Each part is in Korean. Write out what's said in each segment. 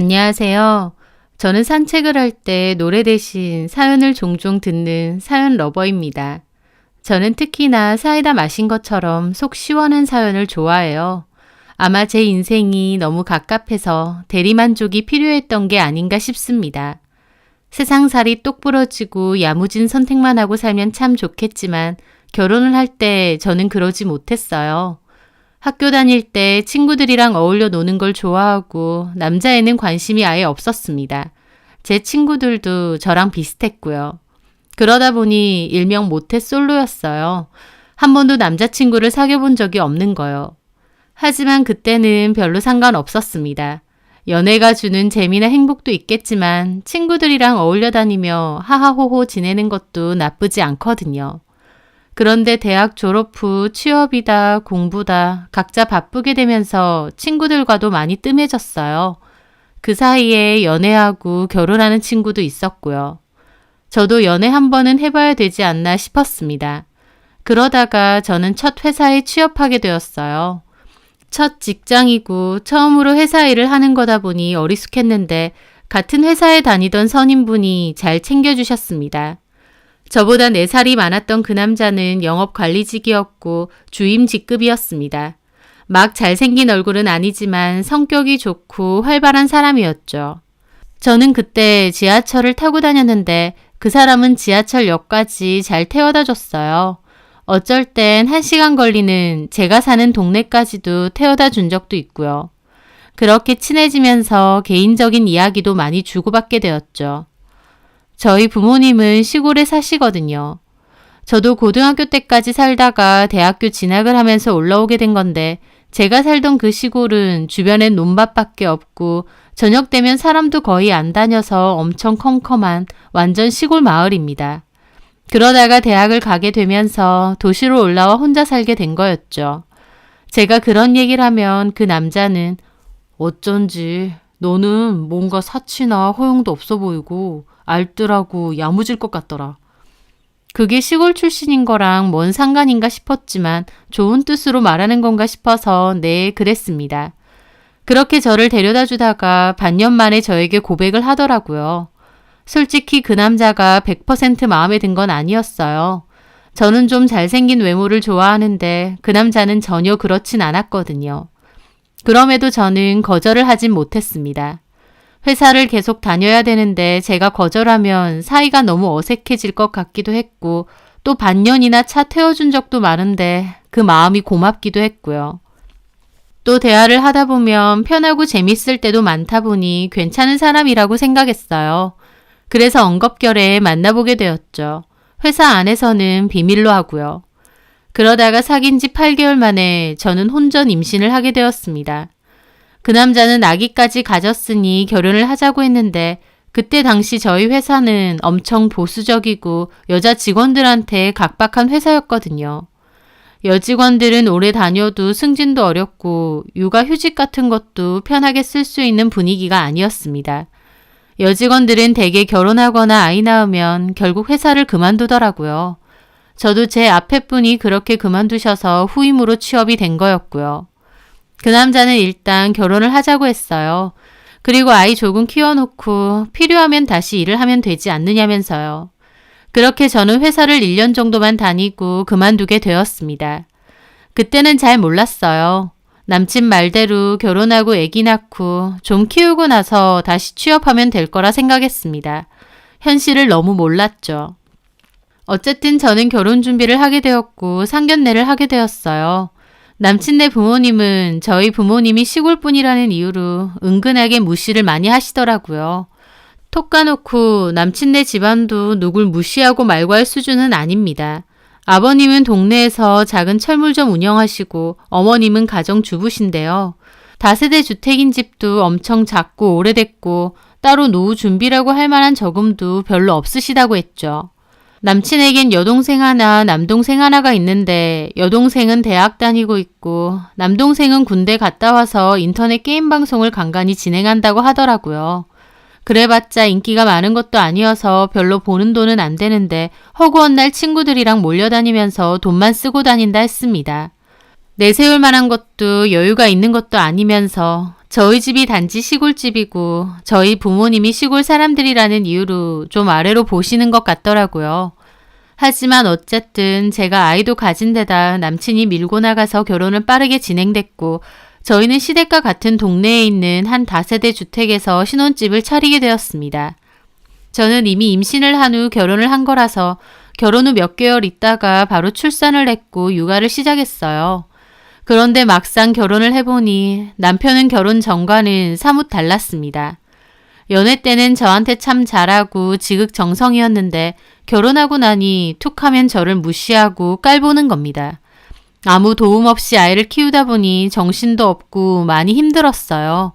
안녕하세요. 저는 산책을 할 때 노래 대신 사연을 종종 듣는 사연 러버입니다. 저는 특히나 사이다 마신 것처럼 속 시원한 사연을 좋아해요. 아마 제 인생이 너무 갑갑해서 대리만족이 필요했던 게 아닌가 싶습니다. 세상살이 똑 부러지고 야무진 선택만 하고 살면 참 좋겠지만 결혼을 할 때 저는 그러지 못했어요. 학교 다닐 때 친구들이랑 어울려 노는 걸 좋아하고 남자애는 관심이 아예 없었습니다. 제 친구들도 저랑 비슷했고요. 그러다 보니 일명 모태 솔로였어요. 한 번도 남자친구를 사귀어 본 적이 없는 거요. 하지만 그때는 별로 상관없었습니다. 연애가 주는 재미나 행복도 있겠지만 친구들이랑 어울려 다니며 하하호호 지내는 것도 나쁘지 않거든요. 그런데 대학 졸업 후 취업이다, 공부다 각자 바쁘게 되면서 친구들과도 많이 뜸해졌어요. 그 사이에 연애하고 결혼하는 친구도 있었고요. 저도 연애 한 번은 해봐야 되지 않나 싶었습니다. 그러다가 저는 첫 회사에 취업하게 되었어요. 첫 직장이고 처음으로 회사 일을 하는 거다 보니 어리숙했는데 같은 회사에 다니던 선임분이 잘 챙겨주셨습니다. 저보다 4살이 많았던 그 남자는 영업관리직이었고 주임 직급이었습니다. 막 잘생긴 얼굴은 아니지만 성격이 좋고 활발한 사람이었죠. 저는 그때 지하철을 타고 다녔는데 그 사람은 지하철역까지 잘 태워다 줬어요. 어쩔 땐 1시간 걸리는 제가 사는 동네까지도 태워다 준 적도 있고요. 그렇게 친해지면서 개인적인 이야기도 많이 주고받게 되었죠. 저희 부모님은 시골에 사시거든요. 저도 고등학교 때까지 살다가 대학교 진학을 하면서 올라오게 된 건데 제가 살던 그 시골은 주변엔 논밭밖에 없고 저녁 되면 사람도 거의 안 다녀서 엄청 컴컴한 완전 시골 마을입니다. 그러다가 대학을 가게 되면서 도시로 올라와 혼자 살게 된 거였죠. 제가 그런 얘기를 하면 그 남자는 어쩐지 너는 뭔가 사치나 허용도 없어 보이고 알뜰하고 야무질 것 같더라. 그게 시골 출신인 거랑 뭔 상관인가 싶었지만 좋은 뜻으로 말하는 건가 싶어서 네, 그랬습니다. 그렇게 저를 데려다 주다가 반년 만에 저에게 고백을 하더라고요. 솔직히 그 남자가 100% 마음에 든 건 아니었어요. 저는 좀 잘생긴 외모를 좋아하는데 그 남자는 전혀 그렇진 않았거든요. 그럼에도 저는 거절을 하진 못했습니다. 회사를 계속 다녀야 되는데 제가 거절하면 사이가 너무 어색해질 것 같기도 했고 또 반년이나 차 태워준 적도 많은데 그 마음이 고맙기도 했고요. 또 대화를 하다 보면 편하고 재밌을 때도 많다 보니 괜찮은 사람이라고 생각했어요. 그래서 엉겁결에 만나보게 되었죠. 회사 안에서는 비밀로 하고요. 그러다가 사귄 지 8개월 만에 저는 혼전 임신을 하게 되었습니다. 그 남자는 아기까지 가졌으니 결혼을 하자고 했는데 그때 당시 저희 회사는 엄청 보수적이고 여자 직원들한테 각박한 회사였거든요. 여직원들은 오래 다녀도 승진도 어렵고 육아휴직 같은 것도 편하게 쓸 수 있는 분위기가 아니었습니다. 여직원들은 대개 결혼하거나 아이 낳으면 결국 회사를 그만두더라고요. 저도 제 앞에 분이 그렇게 그만두셔서 후임으로 취업이 된 거였고요. 그 남자는 일단 결혼을 하자고 했어요. 그리고 아이 조금 키워놓고 필요하면 다시 일을 하면 되지 않느냐면서요. 그렇게 저는 회사를 1년 정도만 다니고 그만두게 되었습니다. 그때는 잘 몰랐어요. 남친 말대로 결혼하고 아기 낳고 좀 키우고 나서 다시 취업하면 될 거라 생각했습니다. 현실을 너무 몰랐죠. 어쨌든 저는 결혼 준비를 하게 되었고 상견례를 하게 되었어요. 남친네 부모님은 저희 부모님이 시골분이라는 이유로 은근하게 무시를 많이 하시더라고요. 톡 까놓고 남친네 집안도 누굴 무시하고 말고 할 수준은 아닙니다. 아버님은 동네에서 작은 철물점 운영하시고 어머님은 가정주부신데요. 다세대 주택인 집도 엄청 작고 오래됐고 따로 노후 준비라고 할 만한 저금도 별로 없으시다고 했죠. 남친에겐 여동생 하나, 남동생 하나가 있는데 여동생은 대학 다니고 있고 남동생은 군대 갔다 와서 인터넷 게임 방송을 간간히 진행한다고 하더라고요. 그래봤자 인기가 많은 것도 아니어서 별로 보는 돈은 안 되는데 허구한 날 친구들이랑 몰려다니면서 돈만 쓰고 다닌다 했습니다. 내세울 만한 것도 여유가 있는 것도 아니면서 저희 집이 단지 시골집이고 저희 부모님이 시골 사람들이라는 이유로 좀 아래로 보시는 것 같더라고요. 하지만 어쨌든 제가 아이도 가진 데다 남친이 밀고 나가서 결혼은 빠르게 진행됐고 저희는 시댁과 같은 동네에 있는 한 다세대 주택에서 신혼집을 차리게 되었습니다. 저는 이미 임신을 한 후 결혼을 한 거라서 결혼 후 몇 개월 있다가 바로 출산을 했고 육아를 시작했어요. 그런데 막상 결혼을 해보니 남편은 결혼 전과는 사뭇 달랐습니다. 연애 때는 저한테 참 잘하고 지극정성이었는데 결혼하고 나니 툭하면 저를 무시하고 깔보는 겁니다. 아무 도움 없이 아이를 키우다 보니 정신도 없고 많이 힘들었어요.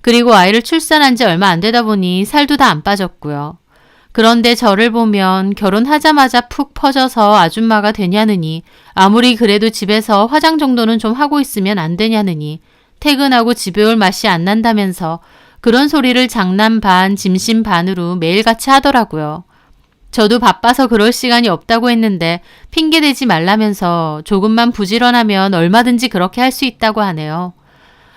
그리고 아이를 출산한 지 얼마 안 되다 보니 살도 다 안 빠졌고요. 그런데 저를 보면 결혼하자마자 푹 퍼져서 아줌마가 되냐느니 아무리 그래도 집에서 화장 정도는 좀 하고 있으면 안 되냐느니 퇴근하고 집에 올 맛이 안 난다면서 그런 소리를 장난 반 짐신 반으로 매일같이 하더라고요. 저도 바빠서 그럴 시간이 없다고 했는데 핑계대지 말라면서 조금만 부지런하면 얼마든지 그렇게 할 수 있다고 하네요.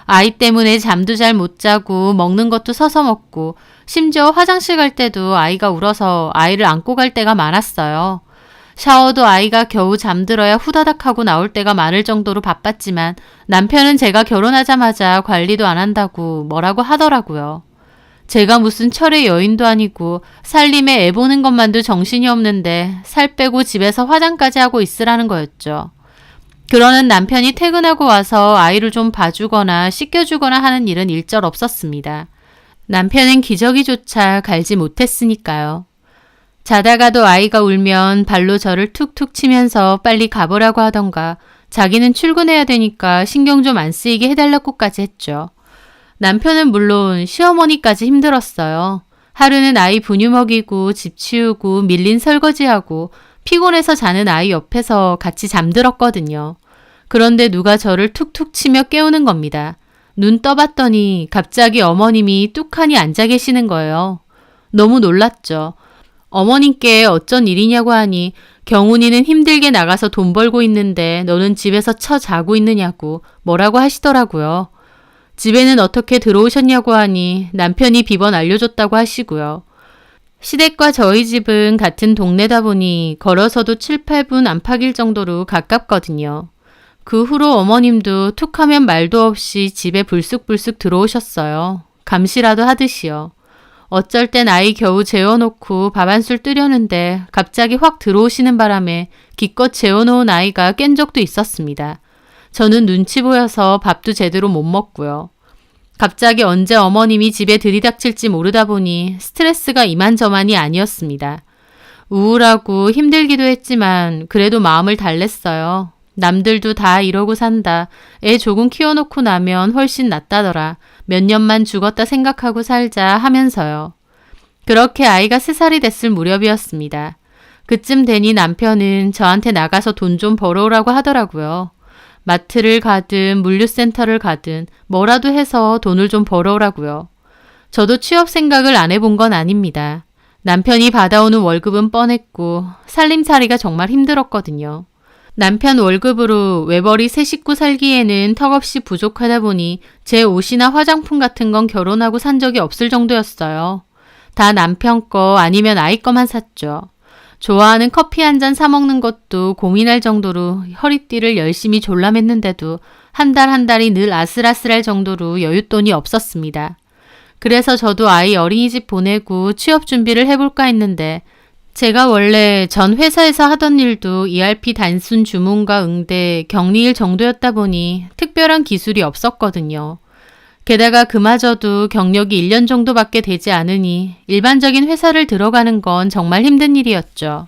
아이 때문에 잠도 잘 못 자고 먹는 것도 서서 먹고 심지어 화장실 갈 때도 아이가 울어서 아이를 안고 갈 때가 많았어요. 샤워도 아이가 겨우 잠들어야 후다닥 하고 나올 때가 많을 정도로 바빴지만 남편은 제가 결혼하자마자 관리도 안 한다고 뭐라고 하더라고요. 제가 무슨 철의 여인도 아니고 살림에 애 보는 것만도 정신이 없는데 살 빼고 집에서 화장까지 하고 있으라는 거였죠. 그러는 남편이 퇴근하고 와서 아이를 좀 봐주거나 씻겨주거나 하는 일은 일절 없었습니다. 남편은 기저귀조차 갈지 못했으니까요. 자다가도 아이가 울면 발로 저를 툭툭 치면서 빨리 가보라고 하던가 자기는 출근해야 되니까 신경 좀 안 쓰이게 해달라고까지 했죠. 남편은 물론 시어머니까지 힘들었어요. 하루는 아이 분유 먹이고 집 치우고 밀린 설거지하고 피곤해서 자는 아이 옆에서 같이 잠들었거든요. 그런데 누가 저를 툭툭 치며 깨우는 겁니다. 눈 떠봤더니 갑자기 어머님이 뚝하니 앉아 계시는 거예요. 너무 놀랐죠. 어머님께 어쩐 일이냐고 하니 경훈이는 힘들게 나가서 돈 벌고 있는데 너는 집에서 처 자고 있느냐고 뭐라고 하시더라고요. 집에는 어떻게 들어오셨냐고 하니 남편이 비번 알려줬다고 하시고요. 시댁과 저희 집은 같은 동네다 보니 걸어서도 7, 8분 안팎일 정도로 가깝거든요. 그 후로 어머님도 툭하면 말도 없이 집에 불쑥불쑥 들어오셨어요. 감시라도 하듯이요. 어쩔 땐 아이 겨우 재워놓고 밥 한 술 뜨려는데 갑자기 확 들어오시는 바람에 기껏 재워놓은 아이가 깬 적도 있었습니다. 저는 눈치 보여서 밥도 제대로 못 먹고요. 갑자기 언제 어머님이 집에 들이닥칠지 모르다 보니 스트레스가 이만저만이 아니었습니다. 우울하고 힘들기도 했지만 그래도 마음을 달랬어요. 남들도 다 이러고 산다. 애 조금 키워놓고 나면 훨씬 낫다더라. 몇 년만 죽었다 생각하고 살자 하면서요. 그렇게 아이가 3살이 됐을 무렵이었습니다. 그쯤 되니 남편은 저한테 나가서 돈 좀 벌어오라고 하더라고요. 마트를 가든 물류센터를 가든 뭐라도 해서 돈을 좀 벌어오라고요. 저도 취업 생각을 안 해본 건 아닙니다. 남편이 받아오는 월급은 뻔했고 살림살이가 정말 힘들었거든요. 남편 월급으로 외벌이 세 식구 살기에는 턱없이 부족하다 보니 제 옷이나 화장품 같은 건 결혼하고 산 적이 없을 정도였어요. 다 남편 거 아니면 아이 거만 샀죠. 좋아하는 커피 한 잔 사 먹는 것도 고민할 정도로 허리띠를 열심히 졸라맸는데도 한 달 한 달이 늘 아슬아슬할 정도로 여윳돈이 없었습니다. 그래서 저도 아이 어린이집 보내고 취업 준비를 해볼까 했는데 제가 원래 전 회사에서 하던 일도 ERP 단순 주문과 응대, 격리일 정도였다 보니 특별한 기술이 없었거든요. 게다가 그마저도 경력이 1년 정도밖에 되지 않으니 일반적인 회사를 들어가는 건 정말 힘든 일이었죠.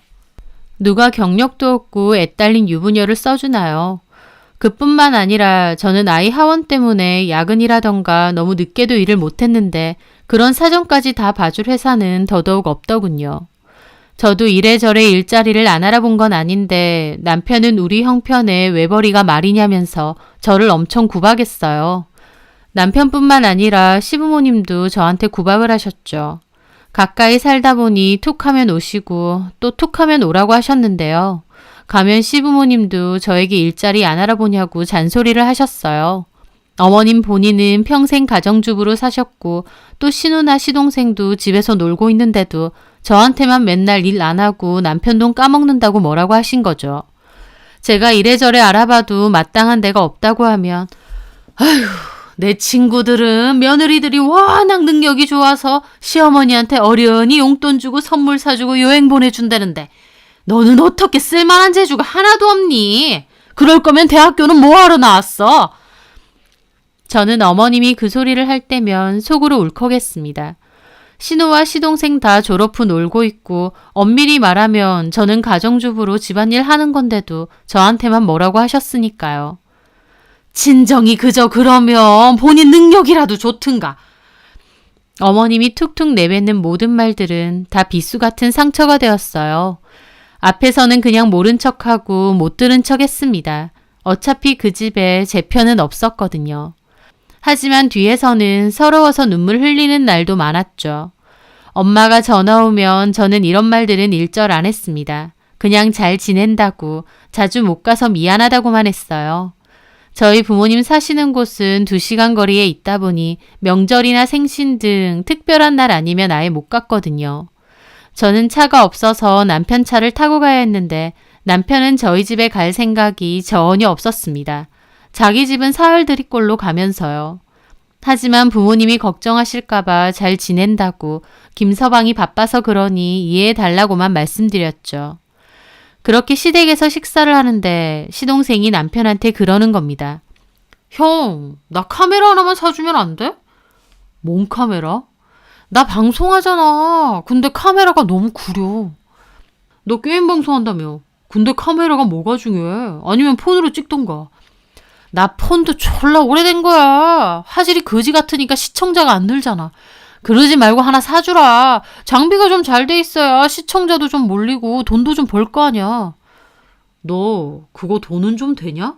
누가 경력도 없고 애딸린 유부녀를 써주나요? 그뿐만 아니라 저는 아이 하원 때문에 야근이라던가 너무 늦게도 일을 못했는데 그런 사정까지 다 봐줄 회사는 더더욱 없더군요. 저도 이래저래 일자리를 안 알아본 건 아닌데 남편은 우리 형편에 외벌이가 말이냐면서 저를 엄청 구박했어요. 남편뿐만 아니라 시부모님도 저한테 구박을 하셨죠. 가까이 살다 보니 툭하면 오시고 또 툭하면 오라고 하셨는데요. 가면 시부모님도 저에게 일자리 안 알아보냐고 잔소리를 하셨어요. 어머님 본인은 평생 가정주부로 사셨고 또 신우나 시동생도 집에서 놀고 있는데도 저한테만 맨날 일 안 하고 남편 돈 까먹는다고 뭐라고 하신 거죠. 제가 이래저래 알아봐도 마땅한 데가 없다고 하면 아휴, 내 친구들은 며느리들이 워낙 능력이 좋아서 시어머니한테 어련히 용돈 주고 선물 사주고 여행 보내준다는데 너는 어떻게 쓸만한 재주가 하나도 없니? 그럴 거면 대학교는 뭐하러 나왔어? 저는 어머님이 그 소리를 할 때면 속으로 울컥했습니다. 신우와 시동생 다 졸업 후 놀고 있고 엄밀히 말하면 저는 가정주부로 집안일 하는 건데도 저한테만 뭐라고 하셨으니까요. 진정이 그저 그러면 본인 능력이라도 좋든가. 어머님이 툭툭 내뱉는 모든 말들은 다 비수 같은 상처가 되었어요. 앞에서는 그냥 모른 척하고 못 들은 척 했습니다. 어차피 그 집에 제 편은 없었거든요. 하지만 뒤에서는 서러워서 눈물 흘리는 날도 많았죠. 엄마가 전화 오면 저는 이런 말들은 일절 안 했습니다. 그냥 잘 지낸다고, 자주 못 가서 미안하다고만 했어요. 저희 부모님 사시는 곳은 2시간 거리에 있다 보니 명절이나 생신 등 특별한 날 아니면 아예 못 갔거든요. 저는 차가 없어서 남편 차를 타고 가야 했는데 남편은 저희 집에 갈 생각이 전혀 없었습니다. 자기 집은 사흘들이꼴로 가면서요. 하지만 부모님이 걱정하실까봐 잘 지낸다고 김서방이 바빠서 그러니 이해해달라고만 말씀드렸죠. 그렇게 시댁에서 식사를 하는데 시동생이 남편한테 그러는 겁니다. 형, 나 카메라 하나만 사주면 안 돼? 뭔 카메라? 나 방송하잖아. 근데 카메라가 너무 구려. 너 게임 방송한다며. 근데 카메라가 뭐가 중요해? 아니면 폰으로 찍던가. 나 폰도 졸라 오래된 거야. 화질이 거지 같으니까 시청자가 안 늘잖아. 그러지 말고 하나 사주라. 장비가 좀 잘 돼 있어야 시청자도 좀 몰리고 돈도 좀 벌 거 아니야. 너 그거 돈은 좀 되냐?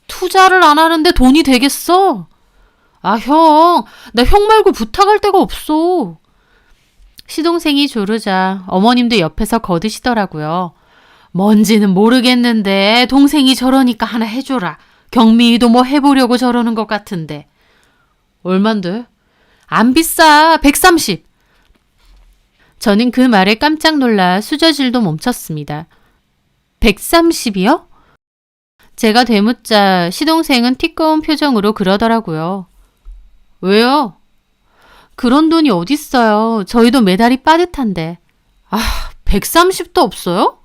투자를 안 하는데 돈이 되겠어? 아, 형, 나 형 말고 부탁할 데가 없어. 시동생이 조르자 어머님도 옆에서 거드시더라고요. 뭔지는 모르겠는데 동생이 저러니까 하나 해줘라. 경미이도 뭐 해보려고 저러는 것 같은데. 얼만데? 안 비싸. 130. 저는 그 말에 깜짝 놀라 수저질도 멈췄습니다. 130이요? 제가 되묻자 시동생은 티꺼운 표정으로 그러더라고요. 왜요? 그런 돈이 어딨어요. 저희도 매달이 빠듯한데. 아, 130도 없어요?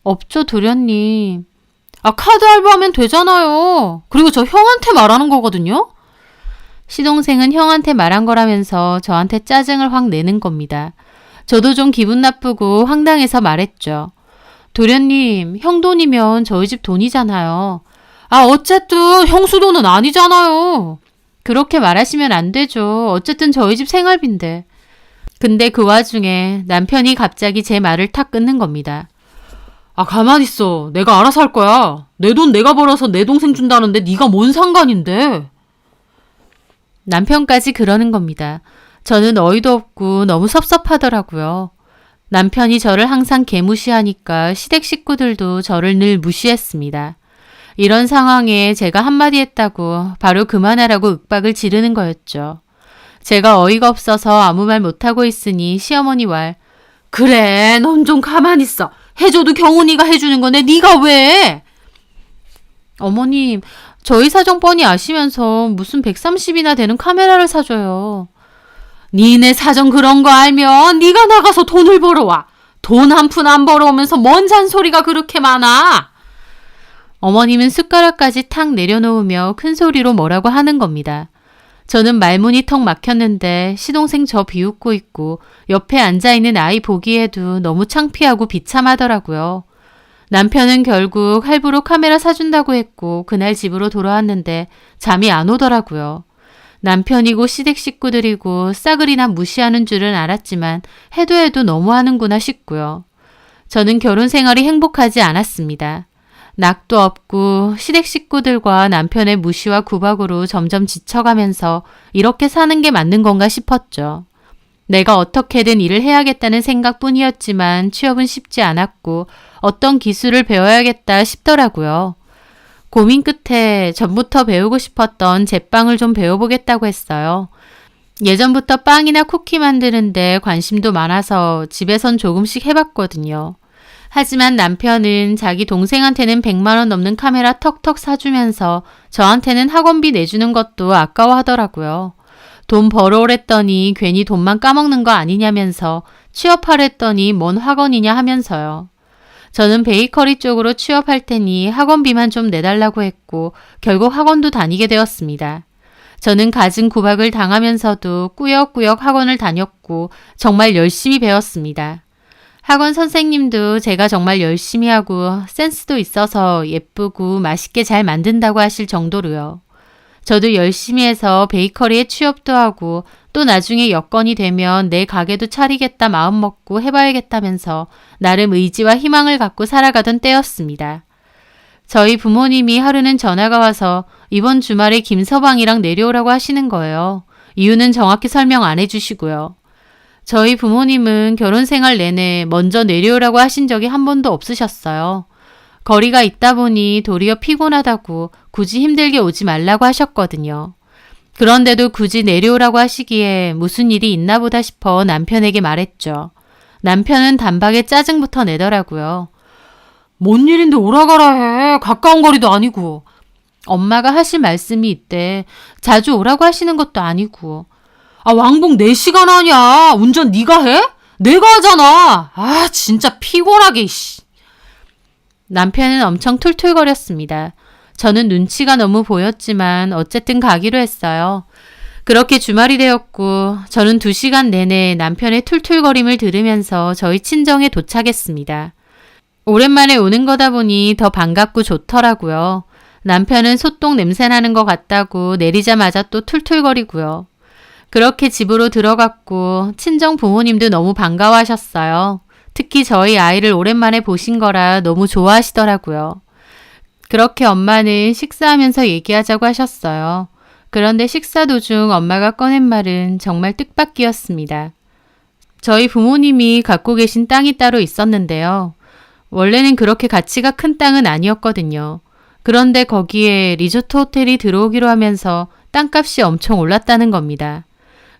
없죠, 도련님. 아, 카드 할부하면 되잖아요. 그리고 저 형한테 말하는 거거든요. 시동생은 형한테 말한 거라면서 저한테 짜증을 확 내는 겁니다. 저도 좀 기분 나쁘고 황당해서 말했죠. 도련님, 형 돈이면 저희 집 돈이잖아요. 아, 어쨌든 형수 돈은 아니잖아요. 그렇게 말하시면 안 되죠. 어쨌든 저희 집 생활비인데. 근데 그 와중에 남편이 갑자기 제 말을 탁 끊는 겁니다. 아, 가만히 있어. 내가 알아서 할 거야. 내 돈 내가 벌어서 내 동생 준다는데 네가 뭔 상관인데. 남편까지 그러는 겁니다. 저는 어이도 없고 너무 섭섭하더라고요. 남편이 저를 항상 개무시하니까 시댁 식구들도 저를 늘 무시했습니다. 이런 상황에 제가 한마디 했다고 바로 그만하라고 윽박을 지르는 거였죠. 제가 어이가 없어서 아무 말 못하고 있으니 시어머니 말. 그래, 넌 좀 가만히 있어. 해줘도 경훈이가 해주는 건데 네가 왜? 어머님, 저희 사정 뻔히 아시면서 무슨 130이나 되는 카메라를 사줘요. 니네 사정 그런 거 알면 네가 나가서 돈을 벌어와. 돈 한 푼 안 벌어오면서 뭔 잔소리가 그렇게 많아. 어머님은 숟가락까지 탁 내려놓으며 큰 소리로 뭐라고 하는 겁니다. 저는 말문이 턱 막혔는데 시동생 저 비웃고 있고 옆에 앉아있는 아이 보기에도 너무 창피하고 비참하더라고요. 남편은 결국 할부로 카메라 사준다고 했고 그날 집으로 돌아왔는데 잠이 안 오더라고요. 남편이고 시댁 식구들이고 싸그리나 무시하는 줄은 알았지만 해도 너무하는구나 싶고요. 저는 결혼 생활이 행복하지 않았습니다. 낙도 없고 시댁 식구들과 남편의 무시와 구박으로 점점 지쳐가면서 이렇게 사는 게 맞는 건가 싶었죠. 내가 어떻게든 일을 해야겠다는 생각뿐이었지만 취업은 쉽지 않았고 어떤 기술을 배워야겠다 싶더라고요. 고민 끝에 전부터 배우고 싶었던 제빵을 좀 배워보겠다고 했어요. 예전부터 빵이나 쿠키 만드는데 관심도 많아서 집에선 조금씩 해봤거든요. 하지만 남편은 자기 동생한테는 100만 원 넘는 카메라 턱턱 사주면서 저한테는 학원비 내주는 것도 아까워하더라고요. 돈 벌어오랬더니 괜히 돈만 까먹는 거 아니냐면서 취업하랬더니 뭔 학원이냐 하면서요. 저는 베이커리 쪽으로 취업할 테니 학원비만 좀 내달라고 했고 결국 학원도 다니게 되었습니다. 저는 갖은 구박을 당하면서도 꾸역꾸역 학원을 다녔고 정말 열심히 배웠습니다. 학원 선생님도 제가 정말 열심히 하고 센스도 있어서 예쁘고 맛있게 잘 만든다고 하실 정도로요. 저도 열심히 해서 베이커리에 취업도 하고 또 나중에 여건이 되면 내 가게도 차리겠다 마음먹고 해봐야겠다면서 나름 의지와 희망을 갖고 살아가던 때였습니다. 저희 부모님이 하루는 전화가 와서 이번 주말에 김서방이랑 내려오라고 하시는 거예요. 이유는 정확히 설명 안 해주시고요. 저희 부모님은 결혼 생활 내내 먼저 내려오라고 하신 적이 한 번도 없으셨어요. 거리가 있다 보니 도리어 피곤하다고 굳이 힘들게 오지 말라고 하셨거든요. 그런데도 굳이 내려오라고 하시기에 무슨 일이 있나 보다 싶어 남편에게 말했죠. 남편은 단박에 짜증부터 내더라고요. 뭔 일인데 오라가라 해. 가까운 거리도 아니고. 엄마가 하실 말씀이 있대. 자주 오라고 하시는 것도 아니고. 왕복 4시간 하냐. 운전 네가 해? 내가 하잖아. 진짜 피곤하게. 남편은 엄청 툴툴거렸습니다. 저는 눈치가 너무 보였지만 어쨌든 가기로 했어요. 그렇게 주말이 되었고 저는 2시간 내내 남편의 툴툴거림을 들으면서 저희 친정에 도착했습니다. 오랜만에 오는 거다 보니 더 반갑고 좋더라고요. 남편은 소똥 냄새나는 것 같다고 내리자마자 또 툴툴거리고요. 그렇게 집으로 들어갔고 친정 부모님도 너무 반가워하셨어요. 특히 저희 아이를 오랜만에 보신 거라 너무 좋아하시더라고요. 그렇게 엄마는 식사하면서 얘기하자고 하셨어요. 그런데 식사 도중 엄마가 꺼낸 말은 정말 뜻밖이었습니다. 저희 부모님이 갖고 계신 땅이 따로 있었는데요. 원래는 그렇게 가치가 큰 땅은 아니었거든요. 그런데 거기에 리조트 호텔이 들어오기로 하면서 땅값이 엄청 올랐다는 겁니다.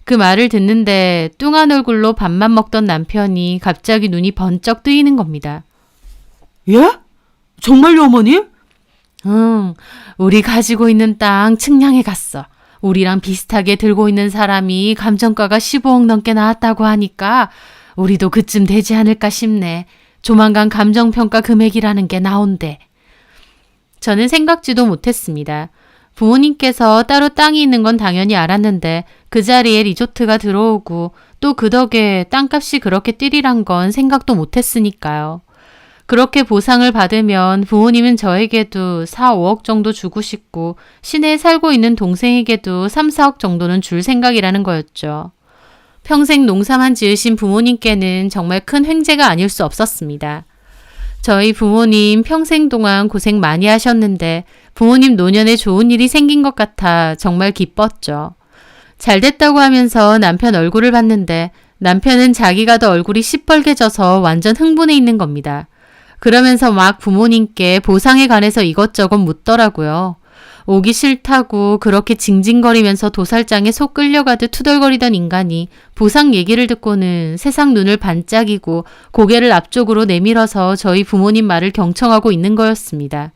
그 말을 듣는데 뚱한 얼굴로 밥만 먹던 남편이 갑자기 눈이 번쩍 뜨이는 겁니다. 예? 정말요, 어머님? 응, 우리 가지고 있는 땅 측량해 갔어. 우리랑 비슷하게 들고 있는 사람이 감정가가 15억 넘게 나왔다고 하니까 우리도 그쯤 되지 않을까 싶네. 조만간 감정평가 금액이라는 게 나온대. 저는 생각지도 못했습니다. 부모님께서 따로 땅이 있는 건 당연히 알았는데 그 자리에 리조트가 들어오고 또 그 덕에 땅값이 그렇게 뛰리란 건 생각도 못했으니까요. 그렇게 보상을 받으면 부모님은 저에게도 4, 5억 정도 주고 싶고 시내에 살고 있는 동생에게도 3, 4억 정도는 줄 생각이라는 거였죠. 평생 농사만 지으신 부모님께는 정말 큰 횡재가 아닐 수 없었습니다. 저희 부모님 평생 동안 고생 많이 하셨는데 부모님 노년에 좋은 일이 생긴 것 같아 정말 기뻤죠. 잘 됐다고 하면서 남편 얼굴을 봤는데 남편은 자기가 더 얼굴이 시뻘개져서 완전 흥분해 있는 겁니다. 그러면서 막 부모님께 보상에 관해서 이것저것 묻더라고요. 오기 싫다고 그렇게 징징거리면서 도살장에 속 끌려가듯 투덜거리던 인간이 보상 얘기를 듣고는 세상 눈을 반짝이고 고개를 앞쪽으로 내밀어서 저희 부모님 말을 경청하고 있는 거였습니다.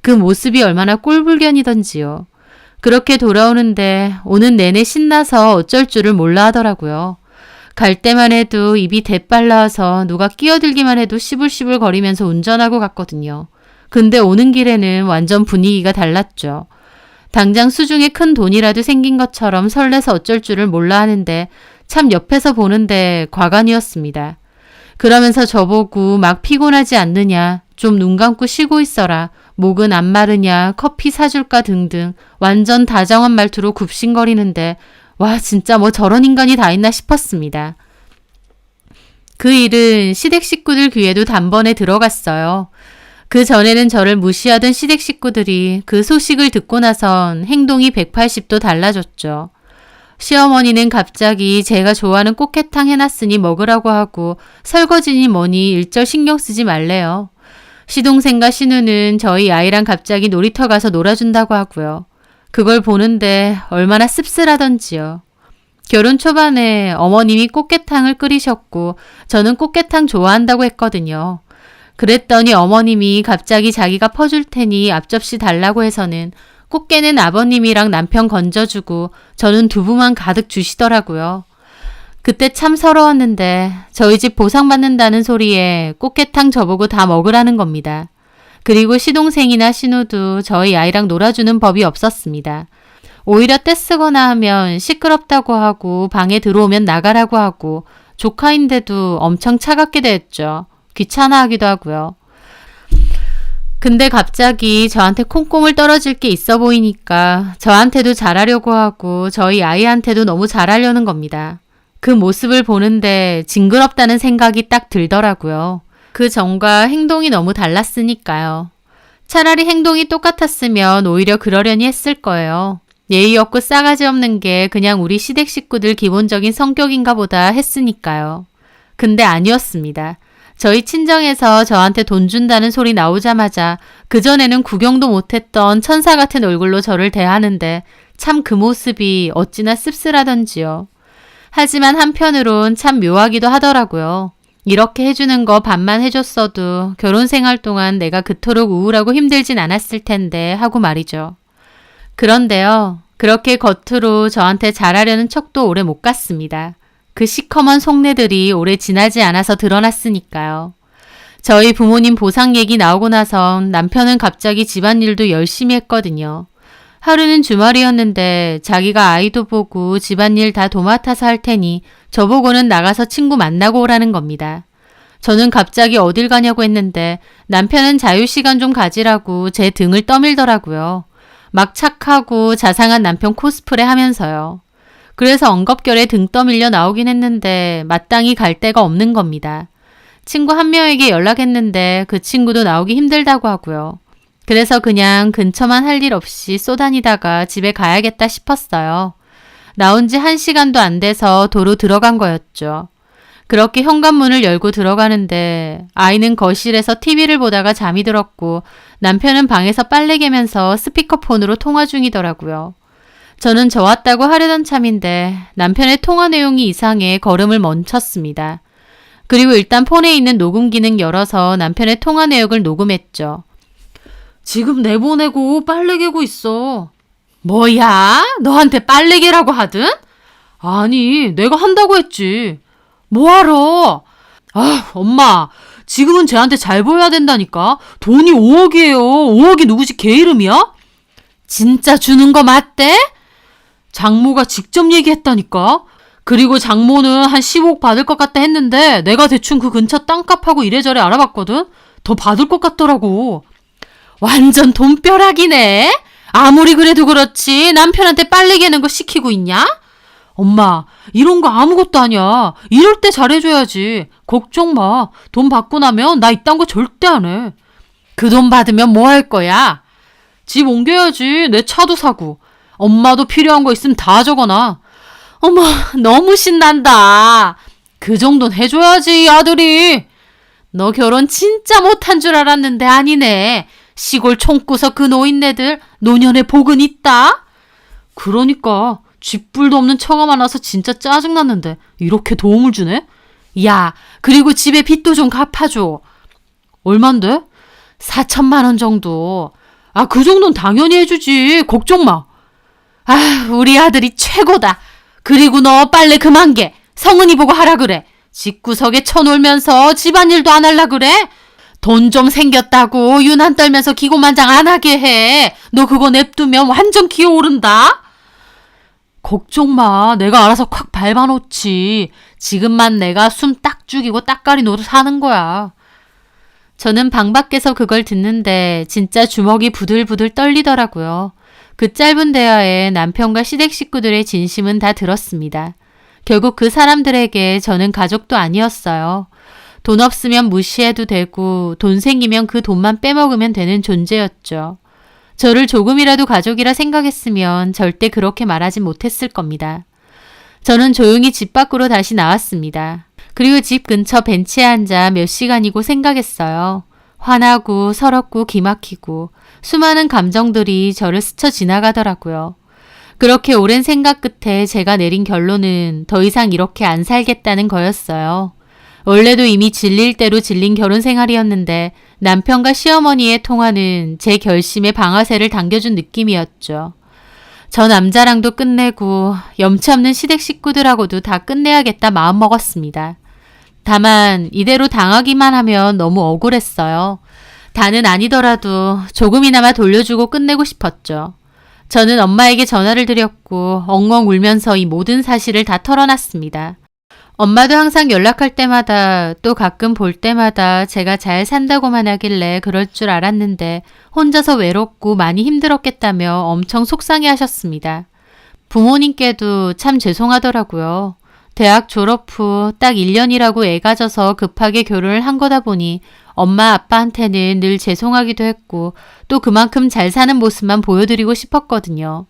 그 모습이 얼마나 꼴불견이던지요. 그렇게 돌아오는데 오는 내내 신나서 어쩔 줄을 몰라 하더라고요. 갈 때만 해도 입이 대빨라서 누가 끼어들기만 해도 시불시불 거리면서 운전하고 갔거든요. 근데 오는 길에는 완전 분위기가 달랐죠. 당장 수중에 큰 돈이라도 생긴 것처럼 설레서 어쩔 줄을 몰라 하는데 참 옆에서 보는데 과간이었습니다. 그러면서 저보고 막 피곤하지 않느냐, 좀 눈 감고 쉬고 있어라, 목은 안 마르냐, 커피 사줄까 등등 완전 다정한 말투로 굽신거리는데 와 진짜 뭐 저런 인간이 다 있나 싶었습니다. 그 일은 시댁 식구들 귀에도 단번에 들어갔어요. 그 전에는 저를 무시하던 시댁 식구들이 그 소식을 듣고 나선 행동이 180도 달라졌죠. 시어머니는 갑자기 제가 좋아하는 꽃게탕 해놨으니 먹으라고 하고 설거지니 뭐니 일절 신경 쓰지 말래요. 시동생과 신우는 저희 아이랑 갑자기 놀이터 가서 놀아준다고 하고요. 그걸 보는데 얼마나 씁쓸하던지요. 결혼 초반에 어머님이 꽃게탕을 끓이셨고 저는 꽃게탕 좋아한다고 했거든요. 그랬더니 어머님이 갑자기 자기가 퍼줄 테니 앞접시 달라고 해서는 꽃게는 아버님이랑 남편 건져주고 저는 두부만 가득 주시더라고요. 그때 참 서러웠는데 저희 집 보상받는다는 소리에 꽃게탕 저보고 다 먹으라는 겁니다. 그리고 시동생이나 신우도 저희 아이랑 놀아주는 법이 없었습니다. 오히려 떼쓰거나 하면 시끄럽다고 하고 방에 들어오면 나가라고 하고 조카인데도 엄청 차갑게 대했죠. 귀찮아하기도 하고요. 근데 갑자기 저한테 콩고물 떨어질 게 있어 보이니까 저한테도 잘하려고 하고 저희 아이한테도 너무 잘하려는 겁니다. 그 모습을 보는데 징그럽다는 생각이 딱 들더라고요. 그 전과 행동이 너무 달랐으니까요. 차라리 행동이 똑같았으면 오히려 그러려니 했을 거예요. 예의 없고 싸가지 없는 게 그냥 우리 시댁 식구들 기본적인 성격인가 보다 했으니까요. 근데 아니었습니다. 저희 친정에서 저한테 돈 준다는 소리 나오자마자 그전에는 구경도 못했던 천사 같은 얼굴로 저를 대하는데 참 그 모습이 어찌나 씁쓸하던지요. 하지만 한편으론 참 묘하기도 하더라고요. 이렇게 해주는 거 반만 해줬어도 결혼 생활 동안 내가 그토록 우울하고 힘들진 않았을 텐데 하고 말이죠. 그런데요. 그렇게 겉으로 저한테 잘하려는 척도 오래 못 갔습니다. 그 시커먼 속내들이 오래 지나지 않아서 드러났으니까요. 저희 부모님 보상 얘기 나오고 나선 남편은 갑자기 집안일도 열심히 했거든요. 하루는 주말이었는데 자기가 아이도 보고 집안일 다 도맡아서 할 테니 저보고는 나가서 친구 만나고 오라는 겁니다. 저는 갑자기 어딜 가냐고 했는데 남편은 자유시간 좀 가지라고 제 등을 떠밀더라고요. 막 착하고 자상한 남편 코스프레 하면서요. 그래서 엉겁결에 등 떠밀려 나오긴 했는데 마땅히 갈 데가 없는 겁니다. 친구 한 명에게 연락했는데 그 친구도 나오기 힘들다고 하고요. 그래서 그냥 근처만 할 일 없이 쏘다니다가 집에 가야겠다 싶었어요. 나온 지 1시간도 안 돼서 도로 들어간 거였죠. 그렇게 현관문을 열고 들어가는데 아이는 거실에서 TV를 보다가 잠이 들었고 남편은 방에서 빨래 개면서 스피커폰으로 통화 중이더라고요. 저는 저 왔다고 하려던 참인데 남편의 통화 내용이 이상해 걸음을 멈췄습니다. 그리고 일단 폰에 있는 녹음 기능 열어서 남편의 통화 내역을 녹음했죠. 지금 내보내고 빨래 개고 있어. 뭐야? 너한테 빨래 개라고 하든? 아니, 내가 한다고 했지. 뭐하러? 아, 엄마. 지금은 쟤한테 잘 보여야 된다니까. 돈이 5억이에요. 5억이 누구 집 개 이름이야? 진짜 주는 거 맞대? 장모가 직접 얘기했다니까. 그리고 장모는 한 15억 받을 것 같다 했는데 내가 대충 그 근처 땅값하고 이래저래 알아봤거든. 더 받을 것 같더라고. 완전 돈벼락이네. 아무리 그래도 그렇지 남편한테 빨래 개는 거 시키고 있냐? 엄마, 이런 거 아무것도 아니야. 이럴 때 잘해줘야지. 걱정 마. 돈 받고 나면 나 이딴 거 절대 안 해. 그 돈 받으면 뭐 할 거야? 집 옮겨야지. 내 차도 사고. 엄마도 필요한 거 있으면 다 적어놔. 어머, 너무 신난다. 그 정도는 해줘야지, 아들이. 너 결혼 진짜 못한 줄 알았는데 아니네. 시골 총구석 그 노인네들 노년에 복은 있다? 그러니까 쥐뿔도 없는 처가 많아서 진짜 짜증났는데 이렇게 도움을 주네? 야, 그리고 집에 빚도 좀 갚아줘. 얼만데? 4천만 원 정도. 아, 그 정도는 당연히 해주지. 걱정 마. 아, 우리 아들이 최고다. 그리고 너 빨래 그만 개. 성은이 보고 하라 그래. 집구석에 쳐놀면서 집안일도 안 할라 그래? 돈 좀 생겼다고 유난 떨면서 기고만장 안 하게 해. 너 그거 냅두면 완전 기어오른다. 걱정 마. 내가 알아서 콱 밟아놓지. 지금만 내가 숨 딱 죽이고 딱가리 노릇 하는 거야. 저는 방 밖에서 그걸 듣는데 진짜 주먹이 부들부들 떨리더라고요. 그 짧은 대화에 남편과 시댁 식구들의 진심은 다 들었습니다. 결국 그 사람들에게 저는 가족도 아니었어요. 돈 없으면 무시해도 되고 돈 생기면 그 돈만 빼먹으면 되는 존재였죠. 저를 조금이라도 가족이라 생각했으면 절대 그렇게 말하지 못했을 겁니다. 저는 조용히 집 밖으로 다시 나왔습니다. 그리고 집 근처 벤치에 앉아 몇 시간이고 생각했어요. 화나고 서럽고 기막히고 수많은 감정들이 저를 스쳐 지나가더라고요. 그렇게 오랜 생각 끝에 제가 내린 결론은 더 이상 이렇게 안 살겠다는 거였어요. 원래도 이미 질릴 대로 질린 결혼 생활이었는데 남편과 시어머니의 통화는 제 결심에 방아쇠를 당겨준 느낌이었죠. 저 남자랑도 끝내고 염치 없는 시댁 식구들하고도 다 끝내야겠다 마음먹었습니다. 다만 이대로 당하기만 하면 너무 억울했어요. 다는 아니더라도 조금이나마 돌려주고 끝내고 싶었죠. 저는 엄마에게 전화를 드렸고 엉엉 울면서 이 모든 사실을 다 털어놨습니다. 엄마도 항상 연락할 때마다 또 가끔 볼 때마다 제가 잘 산다고만 하길래 그럴 줄 알았는데 혼자서 외롭고 많이 힘들었겠다며 엄청 속상해 하셨습니다. 부모님께도 참 죄송하더라고요. 대학 졸업 후 딱 1년이라고 애가 져서 급하게 결혼을 한 거다 보니 엄마 아빠한테는 늘 죄송하기도 했고 또 그만큼 잘 사는 모습만 보여드리고 싶었거든요.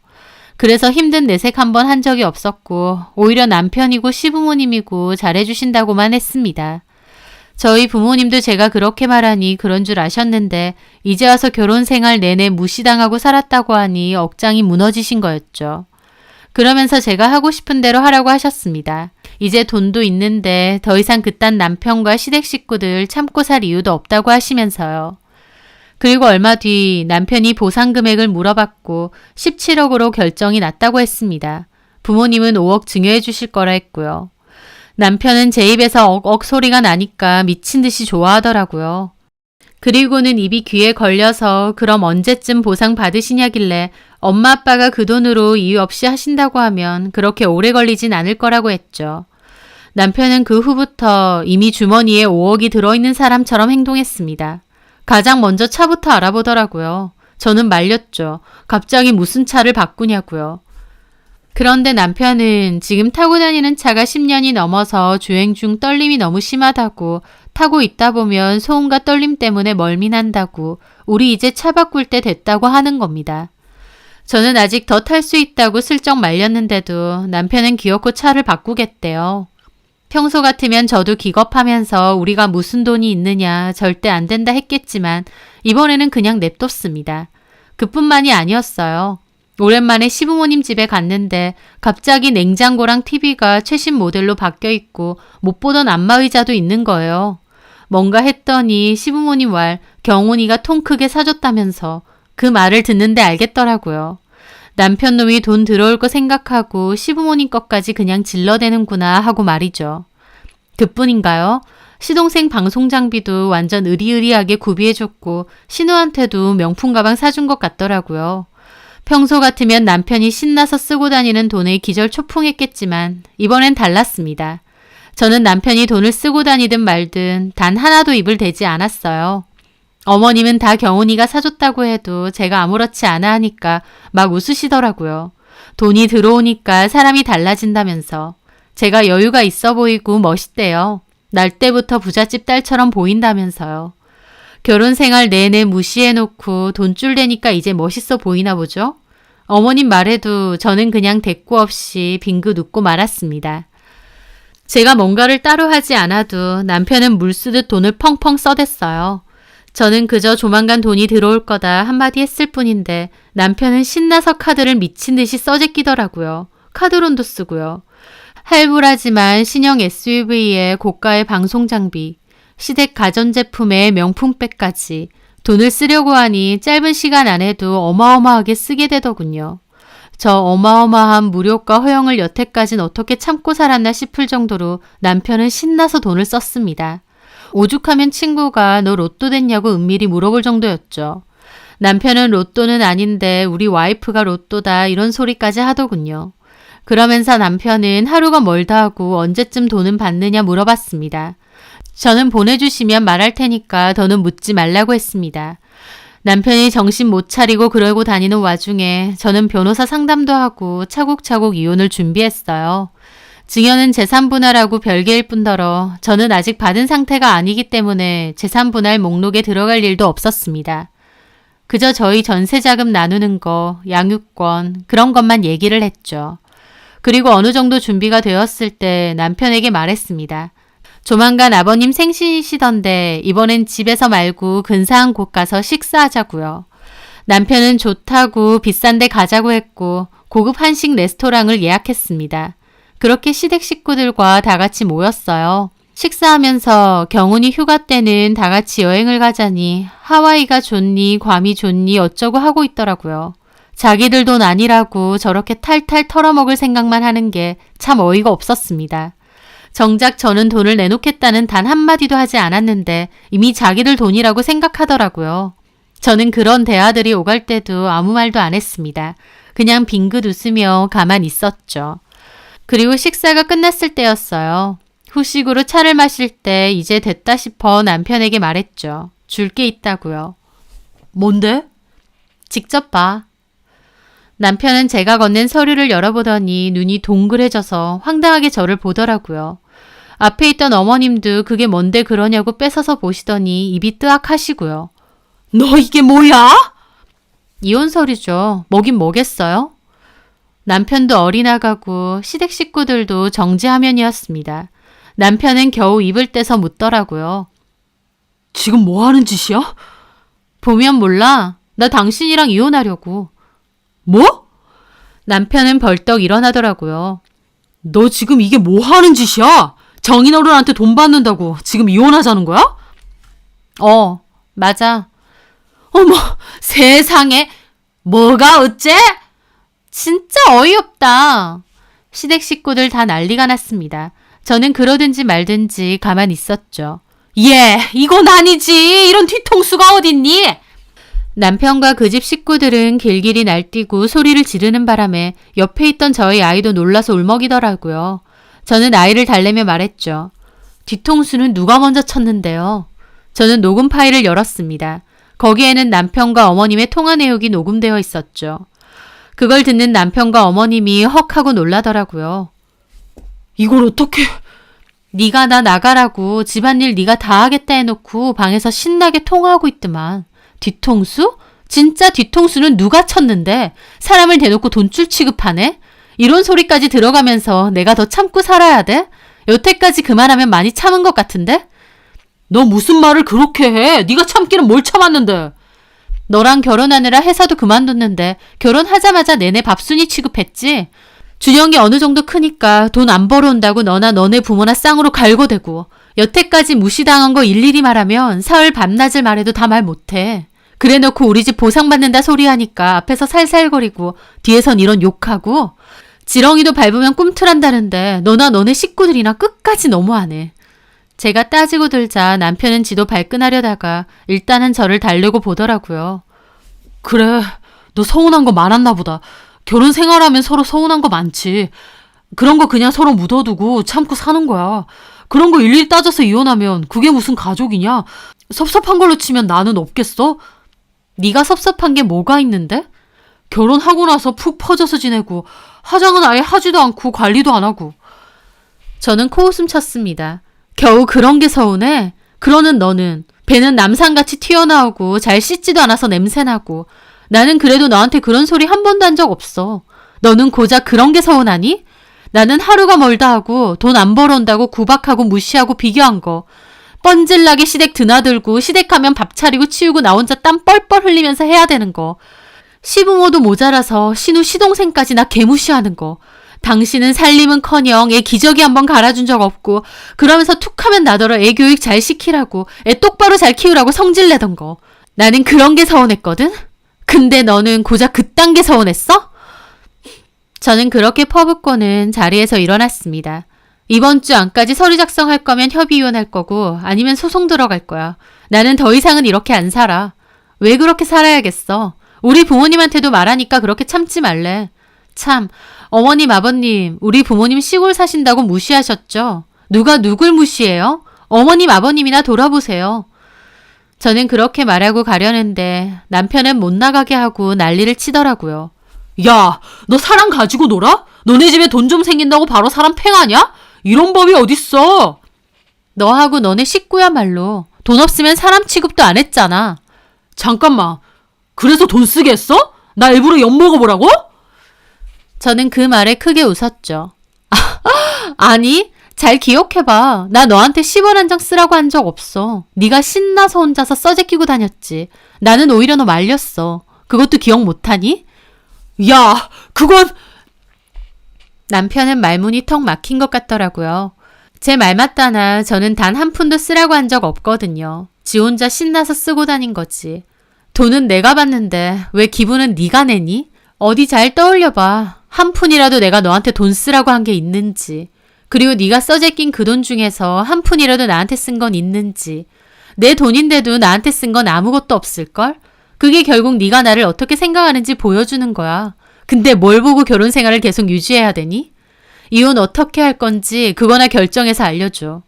그래서 힘든 내색 한번 한 적이 없었고 오히려 남편이고 시부모님이고 잘해주신다고만 했습니다. 저희 부모님도 제가 그렇게 말하니 그런 줄 아셨는데 이제 와서 결혼 생활 내내 무시당하고 살았다고 하니 억장이 무너지신 거였죠. 그러면서 제가 하고 싶은 대로 하라고 하셨습니다. 이제 돈도 있는데 더 이상 그딴 남편과 시댁 식구들 참고 살 이유도 없다고 하시면서요. 그리고 얼마 뒤 남편이 보상 금액을 물어봤고 17억으로 결정이 났다고 했습니다. 부모님은 5억 증여해 주실 거라 했고요. 남편은 제 입에서 억억 소리가 나니까 미친 듯이 좋아하더라고요. 그리고는 입이 귀에 걸려서 그럼 언제쯤 보상 받으시냐길래 엄마 아빠가 그 돈으로 이유 없이 하신다고 하면 그렇게 오래 걸리진 않을 거라고 했죠. 남편은 그 후부터 이미 주머니에 5억이 들어있는 사람처럼 행동했습니다. 가장 먼저 차부터 알아보더라고요. 저는 말렸죠. 갑자기 무슨 차를 바꾸냐고요. 그런데 남편은 지금 타고 다니는 차가 10년이 넘어서 주행 중 떨림이 너무 심하다고 타고 있다 보면 소음과 떨림 때문에 멀미난다고 우리 이제 차 바꿀 때 됐다고 하는 겁니다. 저는 아직 더 탈 수 있다고 슬쩍 말렸는데도 남편은 기어코 차를 바꾸겠대요. 평소 같으면 저도 기겁하면서 우리가 무슨 돈이 있느냐 절대 안 된다 했겠지만 이번에는 그냥 냅뒀습니다. 그뿐만이 아니었어요. 오랜만에 시부모님 집에 갔는데 갑자기 냉장고랑 TV가 최신 모델로 바뀌어 있고 못 보던 안마의자도 있는 거예요. 뭔가 했더니 시부모님 말 경훈이가 통 크게 사줬다면서 그 말을 듣는데 알겠더라고요. 남편 놈이 돈 들어올 거 생각하고 시부모님 것까지 그냥 질러대는구나 하고 말이죠. 그뿐인가요? 시동생 방송 장비도 완전 으리으리하게 구비해줬고 신우한테도 명품 가방 사준 것 같더라고요. 평소 같으면 남편이 신나서 쓰고 다니는 돈에 기절 초풍했겠지만 이번엔 달랐습니다. 저는 남편이 돈을 쓰고 다니든 말든 단 하나도 입을 대지 않았어요. 어머님은 다 경훈이가 사줬다고 해도 제가 아무렇지 않아 하니까 막 웃으시더라고요. 돈이 들어오니까 사람이 달라진다면서. 제가 여유가 있어 보이고 멋있대요. 날 때부터 부잣집 딸처럼 보인다면서요. 결혼 생활 내내 무시해놓고 돈줄 대니까 이제 멋있어 보이나 보죠? 어머님 말에도 저는 그냥 대꾸 없이 빙긋 웃고 말았습니다. 제가 뭔가를 따로 하지 않아도 남편은 물 쓰듯 돈을 펑펑 써댔어요. 저는 그저 조만간 돈이 들어올 거다 한마디 했을 뿐인데 남편은 신나서 카드를 미친 듯이 써제끼더라고요. 카드론도 쓰고요. 할부라지만 신형 SUV에 고가의 방송 장비, 시댁 가전제품에 명품백까지 돈을 쓰려고 하니 짧은 시간 안에도 어마어마하게 쓰게 되더군요. 저 어마어마한 무료가 허용을 여태까진 어떻게 참고 살았나 싶을 정도로 남편은 신나서 돈을 썼습니다. 오죽하면 친구가 너 로또 됐냐고 은밀히 물어볼 정도였죠. 남편은 로또는 아닌데 우리 와이프가 로또다 이런 소리까지 하더군요. 그러면서 남편은 하루가 멀다 하고 언제쯤 돈은 받느냐 물어봤습니다. 저는 보내주시면 말할 테니까 더는 묻지 말라고 했습니다. 남편이 정신 못 차리고 그러고 다니는 와중에 저는 변호사 상담도 하고 차곡차곡 이혼을 준비했어요. 증여는 재산분할하고 별개일 뿐더러 저는 아직 받은 상태가 아니기 때문에 재산분할 목록에 들어갈 일도 없었습니다. 그저 저희 전세자금 나누는 거, 양육권 그런 것만 얘기를 했죠. 그리고 어느 정도 준비가 되었을 때 남편에게 말했습니다. 조만간 아버님 생신이시던데 이번엔 집에서 말고 근사한 곳 가서 식사하자고요. 남편은 좋다고 비싼 데 가자고 했고 고급 한식 레스토랑을 예약했습니다. 그렇게 시댁 식구들과 다 같이 모였어요. 식사하면서 경훈이 휴가 때는 다 같이 여행을 가자니 하와이가 좋니 괌이 좋니 어쩌고 하고 있더라고요. 자기들 돈 아니라고 저렇게 탈탈 털어먹을 생각만 하는 게 참 어이가 없었습니다. 정작 저는 돈을 내놓겠다는 단 한마디도 하지 않았는데 이미 자기들 돈이라고 생각하더라고요. 저는 그런 대화들이 오갈 때도 아무 말도 안 했습니다. 그냥 빙긋 웃으며 가만 있었죠. 그리고 식사가 끝났을 때였어요. 후식으로 차를 마실 때 이제 됐다 싶어 남편에게 말했죠. 줄 게 있다고요. 뭔데? 직접 봐. 남편은 제가 건넨 서류를 열어보더니 눈이 동그래져서 황당하게 저를 보더라고요. 앞에 있던 어머님도 그게 뭔데 그러냐고 뺏어서 보시더니 입이 뜨악하시고요. 너 이게 뭐야? 이혼 서류죠. 뭐긴 뭐겠어요? 남편도 어리나가고 시댁 식구들도 정지화면이었습니다. 남편은 겨우 입을 떼서 묻더라고요. 지금 뭐 하는 짓이야? 보면 몰라. 나 당신이랑 이혼하려고. 뭐? 남편은 벌떡 일어나더라고요. 너 지금 이게 뭐 하는 짓이야? 정인어른한테 돈 받는다고 지금 이혼하자는 거야? 맞아. 어머, 세상에. 뭐가 어째? 진짜 어이없다. 시댁 식구들 다 난리가 났습니다. 저는 그러든지 말든지 가만히 있었죠. 이건 아니지. 이런 뒤통수가 어딨니? 남편과 그 집 식구들은 길길이 날뛰고 소리를 지르는 바람에 옆에 있던 저희 아이도 놀라서 울먹이더라고요. 저는 아이를 달래며 말했죠. 뒤통수는 누가 먼저 쳤는데요. 저는 녹음 파일을 열었습니다. 거기에는 남편과 어머님의 통화 내역이 녹음되어 있었죠. 그걸 듣는 남편과 어머님이 헉하고 놀라더라고요. 이걸 어떻게... 네가 나 나가라고 집안일 네가 다 하겠다 해놓고 방에서 신나게 통화하고 있더만. 뒤통수? 진짜 뒤통수는 누가 쳤는데 사람을 대놓고 돈줄 취급하네? 이런 소리까지 들어가면서 내가 더 참고 살아야 돼? 여태까지 그만하면 많이 참은 것 같은데? 너 무슨 말을 그렇게 해? 네가 참기는 뭘 참았는데? 너랑 결혼하느라 회사도 그만뒀는데 결혼하자마자 내내 밥순이 취급했지? 준영이 어느 정도 크니까 돈 안 벌어온다고 너나 너네 부모나 쌍으로 갈고대고 여태까지 무시당한 거 일일이 말하면 사흘 밤낮을 말해도 다 말 못해. 그래놓고 우리 집 보상받는다 소리하니까 앞에서 살살거리고 뒤에선 이런 욕하고 지렁이도 밟으면 꿈틀한다는데 너나 너네 식구들이나 끝까지 너무하네. 제가 따지고 들자 남편은 지도 발끈하려다가 일단은 저를 달래고 보더라고요. 그래, 너 서운한 거 많았나 보다. 결혼 생활하면 서로 서운한 거 많지. 그런 거 그냥 서로 묻어두고 참고 사는 거야. 그런 거 일일이 따져서 이혼하면 그게 무슨 가족이냐? 섭섭한 걸로 치면 나는 없겠어? 네가 섭섭한 게 뭐가 있는데? 결혼하고 나서 푹 퍼져서 지내고 화장은 아예 하지도 않고 관리도 안 하고. 저는 코웃음 쳤습니다. 겨우 그런 게 서운해? 그러는 너는 배는 남산같이 튀어나오고 잘 씻지도 않아서 냄새나고 나는 그래도 너한테 그런 소리 한 번도 한 적 없어. 너는 고작 그런 게 서운하니? 나는 하루가 멀다 하고 돈 안 벌어온다고 구박하고 무시하고 비교한 거. 뻔질나게 시댁 드나들고 시댁하면 밥 차리고 치우고 나 혼자 땀 뻘뻘 흘리면서 해야 되는 거. 시부모도 모자라서 신우 시동생까지 나 개무시하는 거. 당신은 살림은커녕 애 기저귀 한번 갈아준 적 없고 그러면서 툭하면 나더러 애 교육 잘 시키라고 애 똑바로 잘 키우라고 성질내던 거. 나는 그런 게 서운했거든? 근데 너는 고작 그딴 게 서운했어? 저는 그렇게 퍼붓고는 자리에서 일어났습니다. 이번 주 안까지 서류 작성할 거면 협의 이혼할 거고 아니면 소송 들어갈 거야. 나는 더 이상은 이렇게 안 살아. 왜 그렇게 살아야겠어? 우리 부모님한테도 말하니까 그렇게 참지 말래. 참, 어머님, 아버님, 우리 부모님 시골 사신다고 무시하셨죠? 누가 누굴 무시해요? 어머님, 아버님이나 돌아보세요. 저는 그렇게 말하고 가려는데 남편은 못 나가게 하고 난리를 치더라고요. 야, 너 사람 가지고 놀아? 너네 집에 돈 좀 생긴다고 바로 사람 팽하냐? 이런 법이 어딨어? 너하고 너네 식구야말로 돈 없으면 사람 취급도 안 했잖아. 잠깐만, 그래서 돈 쓰게 했어? 나 일부러 엿먹어보라고? 저는 그 말에 크게 웃었죠. 아니, 잘 기억해봐. 나 너한테 10원 한 장 쓰라고 한 적 없어. 네가 신나서 혼자서 써제끼고 다녔지. 나는 오히려 너 말렸어. 그것도 기억 못하니? 야, 그건... 남편은 말문이 턱 막힌 것 같더라고요. 제 말 맞다나 저는 단 한 푼도 쓰라고 한 적 없거든요. 지 혼자 신나서 쓰고 다닌 거지. 돈은 내가 받는데 왜 기분은 네가 내니? 어디 잘 떠올려봐. 한 푼이라도 내가 너한테 돈 쓰라고 한 게 있는지. 그리고 네가 써제낀 그 돈 중에서 한 푼이라도 나한테 쓴 건 있는지. 내 돈인데도 나한테 쓴 건 아무것도 없을걸? 그게 결국 네가 나를 어떻게 생각하는지 보여주는 거야. 근데 뭘 보고 결혼 생활을 계속 유지해야 되니? 이혼 어떻게 할 건지 그거나 결정해서 알려줘.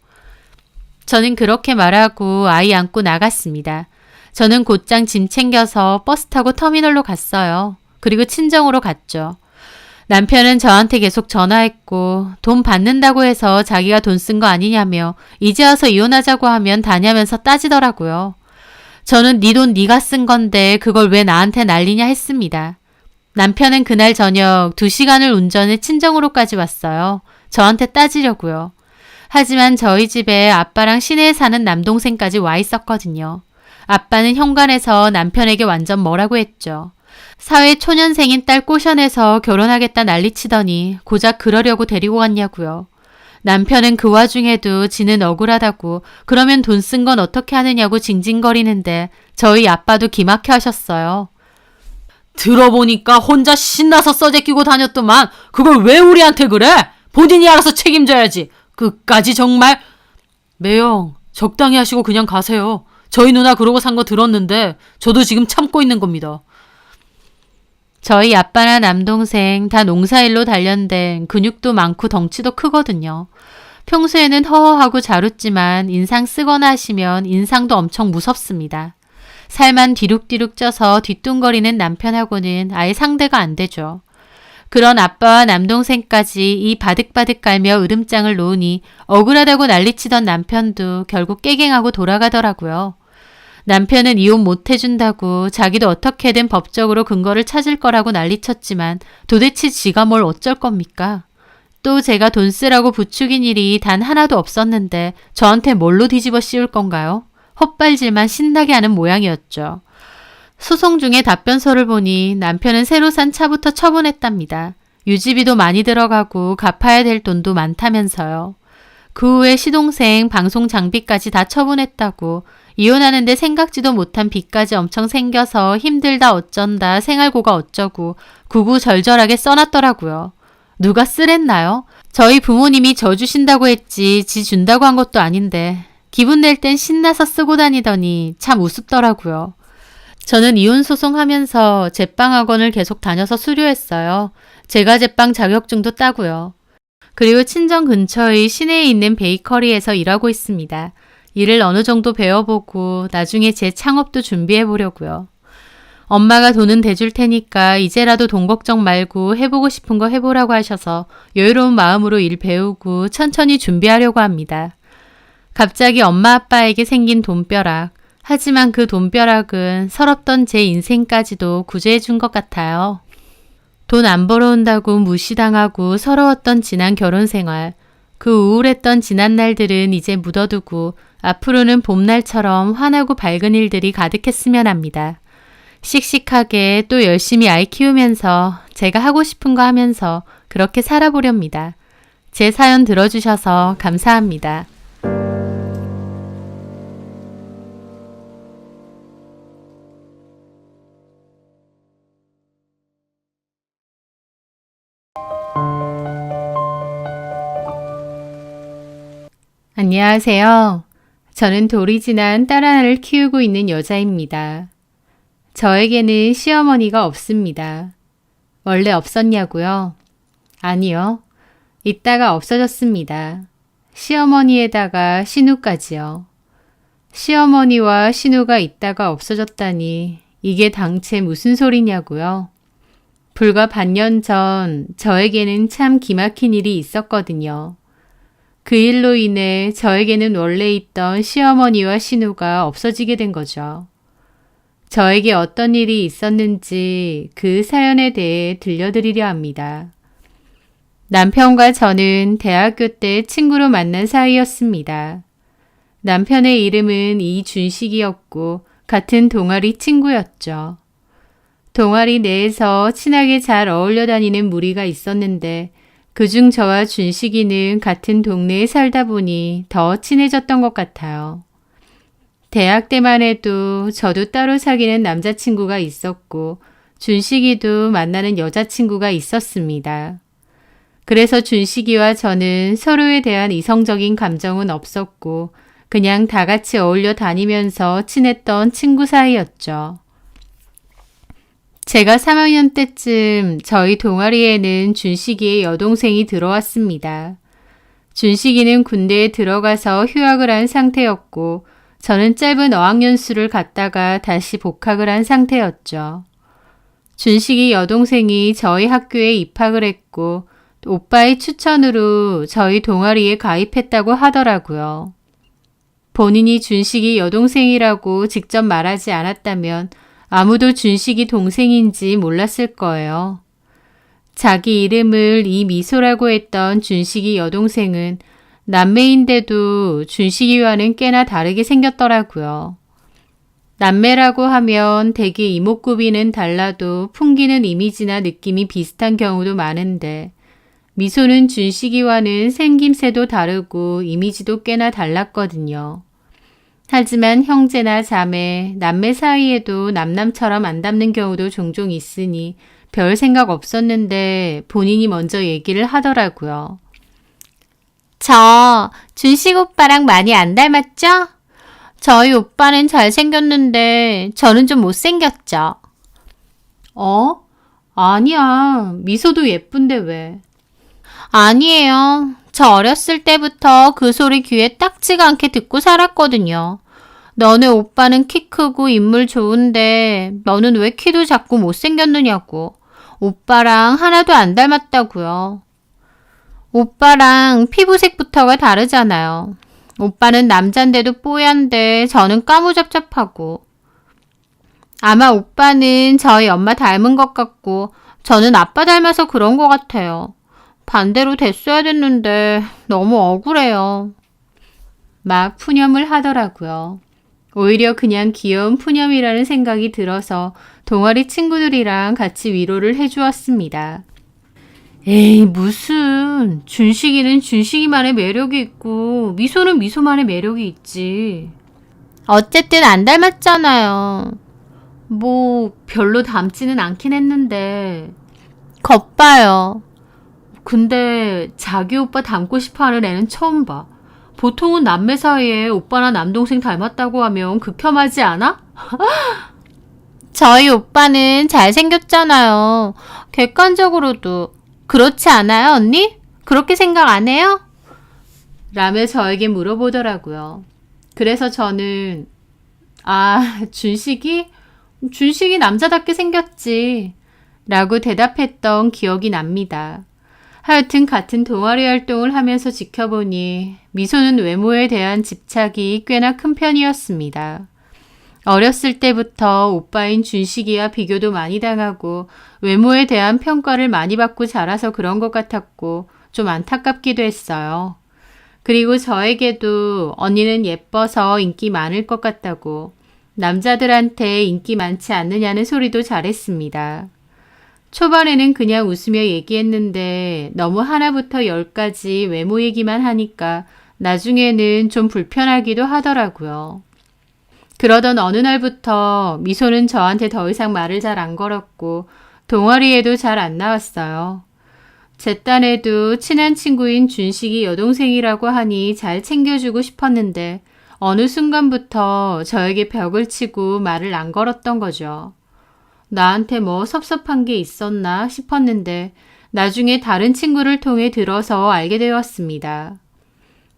저는 그렇게 말하고 아이 안고 나갔습니다. 저는 곧장 짐 챙겨서 버스 타고 터미널로 갔어요. 그리고 친정으로 갔죠. 남편은 저한테 계속 전화했고 돈 받는다고 해서 자기가 돈 쓴 거 아니냐며 이제 와서 이혼하자고 하면 다냐면서 따지더라고요. 저는 네 돈 네가 쓴 건데 그걸 왜 나한테 난리냐 했습니다. 남편은 그날 저녁 2시간을 운전해 친정으로까지 왔어요. 저한테 따지려고요. 하지만 저희 집에 아빠랑 시내에 사는 남동생까지 와 있었거든요. 아빠는 현관에서 남편에게 완전 뭐라고 했죠. 사회 초년생인 딸 꼬셔내서 결혼하겠다 난리치더니 고작 그러려고 데리고 갔냐고요. 남편은 그 와중에도 지는 억울하다고 그러면 돈 쓴 건 어떻게 하느냐고 징징거리는데 저희 아빠도 기막혀 하셨어요. 들어보니까 혼자 신나서 써제끼고 다녔더만 그걸 왜 우리한테 그래? 본인이 알아서 책임져야지. 끝까지 정말. 매영, 적당히 하시고 그냥 가세요. 저희 누나 그러고 산 거 들었는데 저도 지금 참고 있는 겁니다. 저희 아빠나 남동생 다 농사일로 단련된 근육도 많고 덩치도 크거든요. 평소에는 허허하고 잘 웃지만 인상 쓰거나 하시면 인상도 엄청 무섭습니다. 살만 뒤룩뒤룩 쪄서 뒤뚱거리는 남편하고는 아예 상대가 안 되죠. 그런 아빠와 남동생까지 이 바득바득 갈며 으름장을 놓으니 억울하다고 난리치던 남편도 결국 깨갱하고 돌아가더라고요. 남편은 이혼 못 해준다고 자기도 어떻게든 법적으로 근거를 찾을 거라고 난리쳤지만 도대체 지가 뭘 어쩔 겁니까? 또 제가 돈 쓰라고 부추긴 일이 단 하나도 없었는데 저한테 뭘로 뒤집어 씌울 건가요? 헛발질만 신나게 하는 모양이었죠. 소송 중에 답변서를 보니 남편은 새로 산 차부터 처분했답니다. 유지비도 많이 들어가고 갚아야 될 돈도 많다면서요. 그 후에 시동생 방송 장비까지 다 처분했다고 이혼하는데 생각지도 못한 빚까지 엄청 생겨서 힘들다 어쩐다 생활고가 어쩌고 구구절절하게 써놨더라고요. 누가 쓰랬나요? 저희 부모님이 저 주신다고 했지 지 준다고 한 것도 아닌데 기분 낼 땐 신나서 쓰고 다니더니 참 우습더라고요. 저는 이혼 소송하면서 제빵학원을 계속 다녀서 수료했어요. 제가 제빵 자격증도 따고요. 그리고 친정 근처의 시내에 있는 베이커리에서 일하고 있습니다. 일을 어느 정도 배워보고 나중에 제 창업도 준비해보려고요. 엄마가 돈은 대줄 테니까 이제라도 돈 걱정 말고 해보고 싶은 거 해보라고 하셔서 여유로운 마음으로 일 배우고 천천히 준비하려고 합니다. 갑자기 엄마 아빠에게 생긴 돈벼락. 하지만 그 돈벼락은 서럽던 제 인생까지도 구제해 준 것 같아요. 돈 안 벌어온다고 무시당하고 서러웠던 지난 결혼 생활. 그 우울했던 지난 날들은 이제 묻어두고 앞으로는 봄날처럼 환하고 밝은 일들이 가득했으면 합니다. 씩씩하게 또 열심히 아이 키우면서 제가 하고 싶은 거 하면서 그렇게 살아보렵니다. 제 사연 들어주셔서 감사합니다. 안녕하세요. 저는 돌이 지난 딸 하나를 키우고 있는 여자입니다. 저에게는 시어머니가 없습니다. 원래 없었냐고요? 아니요. 있다가 없어졌습니다. 시어머니에다가 신우까지요. 시어머니와 신우가 있다가 없어졌다니 이게 당최 무슨 소리냐고요? 불과 반년 전 저에게는 참 기막힌 일이 있었거든요. 그 일로 인해 저에게는 원래 있던 시어머니와 신우가 없어지게 된 거죠. 저에게 어떤 일이 있었는지 그 사연에 대해 들려드리려 합니다. 남편과 저는 대학교 때 친구로 만난 사이였습니다. 남편의 이름은 이준식이었고 같은 동아리 친구였죠. 동아리 내에서 친하게 잘 어울려 다니는 무리가 있었는데 그중 저와 준식이는 같은 동네에 살다 보니 더 친해졌던 것 같아요. 대학 때만 해도 저도 따로 사귀는 남자친구가 있었고 준식이도 만나는 여자친구가 있었습니다. 그래서 준식이와 저는 서로에 대한 이성적인 감정은 없었고 그냥 다 같이 어울려 다니면서 친했던 친구 사이였죠. 제가 3학년 때쯤 저희 동아리에는 준식이의 여동생이 들어왔습니다. 준식이는 군대에 들어가서 휴학을 한 상태였고 저는 짧은 어학연수를 갔다가 다시 복학을 한 상태였죠. 준식이 여동생이 저희 학교에 입학을 했고 오빠의 추천으로 저희 동아리에 가입했다고 하더라고요. 본인이 준식이 여동생이라고 직접 말하지 않았다면 아무도 준식이 동생인지 몰랐을 거예요. 자기 이름을 이미소라고 했던 준식이 여동생은 남매인데도 준식이와는 꽤나 다르게 생겼더라고요. 남매라고 하면 대개 이목구비는 달라도 풍기는 이미지나 느낌이 비슷한 경우도 많은데 미소는 준식이와는 생김새도 다르고 이미지도 꽤나 달랐거든요. 하지만 형제나 자매, 남매 사이에도 남남처럼 안 닮는 경우도 종종 있으니 별 생각 없었는데 본인이 먼저 얘기를 하더라고요. 저 준식 오빠랑 많이 안 닮았죠? 저희 오빠는 잘생겼는데 저는 좀 못생겼죠. 아니야. 미소도 예쁜데 왜? 아니에요. 저 어렸을 때부터 그 소리 귀에 딱지가 않게 듣고 살았거든요. 너네 오빠는 키 크고 인물 좋은데 너는 왜 키도 작고 못생겼느냐고. 오빠랑 하나도 안 닮았다고요. 오빠랑 피부색부터가 다르잖아요. 오빠는 남잔데도 뽀얀데 저는 까무잡잡하고. 아마 오빠는 저희 엄마 닮은 것 같고 저는 아빠 닮아서 그런 것 같아요. 반대로 됐어야 됐는데 너무 억울해요. 막 푸념을 하더라고요. 오히려 그냥 귀여운 푸념이라는 생각이 들어서 동아리 친구들이랑 같이 위로를 해주었습니다. 에이, 무슨. 준식이는 준식이만의 매력이 있고 미소는 미소만의 매력이 있지. 어쨌든 안 닮았잖아요. 뭐 별로 닮지는 않긴 했는데. 겁봐요. 근데 자기 오빠 닮고 싶어하는 애는 처음 봐. 보통은 남매 사이에 오빠나 남동생 닮았다고 하면 극혐하지 않아? 저희 오빠는 잘생겼잖아요. 객관적으로도. 그렇지 않아요, 언니? 그렇게 생각 안 해요? 라며 저에게 물어보더라고요. 그래서 저는 준식이 남자답게 생겼지 라고 대답했던 기억이 납니다. 하여튼 같은 동아리 활동을 하면서 지켜보니 미소는 외모에 대한 집착이 꽤나 큰 편이었습니다. 어렸을 때부터 오빠인 준식이와 비교도 많이 당하고 외모에 대한 평가를 많이 받고 자라서 그런 것 같았고 좀 안타깝기도 했어요. 그리고 저에게도 언니는 예뻐서 인기 많을 것 같다고 남자들한테 인기 많지 않느냐는 소리도 잘했습니다. 초반에는 그냥 웃으며 얘기했는데 너무 하나부터 열까지 외모 얘기만 하니까 나중에는 좀 불편하기도 하더라고요. 그러던 어느 날부터 미소는 저한테 더 이상 말을 잘 안 걸었고 동아리에도 잘 안 나왔어요. 제 딴에도 친한 친구인 준식이 여동생이라고 하니 잘 챙겨주고 싶었는데 어느 순간부터 저에게 벽을 치고 말을 안 걸었던 거죠. 나한테 뭐 섭섭한 게 있었나 싶었는데 나중에 다른 친구를 통해 들어서 알게 되었습니다.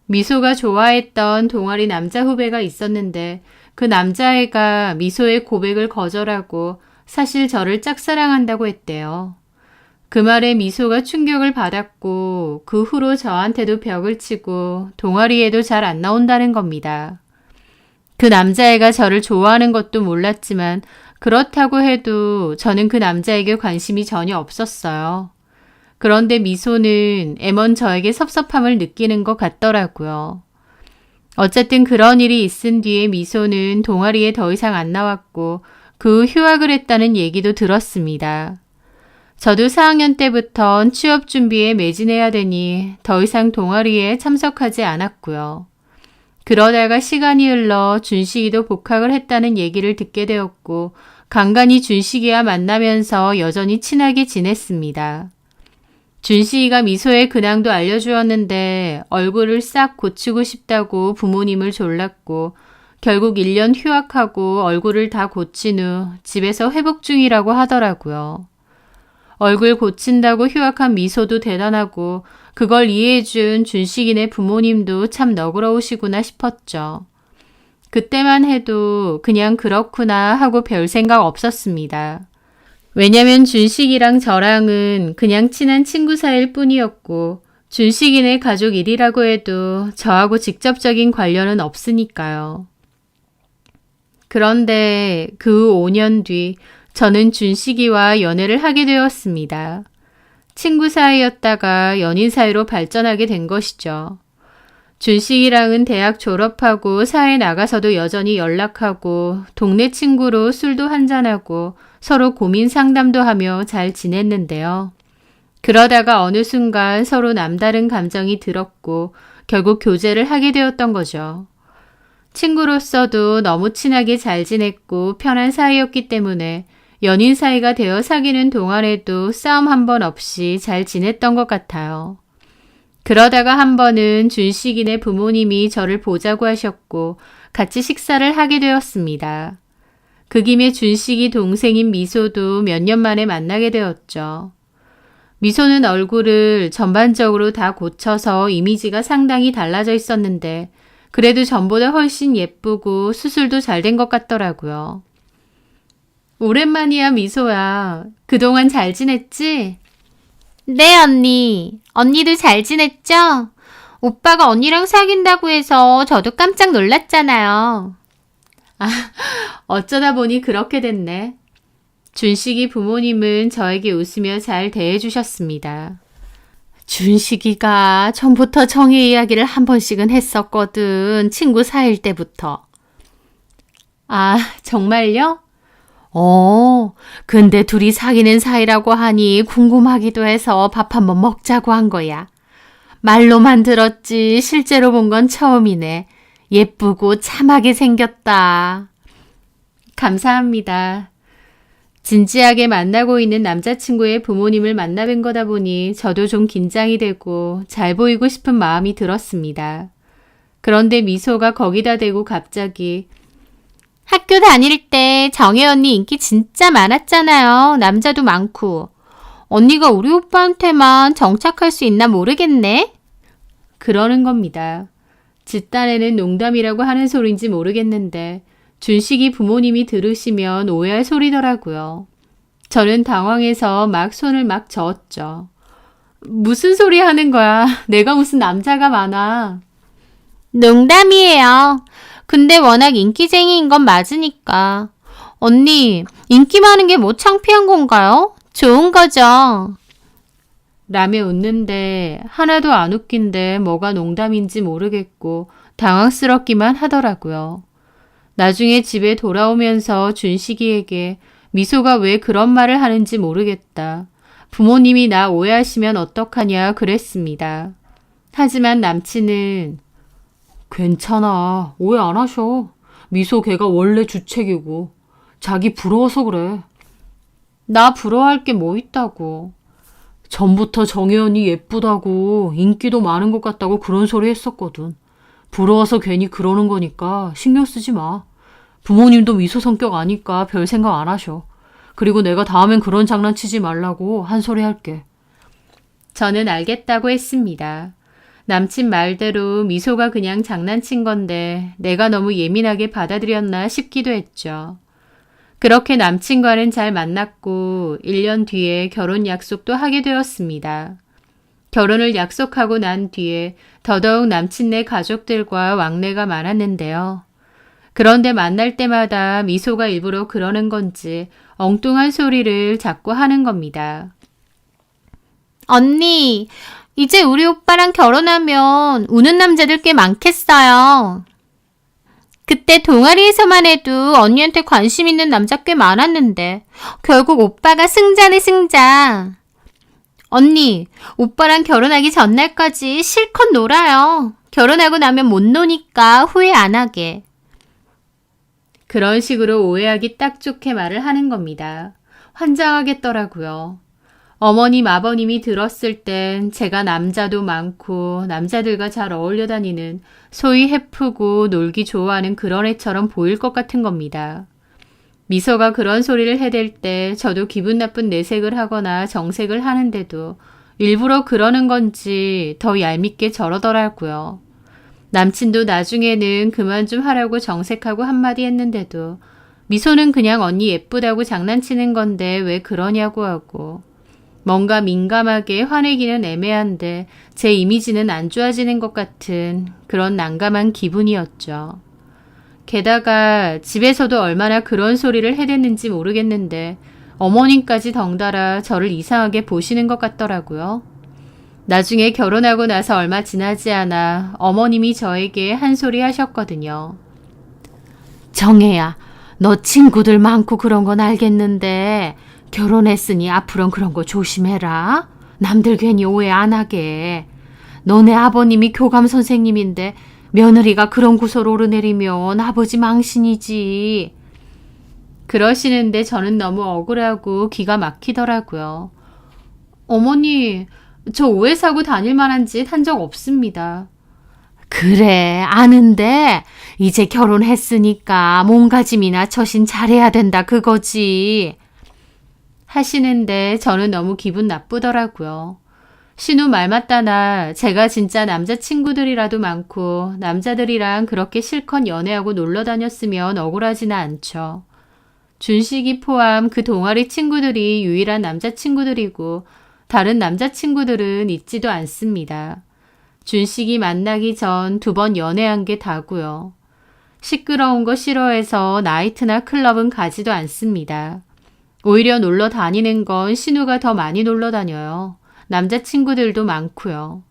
미소가 좋아했던 동아리 남자 후배가 있었는데 그 남자애가 미소의 고백을 거절하고 사실 저를 짝사랑한다고 했대요. 그 말에 미소가 충격을 받았고 그 후로 저한테도 벽을 치고 동아리에도 잘 안 나온다는 겁니다. 그 남자애가 저를 좋아하는 것도 몰랐지만 그렇다고 해도 저는 그 남자에게 관심이 전혀 없었어요. 그런데 미소는 애먼 저에게 섭섭함을 느끼는 것 같더라고요. 어쨌든 그런 일이 있은 뒤에 미소는 동아리에 더 이상 안 나왔고 그 후 휴학을 했다는 얘기도 들었습니다. 저도 4학년 때부턴 취업 준비에 매진해야 되니 더 이상 동아리에 참석하지 않았고요. 그러다가 시간이 흘러 준식이도 복학을 했다는 얘기를 듣게 되었고 간간히 준식이와 만나면서 여전히 친하게 지냈습니다. 준식이가 미소의 근황도 알려주었는데 얼굴을 싹 고치고 싶다고 부모님을 졸랐고 결국 1년 휴학하고 얼굴을 다 고친 후 집에서 회복 중이라고 하더라고요. 얼굴 고친다고 휴학한 미소도 대단하고 그걸 이해해준 준식이네 부모님도 참 너그러우시구나 싶었죠. 그때만 해도 그냥 그렇구나 하고 별 생각 없었습니다. 왜냐면 준식이랑 저랑은 그냥 친한 친구 사이일 뿐이었고 준식이네 가족 일이라고 해도 저하고 직접적인 관련은 없으니까요. 그런데 그 5년 뒤 저는 준식이와 연애를 하게 되었습니다. 친구 사이였다가 연인 사이로 발전하게 된 것이죠. 준식이랑은 대학 졸업하고 사회 나가서도 여전히 연락하고 동네 친구로 술도 한잔하고 서로 고민 상담도 하며 잘 지냈는데요. 그러다가 어느 순간 서로 남다른 감정이 들었고 결국 교제를 하게 되었던 거죠. 친구로서도 너무 친하게 잘 지냈고 편한 사이였기 때문에 연인 사이가 되어 사귀는 동안에도 싸움 한 번 없이 잘 지냈던 것 같아요. 그러다가 한 번은 준식이네 부모님이 저를 보자고 하셨고 같이 식사를 하게 되었습니다. 그 김에 준식이 동생인 미소도 몇 년 만에 만나게 되었죠. 미소는 얼굴을 전반적으로 다 고쳐서 이미지가 상당히 달라져 있었는데 그래도 전보다 훨씬 예쁘고 수술도 잘 된 것 같더라고요. 오랜만이야, 미소야. 그동안 잘 지냈지? 네, 언니. 언니도 잘 지냈죠? 오빠가 언니랑 사귄다고 해서 저도 깜짝 놀랐잖아요. 아, 어쩌다 보니 그렇게 됐네. 준식이 부모님은 저에게 웃으며 잘 대해주셨습니다. 준식이가 전부터 정의 이야기를 한 번씩은 했었거든. 친구 사귈 때부터. 아, 정말요? 근데 둘이 사귀는 사이라고 하니 궁금하기도 해서 밥 한번 먹자고 한 거야. 말로만 들었지 실제로 본 건 처음이네. 예쁘고 참하게 생겼다. 감사합니다. 진지하게 만나고 있는 남자친구의 부모님을 만나뵌 거다 보니 저도 좀 긴장이 되고 잘 보이고 싶은 마음이 들었습니다. 그런데 미소가 거기다 대고 갑자기 학교 다닐 때 정혜 언니 인기 진짜 많았잖아요. 남자도 많고. 언니가 우리 오빠한테만 정착할 수 있나 모르겠네. 그러는 겁니다. 집단에는 농담이라고 하는 소리인지 모르겠는데 준식이 부모님이 들으시면 오해할 소리더라고요. 저는 당황해서 막 손을 막 저었죠. 무슨 소리 하는 거야. 내가 무슨 남자가 많아. 농담이에요. 근데 워낙 인기쟁이인 건 맞으니까. 언니, 인기 많은 게 뭐 창피한 건가요? 좋은 거죠. 라며 웃는데 하나도 안 웃긴데 뭐가 농담인지 모르겠고 당황스럽기만 하더라고요. 나중에 집에 돌아오면서 준식이에게 미소가 왜 그런 말을 하는지 모르겠다. 부모님이 나 오해하시면 어떡하냐 그랬습니다. 하지만 남친은 괜찮아. 오해 안 하셔. 미소 걔가 원래 주책이고 자기 부러워서 그래. 나 부러워할 게 뭐 있다고. 전부터 정혜연이 예쁘다고 인기도 많은 것 같다고 그런 소리 했었거든. 부러워서 괜히 그러는 거니까 신경 쓰지 마. 부모님도 미소 성격 아니까 별 생각 안 하셔. 그리고 내가 다음엔 그런 장난치지 말라고 한 소리 할게. 저는 알겠다고 했습니다. 남친 말대로 미소가 그냥 장난친 건데 내가 너무 예민하게 받아들였나 싶기도 했죠. 그렇게 남친과는 잘 만났고 1년 뒤에 결혼 약속도 하게 되었습니다. 결혼을 약속하고 난 뒤에 더더욱 남친네 가족들과 왕래가 많았는데요. 그런데 만날 때마다 미소가 일부러 그러는 건지 엉뚱한 소리를 자꾸 하는 겁니다. 언니, 이제 우리 오빠랑 결혼하면 우는 남자들 꽤 많겠어요. 그때 동아리에서만 해도 언니한테 관심 있는 남자 꽤 많았는데 결국 오빠가 승자네 승자. 언니, 오빠랑 결혼하기 전날까지 실컷 놀아요. 결혼하고 나면 못 노니까 후회 안 하게. 그런 식으로 오해하기 딱 좋게 말을 하는 겁니다. 환장하겠더라고요. 어머님, 아버님이 들었을 땐 제가 남자도 많고 남자들과 잘 어울려 다니는 소위 해프고 놀기 좋아하는 그런 애처럼 보일 것 같은 겁니다. 미소가 그런 소리를 해댈 때 저도 기분 나쁜 내색을 하거나 정색을 하는데도 일부러 그러는 건지 더 얄밉게 저러더라고요. 남친도 나중에는 그만 좀 하라고 정색하고 한마디 했는데도 미소는 그냥 언니 예쁘다고 장난치는 건데 왜 그러냐고 하고 뭔가 민감하게 화내기는 애매한데 제 이미지는 안 좋아지는 것 같은 그런 난감한 기분이었죠. 게다가 집에서도 얼마나 그런 소리를 해댔는지 모르겠는데 어머님까지 덩달아 저를 이상하게 보시는 것 같더라고요. 나중에 결혼하고 나서 얼마 지나지 않아 어머님이 저에게 한 소리 하셨거든요. 정혜야, 너 친구들 많고 그런 건 알겠는데 결혼했으니 앞으론 그런 거 조심해라. 남들 괜히 오해 안 하게. 너네 아버님이 교감 선생님인데 며느리가 그런 구설 오르내리면 아버지 망신이지. 그러시는데 저는 너무 억울하고 기가 막히더라고요. 어머니, 저 오해 사고 다닐 만한 짓 한 적 없습니다. 그래, 아는데 이제 결혼했으니까 몸가짐이나 처신 잘해야 된다 그거지. 하시는데 저는 너무 기분 나쁘더라고요. 신우 말 맞다나 제가 진짜 남자친구들이라도 많고 남자들이랑 그렇게 실컷 연애하고 놀러 다녔으면 억울하지는 않죠. 준식이 포함 그 동아리 친구들이 유일한 남자친구들이고 다른 남자친구들은 있지도 않습니다. 준식이 만나기 전 2번 연애한 게 다고요. 시끄러운 거 싫어해서 나이트나 클럽은 가지도 않습니다. 오히려 놀러 다니는 건 신우가 더 많이 놀러 다녀요. 남자친구들도 많고요.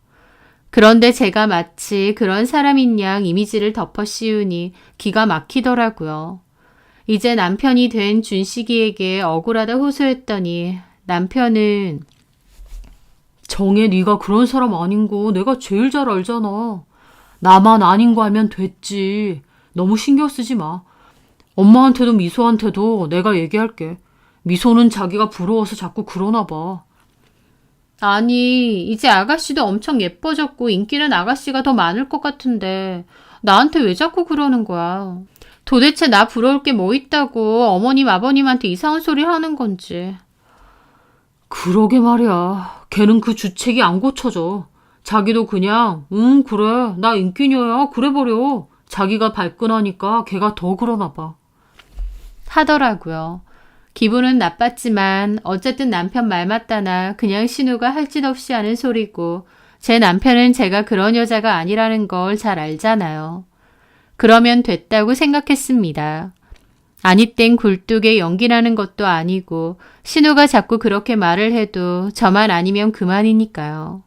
그런데 제가 마치 그런 사람인 양 이미지를 덮어 씌우니 기가 막히더라고요. 이제 남편이 된 준식이에게 억울하다 호소했더니 남편은 정혜, 네가 그런 사람 아닌 거 내가 제일 잘 알잖아. 나만 아닌 거 알면 됐지. 너무 신경 쓰지 마. 엄마한테도 미소한테도 내가 얘기할게. 미소는 자기가 부러워서 자꾸 그러나 봐. 아니, 이제 아가씨도 엄청 예뻐졌고 인기는 아가씨가 더 많을 것 같은데 나한테 왜 자꾸 그러는 거야? 도대체 나 부러울 게 뭐 있다고 어머님 아버님한테 이상한 소리 하는 건지. 그러게 말이야. 걔는 그 주책이 안 고쳐져. 자기도 그냥 그래 나 인기녀야 그래버려. 자기가 발끈하니까 걔가 더 그러나 봐. 하더라고요. 기분은 나빴지만 어쨌든 남편 말 맞다나 그냥 신우가 할 짓 없이 하는 소리고 제 남편은 제가 그런 여자가 아니라는 걸 잘 알잖아요. 그러면 됐다고 생각했습니다. 아니 땐 굴뚝에 연기 나는 것도 아니고 신우가 자꾸 그렇게 말을 해도 저만 아니면 그만이니까요.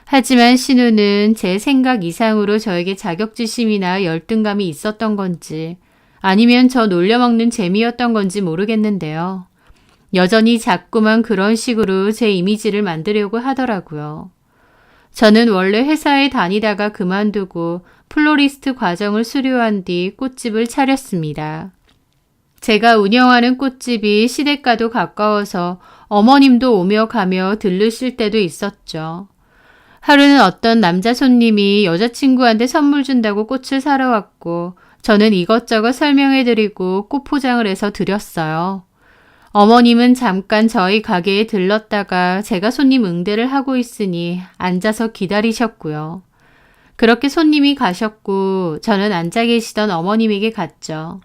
하지만 신우는 제 생각 이상으로 저에게 자격지심이나 열등감이 있었던 건지 아니면 저 놀려먹는 재미였던 건지 모르겠는데요. 여전히 자꾸만 그런 식으로 제 이미지를 만들려고 하더라고요. 저는 원래 회사에 다니다가 그만두고 플로리스트 과정을 수료한 뒤 꽃집을 차렸습니다. 제가 운영하는 꽃집이 시댁과도 가까워서 어머님도 오며 가며 들르실 때도 있었죠. 하루는 어떤 남자 손님이 여자친구한테 선물 준다고 꽃을 사러 왔고 저는 이것저것 설명해드리고 꽃 포장을 해서 드렸어요. 어머님은 잠깐 저희 가게에 들렀다가 제가 손님 응대를 하고 있으니 앉아서 기다리셨고요. 그렇게 손님이 가셨고 저는 앉아 계시던 어머님에게 갔죠.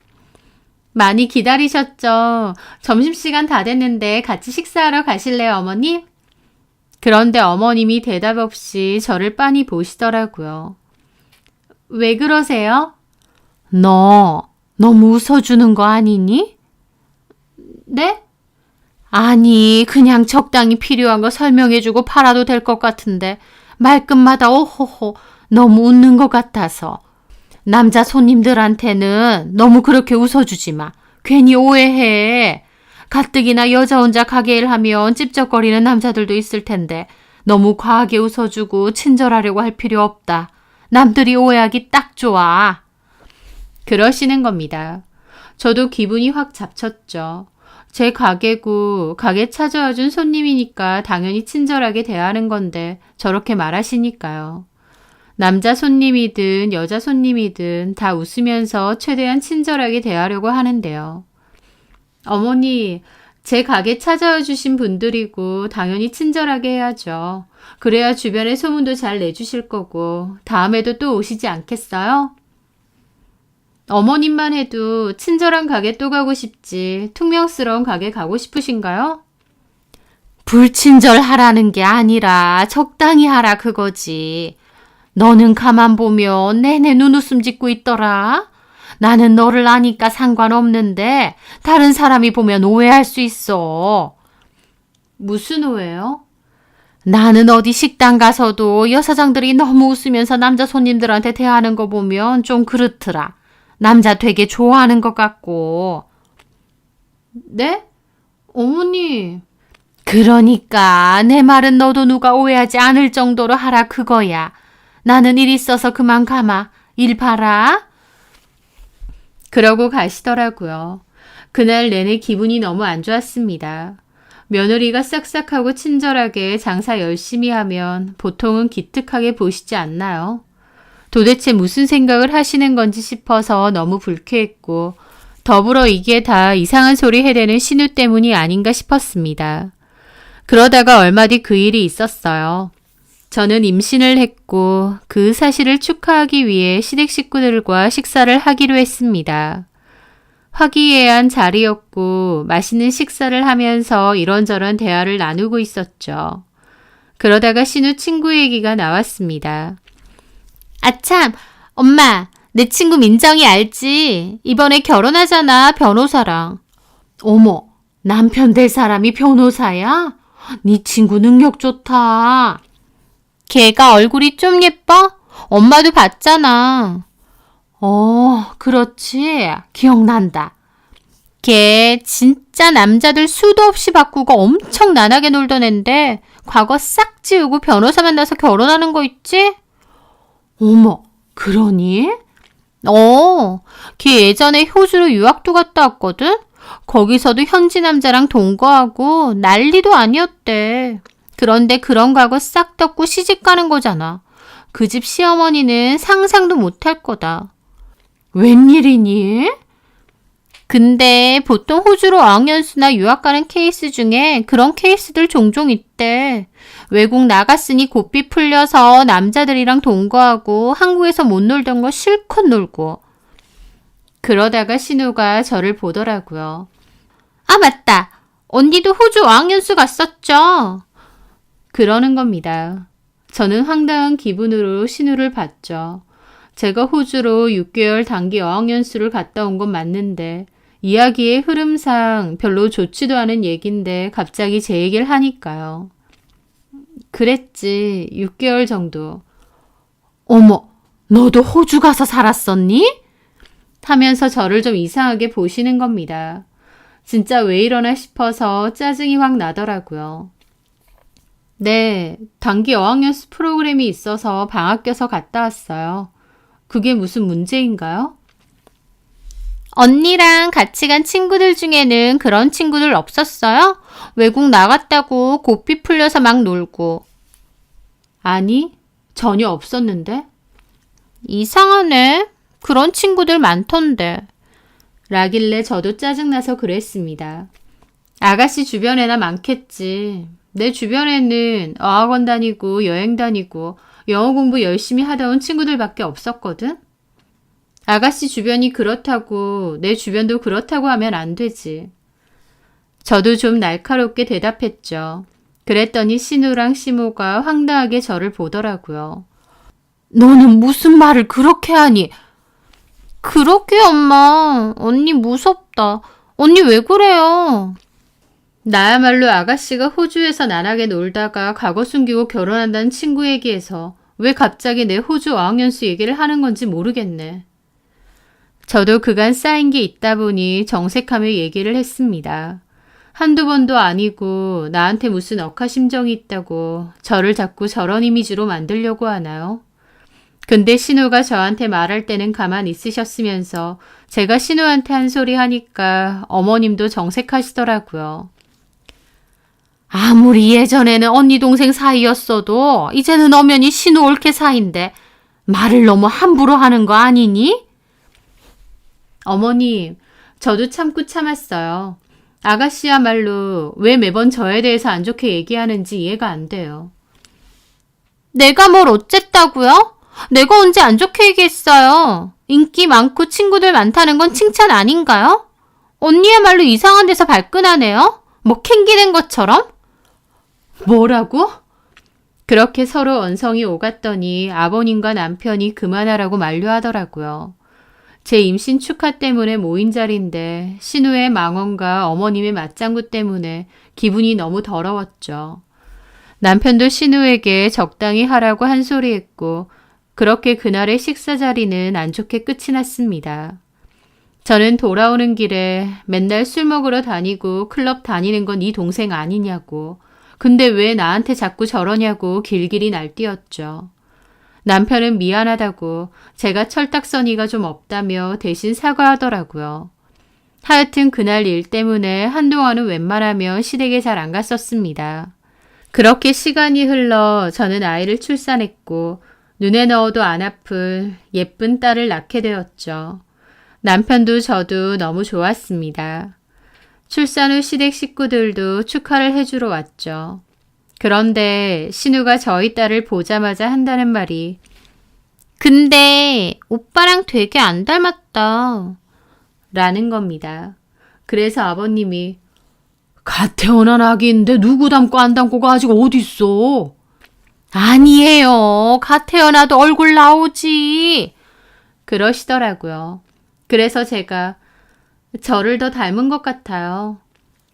많이 기다리셨죠? 점심시간 다 됐는데 같이 식사하러 가실래요, 어머님? 그런데 어머님이 대답 없이 저를 빤히 보시더라고요. 왜 그러세요? 너 너무 웃어주는 거 아니니? 네? 아니, 그냥 적당히 필요한 거 설명해주고 팔아도 될 것 같은데 말끝마다 오호호 너무 웃는 것 같아서. 남자 손님들한테는 너무 그렇게 웃어주지 마. 괜히 오해해. 가뜩이나 여자 혼자 가게 일하면 찝쩍거리는 남자들도 있을 텐데 너무 과하게 웃어주고 친절하려고 할 필요 없다. 남들이 오해하기 딱 좋아. 그러시는 겁니다. 저도 기분이 확 잡쳤죠. 제 가게고 가게 찾아와준 손님이니까 당연히 친절하게 대하는 건데 저렇게 말하시니까요. 남자 손님이든 여자 손님이든 다 웃으면서 최대한 친절하게 대하려고 하는데요. 어머니, 제 가게 찾아와 주신 분들이고 당연히 친절하게 해야죠. 그래야 주변에 소문도 잘 내주실 거고 다음에도 또 오시지 않겠어요? 어머님만 해도 친절한 가게 또 가고 싶지 퉁명스러운 가게 가고 싶으신가요? 불친절하라는 게 아니라 적당히 하라 그거지. 너는 가만 보면 내내 눈웃음 짓고 있더라. 나는 너를 아니까 상관없는데 다른 사람이 보면 오해할 수 있어. 무슨 오해요? 나는 어디 식당 가서도 여사장들이 너무 웃으면서 남자 손님들한테 대하는 거 보면 좀 그렇더라. 남자 되게 좋아하는 것 같고. 네? 어머니. 그러니까 내 말은 너도 누가 오해하지 않을 정도로 하라 그거야. 나는 일 있어서 그만 가마. 일 봐라. 그러고 가시더라고요. 그날 내내 기분이 너무 안 좋았습니다. 며느리가 싹싹하고 친절하게 장사 열심히 하면 보통은 기특하게 보시지 않나요? 도대체 무슨 생각을 하시는 건지 싶어서 너무 불쾌했고 더불어 이게 다 이상한 소리 해대는 신우 때문이 아닌가 싶었습니다. 그러다가 얼마 뒤 그 일이 있었어요. 저는 임신을 했고 그 사실을 축하하기 위해 시댁 식구들과 식사를 하기로 했습니다. 화기애애한 자리였고 맛있는 식사를 하면서 이런저런 대화를 나누고 있었죠. 그러다가 신우 친구 얘기가 나왔습니다. 아참, 엄마, 내 친구 민정이 알지? 이번에 결혼하잖아, 변호사랑. 어머, 남편 될 사람이 변호사야? 네 친구 능력 좋다. 걔가 얼굴이 좀 예뻐? 엄마도 봤잖아. 그렇지. 기억난다. 걔 진짜 남자들 수도 없이 바꾸고 엄청 난하게 놀던 앤데 과거 싹 지우고 변호사 만나서 결혼하는 거 있지? 어머, 그러니? 걔 예전에 호주로 유학도 갔다 왔거든? 거기서도 현지 남자랑 동거하고 난리도 아니었대. 그런데 그런 과거 싹 덮고 시집 가는 거잖아. 그 집 시어머니는 상상도 못할 거다. 웬일이니? 근데 보통 호주로 어학연수나 유학 가는 케이스 중에 그런 케이스들 종종 있대. 외국 나갔으니 고삐 풀려서 남자들이랑 동거하고 한국에서 못 놀던 거 실컷 놀고. 그러다가 신우가 저를 보더라고요. 아, 맞다. 언니도 호주 어학연수 갔었죠? 그러는 겁니다. 저는 황당한 기분으로 신우를 봤죠. 제가 호주로 6개월 단기 어학연수를 갔다 온 건 맞는데 이야기의 흐름상 별로 좋지도 않은 얘긴데 갑자기 제 얘기를 하니까요. 그랬지. 6개월 정도. 어머, 너도 호주 가서 살았었니? 하면서 저를 좀 이상하게 보시는 겁니다. 진짜 왜 이러나 싶어서 짜증이 확 나더라고요. 네, 단기 어학연수 프로그램이 있어서 방학 껴서 갔다 왔어요. 그게 무슨 문제인가요? 언니랑 같이 간 친구들 중에는 그런 친구들 없었어요? 외국 나갔다고 고삐 풀려서 막 놀고. 아니, 전혀 없었는데. 이상하네. 그런 친구들 많던데. 라길래 저도 짜증나서 그랬습니다. 아가씨 주변에나 많겠지. 내 주변에는 어학원 다니고 여행 다니고 영어 공부 열심히 하다 온 친구들밖에 없었거든. 아가씨 주변이 그렇다고 내 주변도 그렇다고 하면 안 되지. 저도 좀 날카롭게 대답했죠. 그랬더니 신우랑 시모가 황당하게 저를 보더라고요. 너는 무슨 말을 그렇게 하니? 그러게 엄마. 언니 무섭다. 언니 왜 그래요? 나야말로 아가씨가 호주에서 난하게 놀다가 과거 숨기고 결혼한다는 친구 얘기에서 왜 갑자기 내 호주 어학연수 얘기를 하는 건지 모르겠네. 저도 그간 쌓인 게 있다 보니 정색하며 얘기를 했습니다. 한두 번도 아니고 나한테 무슨 억하심정이 있다고 저를 자꾸 저런 이미지로 만들려고 하나요? 근데 신우가 저한테 말할 때는 가만히 있으셨으면서 제가 신우한테 한 소리 하니까 어머님도 정색하시더라고요. 아무리 예전에는 언니 동생 사이였어도 이제는 엄연히 신우 올케 사이인데 말을 너무 함부로 하는 거 아니니? 어머님, 저도 참고 참았어요. 아가씨야말로 왜 매번 저에 대해서 안 좋게 얘기하는지 이해가 안 돼요. 내가 뭘 어쨌다고요? 내가 언제 안 좋게 얘기했어요. 인기 많고 친구들 많다는 건 칭찬 아닌가요? 언니야말로 이상한 데서 발끈하네요. 뭐 캥기는 것처럼? 뭐라고? 그렇게 서로 언성이 오갔더니 아버님과 남편이 그만하라고 만류하더라고요. 제 임신 축하 때문에 모인 자리인데 신우의 망언과 어머님의 맞장구 때문에 기분이 너무 더러웠죠. 남편도 신우에게 적당히 하라고 한 소리 했고 그렇게 그날의 식사 자리는 안 좋게 끝이 났습니다. 저는 돌아오는 길에 맨날 술 먹으러 다니고 클럽 다니는 건 네 동생 아니냐고 근데 왜 나한테 자꾸 저러냐고 길길이 날뛰었죠. 남편은 미안하다고 제가 철딱서니가 좀 없다며 대신 사과하더라고요. 하여튼 그날 일 때문에 한동안은 웬만하면 시댁에 잘 안 갔었습니다. 그렇게 시간이 흘러 저는 아이를 출산했고 눈에 넣어도 안 아플 예쁜 딸을 낳게 되었죠. 남편도 저도 너무 좋았습니다. 출산 후 시댁 식구들도 축하를 해주러 왔죠. 그런데 신우가 저희 딸을 보자마자 한다는 말이 근데 오빠랑 되게 안 닮았다 라는 겁니다. 그래서 아버님이 갓 태어난 아기인데 누구 닮고 안 닮고가 아직 어딨어? 아니에요. 갓 태어나도 얼굴 나오지. 그러시더라고요. 그래서 제가 저를 더 닮은 것 같아요.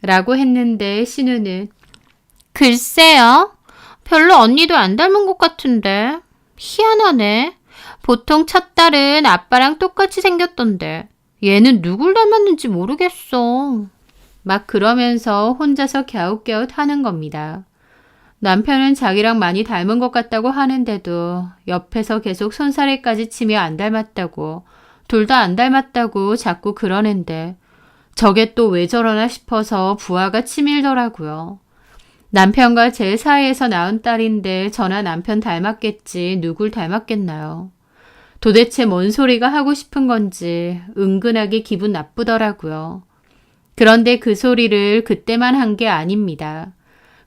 라고 했는데 신우는 글쎄요. 별로 언니도 안 닮은 것 같은데. 희한하네. 보통 첫 딸은 아빠랑 똑같이 생겼던데 얘는 누굴 닮았는지 모르겠어. 막 그러면서 혼자서 갸웃갸웃 하는 겁니다. 남편은 자기랑 많이 닮은 것 같다고 하는데도 옆에서 계속 손사래까지 치며 안 닮았다고 둘 다 안 닮았다고 자꾸 그러는데 저게 또 왜 저러나 싶어서 부하가 치밀더라고요. 남편과 제 사이에서 낳은 딸인데 저나 남편 닮았겠지 누굴 닮았겠나요. 도대체 뭔 소리가 하고 싶은 건지 은근하게 기분 나쁘더라고요. 그런데 그 소리를 그때만 한 게 아닙니다.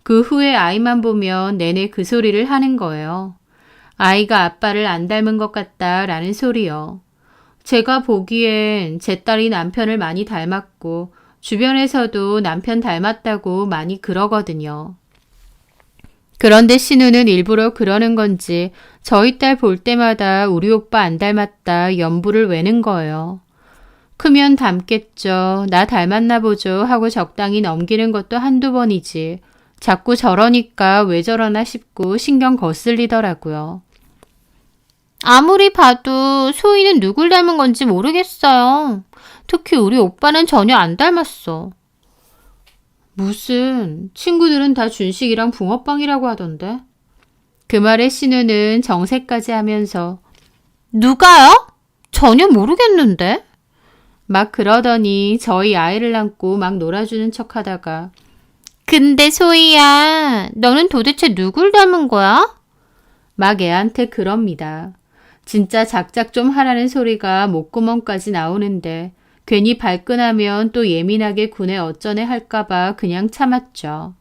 그 후에 아이만 보면 내내 그 소리를 하는 거예요. 아이가 아빠를 안 닮은 것 같다라는 소리요. 제가 보기엔 제 딸이 남편을 많이 닮았고 주변에서도 남편 닮았다고 많이 그러거든요. 그런데 신우는 일부러 그러는 건지 저희 딸 볼 때마다 우리 오빠 안 닮았다 연부를 외는 거예요. 크면 닮겠죠. 나 닮았나 보죠 하고 적당히 넘기는 것도 한두 번이지. 자꾸 저러니까 왜 저러나 싶고 신경 거슬리더라고요. 아무리 봐도 소희는 누굴 닮은 건지 모르겠어요. 특히 우리 오빠는 전혀 안 닮았어. 무슨 친구들은 다 준식이랑 붕어빵이라고 하던데. 그 말에 신우는 정색까지 하면서 누가요? 전혀 모르겠는데. 막 그러더니 저희 아이를 안고 막 놀아주는 척하다가 근데 소희야, 너는 도대체 누굴 닮은 거야? 막 애한테 그럽니다. 진짜 작작 좀 하라는 소리가 목구멍까지 나오는데 괜히 발끈하면 또 예민하게 군에 어쩌네 할까봐 그냥 참았죠.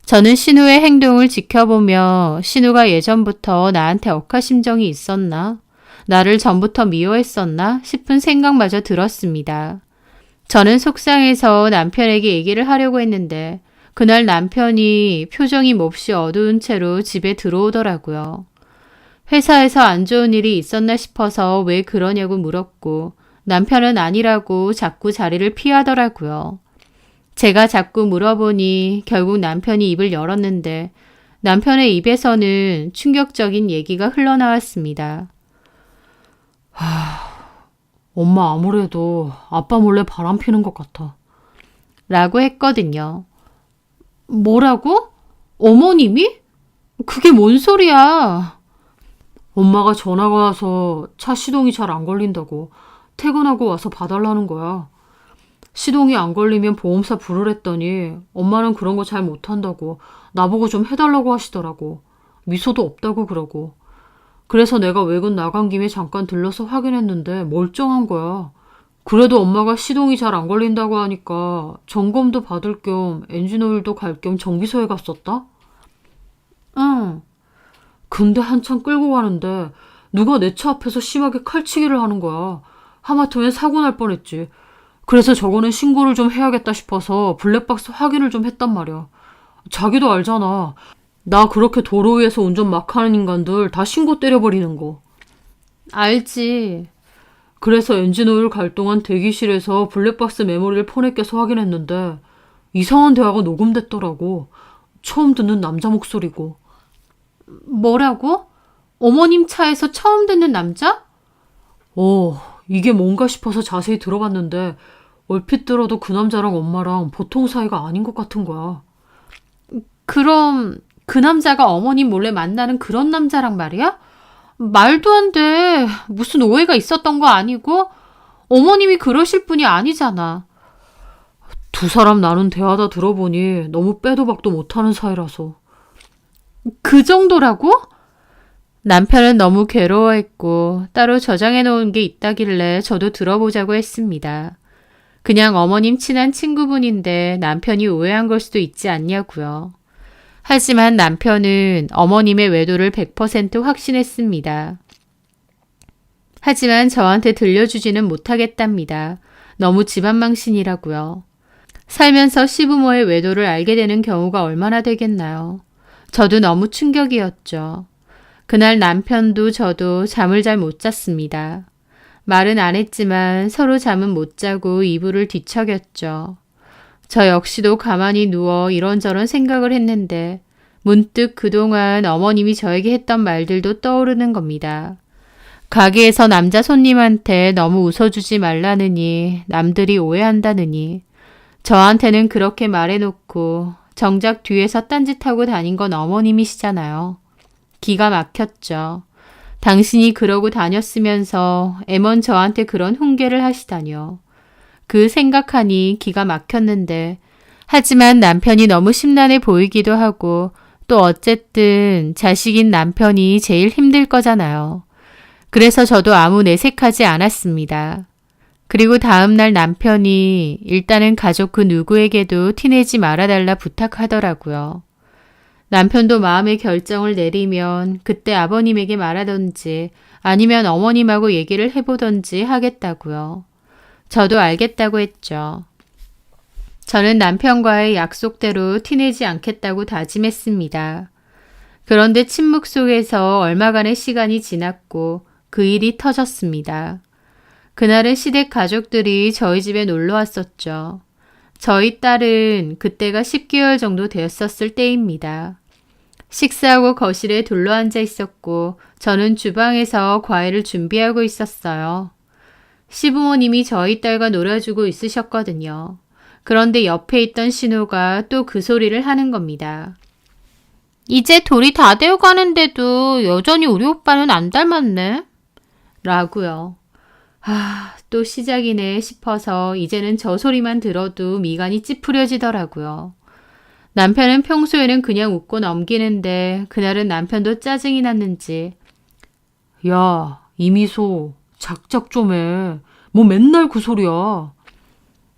저는 신우의 행동을 지켜보며 신우가 예전부터 나한테 억하심정이 있었나? 나를 전부터 미워했었나? 싶은 생각마저 들었습니다. 저는 속상해서 남편에게 얘기를 하려고 했는데 그날 남편이 표정이 몹시 어두운 채로 집에 들어오더라고요. 회사에서 안 좋은 일이 있었나 싶어서 왜 그러냐고 물었고 남편은 아니라고 자꾸 자리를 피하더라고요. 제가 자꾸 물어보니 결국 남편이 입을 열었는데 남편의 입에서는 충격적인 얘기가 흘러나왔습니다. 엄마 아무래도 아빠 몰래 바람 피는 것 같아. 라고 했거든요. 뭐라고? 어머님이? 그게 뭔 소리야? 엄마가 전화가 와서 차 시동이 잘 안 걸린다고 퇴근하고 와서 봐달라는 거야. 시동이 안 걸리면 보험사 부르랬더니 엄마는 그런 거 잘 못한다고 나보고 좀 해달라고 하시더라고. 미소도 없다고 그러고. 그래서 내가 외근 나간 김에 잠깐 들러서 확인했는데 멀쩡한 거야. 그래도 엄마가 시동이 잘 안 걸린다고 하니까 점검도 받을 겸 엔진오일도 갈 겸 정비소에 갔었다? 응. 근데 한참 끌고 가는데 누가 내 차 앞에서 심하게 칼치기를 하는 거야. 하마터면 사고 날 뻔했지. 그래서 저거는 신고를 좀 해야겠다 싶어서 블랙박스 확인을 좀 했단 말이야. 자기도 알잖아. 나 그렇게 도로 위에서 운전 막 하는 인간들 다 신고 때려버리는 거. 알지. 그래서 엔진오일 갈 동안 대기실에서 블랙박스 메모리를 폰에 껴서 확인했는데 이상한 대화가 녹음됐더라고. 처음 듣는 남자 목소리고. 뭐라고? 어머님 차에서 처음 듣는 남자? 이게 뭔가 싶어서 자세히 들어봤는데 얼핏 들어도 그 남자랑 엄마랑 보통 사이가 아닌 것 같은 거야. 그럼 그 남자가 어머님 몰래 만나는 그런 남자랑 말이야? 말도 안 돼. 무슨 오해가 있었던 거 아니고? 어머님이 그러실 분이 아니잖아. 두 사람 나눈 대화다 들어보니 너무 빼도 박도 못하는 사이라서. 그 정도라고? 남편은 너무 괴로워했고 따로 저장해 놓은 게 있다길래 저도 들어보자고 했습니다. 그냥 어머님 친한 친구분인데 남편이 오해한 걸 수도 있지 않냐고요. 하지만 남편은 어머님의 외도를 100% 확신했습니다. 하지만 저한테 들려주지는 못하겠답니다. 너무 집안망신이라고요. 살면서 시부모의 외도를 알게 되는 경우가 얼마나 되겠나요? 저도 너무 충격이었죠. 그날 남편도 저도 잠을 잘 못 잤습니다. 말은 안 했지만 서로 잠은 못 자고 이불을 뒤척였죠. 저 역시도 가만히 누워 이런저런 생각을 했는데 문득 그동안 어머님이 저에게 했던 말들도 떠오르는 겁니다. 가게에서 남자 손님한테 너무 웃어주지 말라느니 남들이 오해한다느니 저한테는 그렇게 말해놓고 정작 뒤에서 딴짓하고 다닌 건 어머님이시잖아요. 기가 막혔죠. 당신이 그러고 다녔으면서 애먼 저한테 그런 훈계를 하시다뇨. 그 생각하니 기가 막혔는데 하지만 남편이 너무 심란해 보이기도 하고 또 어쨌든 자식인 남편이 제일 힘들 거잖아요. 그래서 저도 아무 내색하지 않았습니다. 그리고 다음날 남편이 일단은 가족 그 누구에게도 티내지 말아달라 부탁하더라고요. 남편도 마음의 결정을 내리면 그때 아버님에게 말하던지 아니면 어머님하고 얘기를 해보던지 하겠다고요. 저도 알겠다고 했죠. 저는 남편과의 약속대로 티내지 않겠다고 다짐했습니다. 그런데 침묵 속에서 얼마간의 시간이 지났고 그 일이 터졌습니다. 그날은 시댁 가족들이 저희 집에 놀러 왔었죠. 저희 딸은 그때가 10개월 정도 되었었을 때입니다. 식사하고 거실에 둘러앉아 있었고 저는 주방에서 과일을 준비하고 있었어요. 시부모님이 저희 딸과 놀아주고 있으셨거든요. 그런데 옆에 있던 신호가 또 그 소리를 하는 겁니다. 이제 돌이 다 되어가는데도 여전히 우리 오빠는 안 닮았네. 라고요. 또 시작이네 싶어서 이제는 저 소리만 들어도 미간이 찌푸려지더라고요. 남편은 평소에는 그냥 웃고 넘기는데 그날은 남편도 짜증이 났는지 야, 이미소, 작작 좀 해. 뭐 맨날 그 소리야.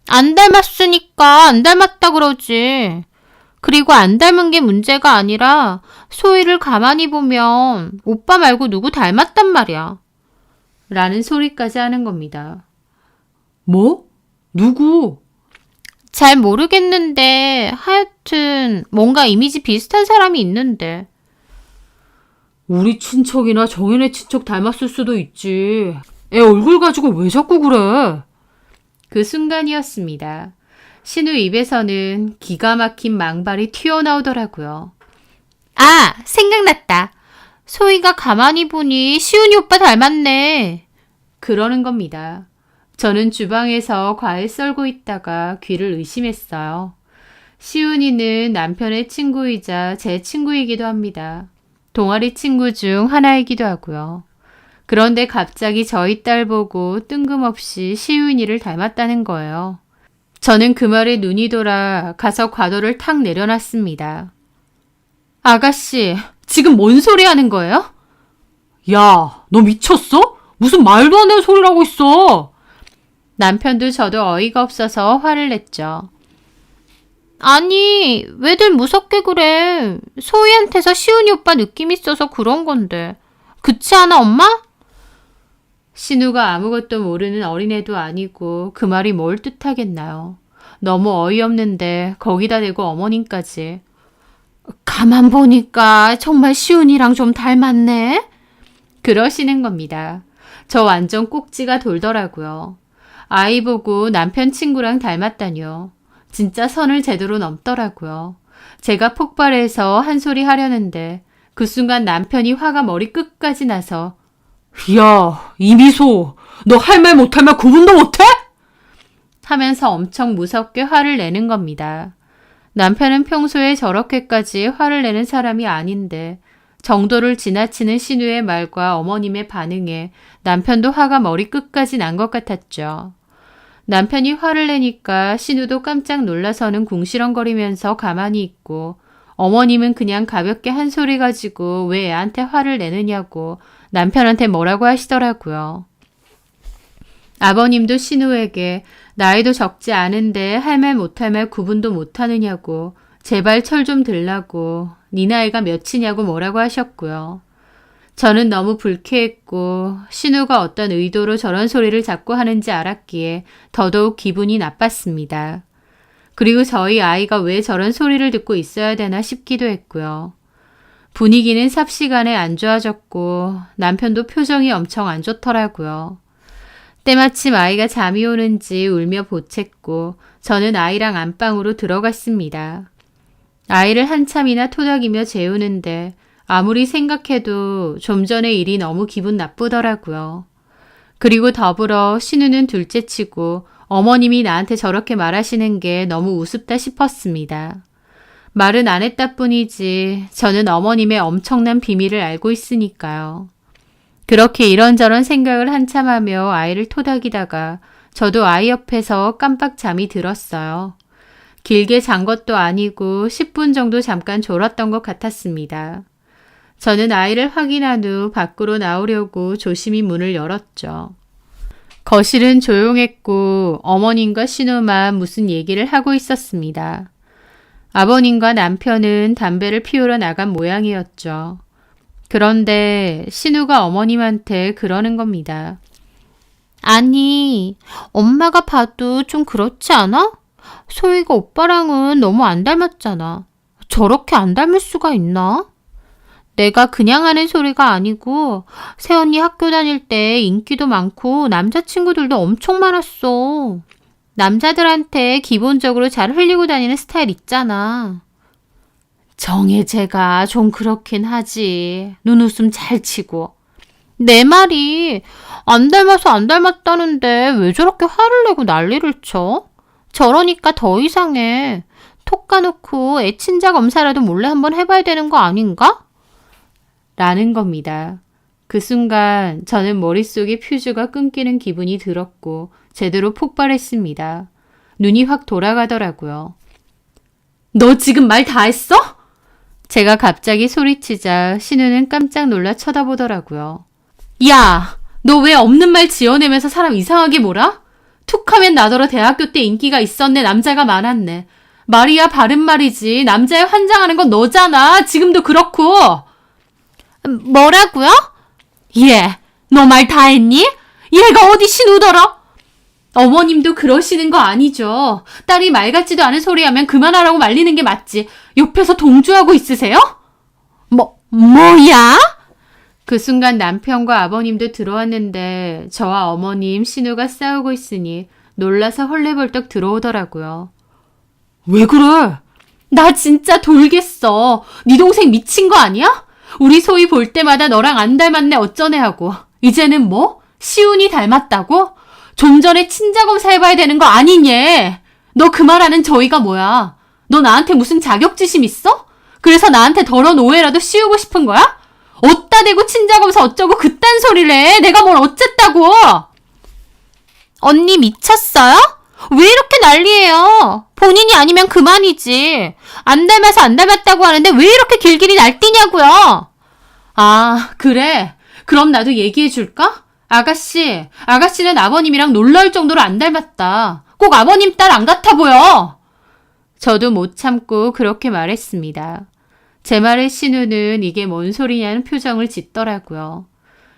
안 닮았으니까 안 닮았다 그러지. 그리고 안 닮은 게 문제가 아니라 소희를 가만히 보면 오빠 말고 누구 닮았단 말이야. 라는 소리까지 하는 겁니다. 뭐? 누구? 잘 모르겠는데 하여튼 뭔가 이미지 비슷한 사람이 있는데. 우리 친척이나 정연의 친척 닮았을 수도 있지. 애 얼굴 가지고 왜 자꾸 그래? 그 순간이었습니다. 신우 입에서는 기가 막힌 망발이 튀어나오더라고요. 아, 생각났다. 소희가 가만히 보니 시훈이 오빠 닮았네. 그러는 겁니다. 저는 주방에서 과일 썰고 있다가 귀를 의심했어요. 시훈이는 남편의 친구이자 제 친구이기도 합니다. 동아리 친구 중 하나이기도 하고요. 그런데 갑자기 저희 딸 보고 뜬금없이 시훈이를 닮았다는 거예요. 저는 그 말에 눈이 돌아 가서 과도를 탁 내려놨습니다. 아가씨, 지금 뭔 소리 하는 거예요? 야, 너 미쳤어? 무슨 말도 안 되는 소리를 하고 있어. 남편도 저도 어이가 없어서 화를 냈죠. 아니, 왜들 무섭게 그래. 소희한테서 시훈이 오빠 느낌 있어서 그런 건데. 그치 않아, 엄마? 신우가 아무것도 모르는 어린애도 아니고 그 말이 뭘 뜻하겠나요? 너무 어이없는데 거기다 대고 어머님까지. 가만 보니까 정말 시훈이랑 좀 닮았네. 그러시는 겁니다. 저 완전 꼭지가 돌더라고요. 아이 보고 남편 친구랑 닮았다뇨. 진짜 선을 제대로 넘더라고요. 제가 폭발해서 한 소리 하려는데 그 순간 남편이 화가 머리 끝까지 나서 야, 이미소, 너 할 말 못할 말 구분도 못해? 하면서 엄청 무섭게 화를 내는 겁니다. 남편은 평소에 저렇게까지 화를 내는 사람이 아닌데 정도를 지나치는 신우의 말과 어머님의 반응에 남편도 화가 머리 끝까지 난 것 같았죠. 남편이 화를 내니까 신우도 깜짝 놀라서는 궁시렁거리면서 가만히 있고 어머님은 그냥 가볍게 한 소리 가지고 왜 애한테 화를 내느냐고 남편한테 뭐라고 하시더라고요. 아버님도 신우에게 나이도 적지 않은데 할 말 못할 말 구분도 못하느냐고 제발 철 좀 들라고 네 나이가 몇이냐고 뭐라고 하셨고요. 저는 너무 불쾌했고 신우가 어떤 의도로 저런 소리를 자꾸 하는지 알았기에 더더욱 기분이 나빴습니다. 그리고 저희 아이가 왜 저런 소리를 듣고 있어야 되나 싶기도 했고요. 분위기는 삽시간에 안 좋아졌고 남편도 표정이 엄청 안 좋더라고요. 때마침 아이가 잠이 오는지 울며 보챘고 저는 아이랑 안방으로 들어갔습니다. 아이를 한참이나 토닥이며 재우는데 아무리 생각해도 좀 전의 일이 너무 기분 나쁘더라고요. 그리고 더불어 신우는 둘째치고 어머님이 나한테 저렇게 말하시는 게 너무 우습다 싶었습니다. 말은 안 했다 뿐이지 저는 어머님의 엄청난 비밀을 알고 있으니까요. 그렇게 이런저런 생각을 한참 하며 아이를 토닥이다가 저도 아이 옆에서 깜빡 잠이 들었어요. 길게 잔 것도 아니고 10분 정도 잠깐 졸았던 것 같았습니다. 저는 아이를 확인한 후 밖으로 나오려고 조심히 문을 열었죠. 거실은 조용했고 어머님과 신우만 무슨 얘기를 하고 있었습니다. 아버님과 남편은 담배를 피우러 나간 모양이었죠. 그런데 신우가 어머님한테 그러는 겁니다. 아니, 엄마가 봐도 좀 그렇지 않아? 소희가 오빠랑은 너무 안 닮았잖아. 저렇게 안 닮을 수가 있나? 내가 그냥 하는 소리가 아니고 새언니 학교 다닐 때 인기도 많고 남자친구들도 엄청 많았어. 남자들한테 기본적으로 잘 흘리고 다니는 스타일 있잖아. 정혜재가 좀 그렇긴 하지. 눈웃음 잘 치고. 내 말이 안 닮아서 안 닮았다는데 왜 저렇게 화를 내고 난리를 쳐? 저러니까 더 이상해. 톡 까놓고 애친자 검사라도 몰래 한번 해봐야 되는 거 아닌가? 라는 겁니다. 그 순간 저는 머릿속에 퓨즈가 끊기는 기분이 들었고 제대로 폭발했습니다. 눈이 확 돌아가더라고요. 너 지금 말 다 했어? 제가 갑자기 소리치자 신우는 깜짝 놀라 쳐다보더라고요. 야, 너 왜 없는 말 지어내면서 사람 이상하게 몰아? 툭하면 나더러 대학교 때 인기가 있었네, 남자가 많았네. 말이야 바른 말이지. 남자에 환장하는 건 너잖아. 지금도 그렇고. 뭐라고요? 얘, 너 말 다 했니? 얘가 어디 신우더러? 어머님도 그러시는 거 아니죠. 딸이 말 같지도 않은 소리 하면 그만하라고 말리는 게 맞지. 옆에서 동조하고 있으세요? 뭐야? 그 순간 남편과 아버님도 들어왔는데 저와 어머님, 신우가 싸우고 있으니 놀라서 헐레벌떡 들어오더라고요. 왜 그래? 나 진짜 돌겠어. 네 동생 미친 거 아니야? 우리 소희 볼 때마다 너랑 안 닮았네 어쩌네 하고. 이제는 뭐? 시훈이 닮았다고? 좀 전에 친자검사 해봐야 되는 거 아니냐? 너 그 말하는 저희가 뭐야? 너 나한테 무슨 자격지심 있어? 그래서 나한테 더러운 오해라도 씌우고 싶은 거야? 어따 대고 친자검사 어쩌고 그딴 소리를 해? 내가 뭘 어쨌다고? 언니 미쳤어요? 왜 이렇게 난리예요? 본인이 아니면 그만이지. 안 닮아서 안 닮았다고 하는데 왜 이렇게 길길이 날뛰냐고요? 아, 그래. 그럼 나도 얘기해 줄까? 아가씨는 아버님이랑 놀라울 정도로 안 닮았다. 꼭 아버님 딸 안 같아 보여. 저도 못 참고 그렇게 말했습니다. 제 말에 신우는 이게 뭔 소리냐는 표정을 짓더라고요.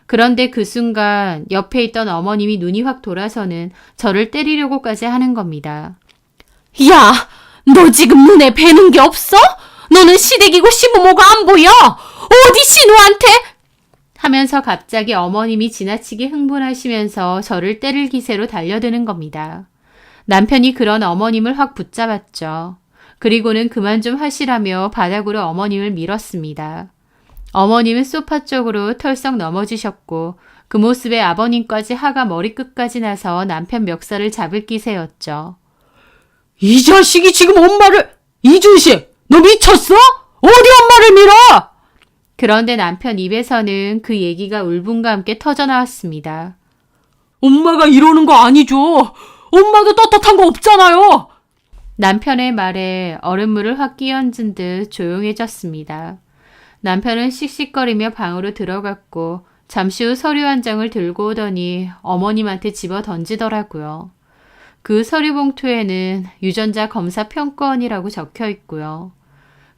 그런데 그 순간 옆에 있던 어머님이 눈이 확 돌아서는 저를 때리려고까지 하는 겁니다. 야, 너 지금 눈에 뵈는 게 없어? 너는 시댁이고 시부모가 안 보여? 어디 신우한테? 하면서 갑자기 어머님이 지나치게 흥분하시면서 저를 때릴 기세로 달려드는 겁니다. 남편이 그런 어머님을 확 붙잡았죠. 그리고는 그만 좀 하시라며 바닥으로 어머님을 밀었습니다. 어머님은 소파 쪽으로 털썩 넘어지셨고 그 모습에 아버님까지 화가 머리끝까지 나서 남편 멱살을 잡을 기세였죠. 이 자식이 지금 엄마를, 이준식, 너 미쳤어? 어디 엄마를 밀어? 그런데 남편 입에서는 그 얘기가 울분과 함께 터져나왔습니다. 엄마가 이러는 거 아니죠. 엄마도 떳떳한 거 없잖아요. 남편의 말에 얼음물을 확 끼얹은 듯 조용해졌습니다. 남편은 씩씩거리며 방으로 들어갔고 잠시 후 서류 한 장을 들고 오더니 어머님한테 집어 던지더라고요. 그 서류 봉투에는 유전자 검사 평가원이라고 적혀 있고요.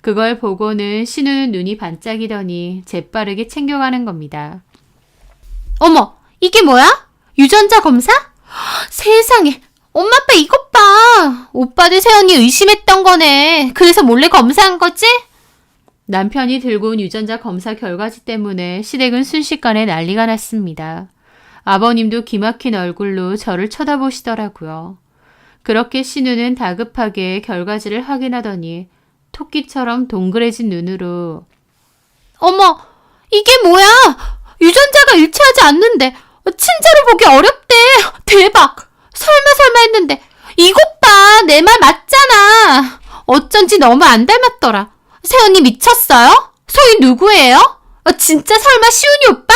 그걸 보고는 신우는 눈이 반짝이더니 재빠르게 챙겨가는 겁니다. 어머, 이게 뭐야? 유전자 검사? 세상에, 엄마 아빠 이것 봐. 오빠들 세연이 의심했던 거네. 그래서 몰래 검사한 거지? 남편이 들고 온 유전자 검사 결과지 때문에 시댁은 순식간에 난리가 났습니다. 아버님도 기막힌 얼굴로 저를 쳐다보시더라고요. 그렇게 신우는 다급하게 결과지를 확인하더니 토끼처럼 동그래진 눈으로 어머, 이게 뭐야? 유전자가 일치하지 않는데 친자로 보기 어렵대. 대박. 설마 했는데 이것 봐. 내 말 맞잖아. 어쩐지 너무 안 닮았더라. 세연이 미쳤어요? 소희 누구예요? 진짜 설마 시훈이 오빠?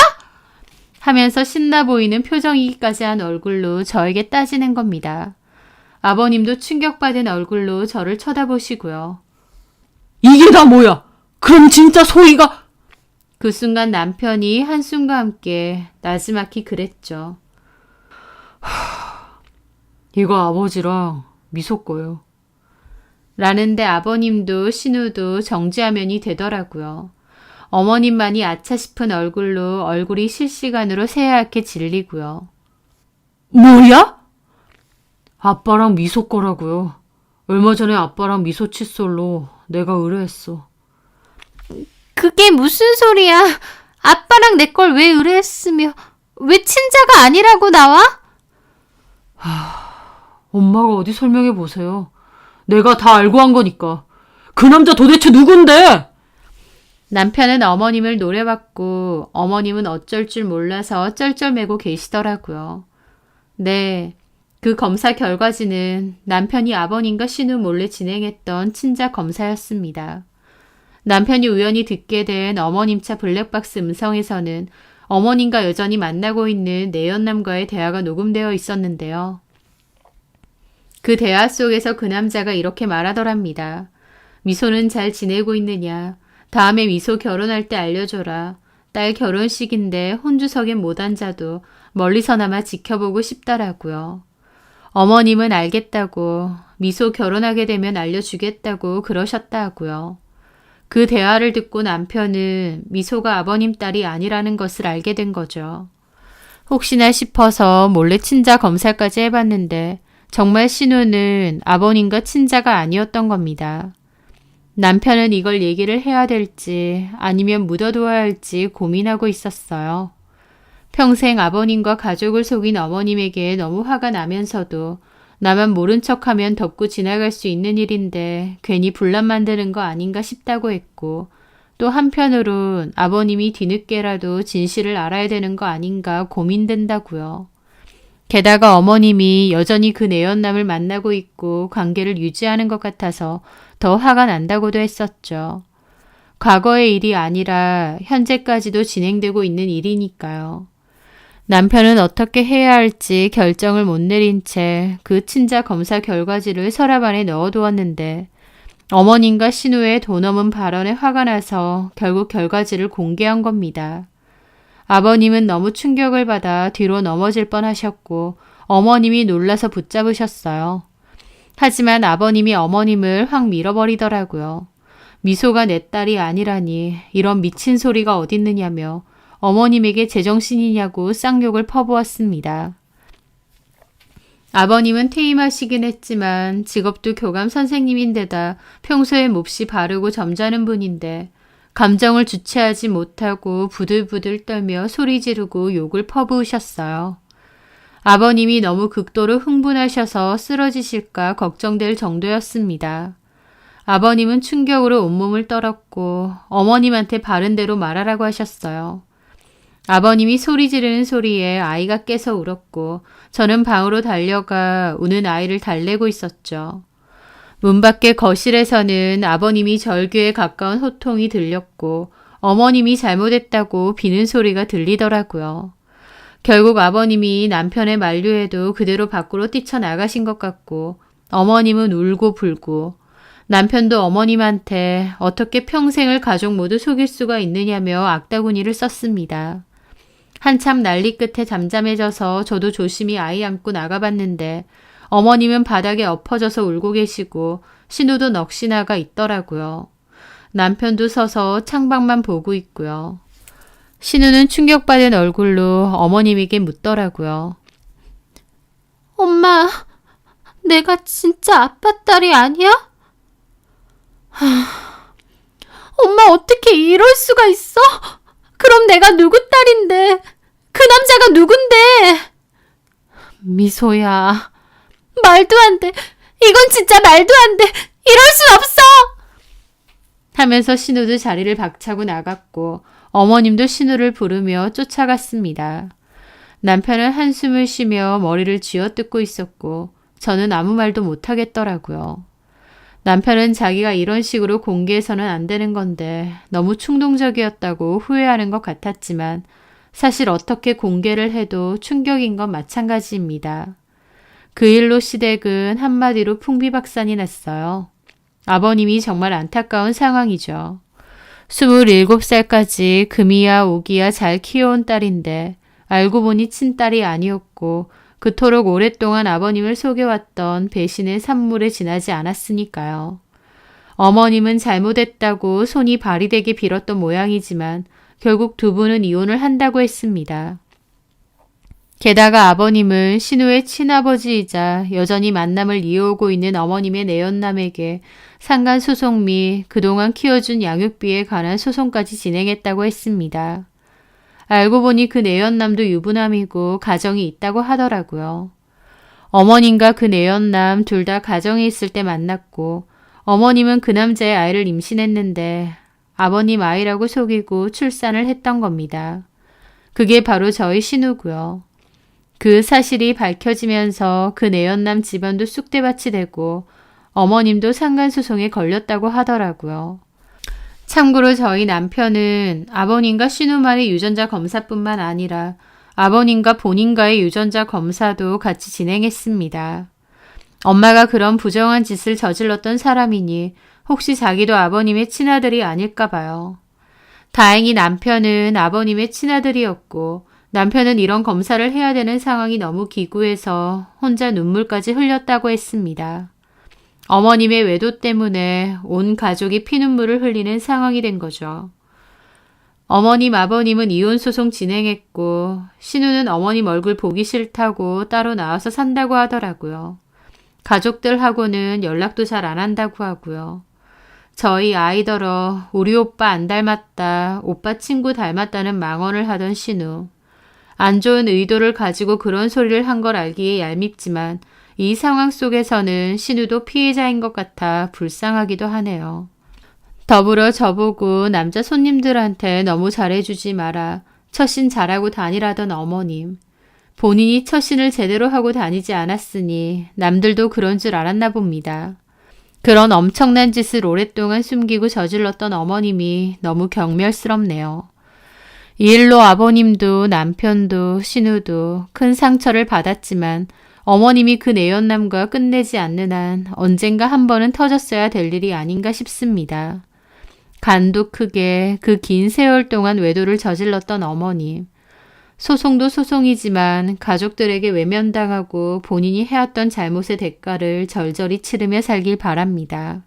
하면서 신나 보이는 표정이기까지 한 얼굴로 저에게 따지는 겁니다. 아버님도 충격받은 얼굴로 저를 쳐다보시고요. 이게 다 뭐야? 그럼 진짜 소희가... 그 순간 남편이 한숨과 함께 나지막히 그랬죠. 이거 아버지랑 미소 거예요. 라는데 아버님도 신우도 정지화면이 되더라고요. 어머님만이 아차 싶은 얼굴로 얼굴이 실시간으로 새하얗게 질리고요. 뭐야? 아빠랑 미소 거라고요. 얼마 전에 아빠랑 미소 칫솔로 내가 의뢰했어. 그게 무슨 소리야? 아빠랑 내 걸 왜 의뢰했으며 왜 친자가 아니라고 나와? 엄마가 어디 설명해 보세요. 내가 다 알고 한 거니까. 그 남자 도대체 누군데? 남편은 어머님을 노려봤고 어머님은 어쩔 줄 몰라서 쩔쩔매고 계시더라고요. 네, 그 검사 결과지는 남편이 아버님과 신우 몰래 진행했던 친자 검사였습니다. 남편이 우연히 듣게 된 어머님 차 블랙박스 음성에서는 어머님과 여전히 만나고 있는 내연남과의 대화가 녹음되어 있었는데요. 그 대화 속에서 그 남자가 이렇게 말하더랍니다. 미소는 잘 지내고 있느냐. 다음에 미소 결혼할 때 알려줘라. 딸 결혼식인데 혼주석엔 못 앉아도 멀리서나마 지켜보고 싶다라고요. 어머님은 알겠다고, 미소 결혼하게 되면 알려주겠다고 그러셨다 하고요. 그 대화를 듣고 남편은 미소가 아버님 딸이 아니라는 것을 알게 된 거죠. 혹시나 싶어서 몰래 친자 검사까지 해봤는데 정말 신우는 아버님과 친자가 아니었던 겁니다. 남편은 이걸 얘기를 해야 될지 아니면 묻어두어야 할지 고민하고 있었어요. 평생 아버님과 가족을 속인 어머님에게 너무 화가 나면서도 나만 모른 척하면 덮고 지나갈 수 있는 일인데 괜히 분란 만드는 거 아닌가 싶다고 했고 또 한편으론 아버님이 뒤늦게라도 진실을 알아야 되는 거 아닌가 고민된다고요. 게다가 어머님이 여전히 그 내연남을 만나고 있고 관계를 유지하는 것 같아서 더 화가 난다고도 했었죠. 과거의 일이 아니라 현재까지도 진행되고 있는 일이니까요. 남편은 어떻게 해야 할지 결정을 못 내린 채 그 친자 검사 결과지를 서랍 안에 넣어두었는데 어머님과 신우의 도 넘은 발언에 화가 나서 결국 결과지를 공개한 겁니다. 아버님은 너무 충격을 받아 뒤로 넘어질 뻔하셨고 어머님이 놀라서 붙잡으셨어요. 하지만 아버님이 어머님을 확 밀어버리더라고요. 미소가 내 딸이 아니라니 이런 미친 소리가 어딨느냐며 어머님에게 제정신이냐고 쌍욕을 퍼부었습니다. 아버님은 퇴임하시긴 했지만 직업도 교감 선생님인데다 평소에 몹시 바르고 점잖은 분인데 감정을 주체하지 못하고 부들부들 떨며 소리 지르고 욕을 퍼부으셨어요. 아버님이 너무 극도로 흥분하셔서 쓰러지실까 걱정될 정도였습니다. 아버님은 충격으로 온몸을 떨었고 어머님한테 바른 대로 말하라고 하셨어요. 아버님이 소리 지르는 소리에 아이가 깨서 울었고 저는 방으로 달려가 우는 아이를 달래고 있었죠. 문 밖의 거실에서는 아버님이 절규에 가까운 호통이 들렸고 어머님이 잘못했다고 비는 소리가 들리더라고요. 결국 아버님이 남편의 만류에도 그대로 밖으로 뛰쳐나가신 것 같고 어머님은 울고 불고 남편도 어머님한테 어떻게 평생을 가족 모두 속일 수가 있느냐며 악다구니를 썼습니다. 한참 난리 끝에 잠잠해져서 저도 조심히 아이 안고 나가봤는데 어머님은 바닥에 엎어져서 울고 계시고 신우도 넋이 나가 있더라고요. 남편도 서서 창밖만 보고 있고요. 신우는 충격받은 얼굴로 어머님에게 묻더라고요. 엄마, 내가 진짜 아빠 딸이 아니야? 엄마 어떻게 이럴 수가 있어? 그럼 내가 누구 딸인데? 그 남자가 누군데? 미소야. 말도 안 돼. 이건 진짜 말도 안 돼. 이럴 순 없어. 하면서 신우도 자리를 박차고 나갔고 어머님도 신우를 부르며 쫓아갔습니다. 남편은 한숨을 쉬며 머리를 쥐어뜯고 있었고 저는 아무 말도 못하겠더라고요. 남편은 자기가 이런 식으로 공개해서는 안 되는 건데 너무 충동적이었다고 후회하는 것 같았지만 사실 어떻게 공개를 해도 충격인 건 마찬가지입니다. 그 일로 시댁은 한마디로 풍비박산이 났어요. 아버님이 정말 안타까운 상황이죠. 27살까지 금이야 오기야 잘 키워온 딸인데 알고 보니 친딸이 아니었고 그토록 오랫동안 아버님을 속여왔던 배신의 산물에 지나지 않았으니까요. 어머님은 잘못했다고 손이 발이 되게 빌었던 모양이지만 결국 두 분은 이혼을 한다고 했습니다. 게다가 아버님은 신우의 친아버지이자 여전히 만남을 이어오고 있는 어머님의 내연남에게 상간소송 및 그동안 키워준 양육비에 관한 소송까지 진행했다고 했습니다. 알고 보니 그 내연남도 유부남이고 가정이 있다고 하더라고요. 어머님과 그 내연남 둘 다 가정에 있을 때 만났고 어머님은 그 남자의 아이를 임신했는데 아버님 아이라고 속이고 출산을 했던 겁니다. 그게 바로 저희 신우고요. 그 사실이 밝혀지면서 그 내연남 집안도 쑥대밭이 되고 어머님도 상간소송에 걸렸다고 하더라고요. 참고로 저희 남편은 아버님과 신우만의 유전자 검사뿐만 아니라 아버님과 본인과의 유전자 검사도 같이 진행했습니다. 엄마가 그런 부정한 짓을 저질렀던 사람이니 혹시 자기도 아버님의 친아들이 아닐까 봐요. 다행히 남편은 아버님의 친아들이었고 남편은 이런 검사를 해야 되는 상황이 너무 기구해서 혼자 눈물까지 흘렸다고 했습니다. 어머님의 외도 때문에 온 가족이 피눈물을 흘리는 상황이 된 거죠. 어머님, 아버님은 이혼소송 진행했고 신우는 어머님 얼굴 보기 싫다고 따로 나와서 산다고 하더라고요. 가족들하고는 연락도 잘 안 한다고 하고요. 저희 아이더러 우리 오빠 안 닮았다, 오빠 친구 닮았다는 망언을 하던 신우. 안 좋은 의도를 가지고 그런 소리를 한 걸 알기에 얄밉지만 이 상황 속에서는 신우도 피해자인 것 같아 불쌍하기도 하네요. 더불어 저보고 남자 손님들한테 너무 잘해주지 마라. 처신 잘하고 다니라던 어머님. 본인이 처신을 제대로 하고 다니지 않았으니 남들도 그런 줄 알았나 봅니다. 그런 엄청난 짓을 오랫동안 숨기고 저질렀던 어머님이 너무 경멸스럽네요. 이 일로 아버님도 남편도 신우도 큰 상처를 받았지만 어머님이 그 내연남과 끝내지 않는 한 언젠가 한 번은 터졌어야 될 일이 아닌가 싶습니다. 간도 크게 그 긴 세월 동안 외도를 저질렀던 어머님. 소송도 소송이지만 가족들에게 외면당하고 본인이 해왔던 잘못의 대가를 절절히 치르며 살길 바랍니다.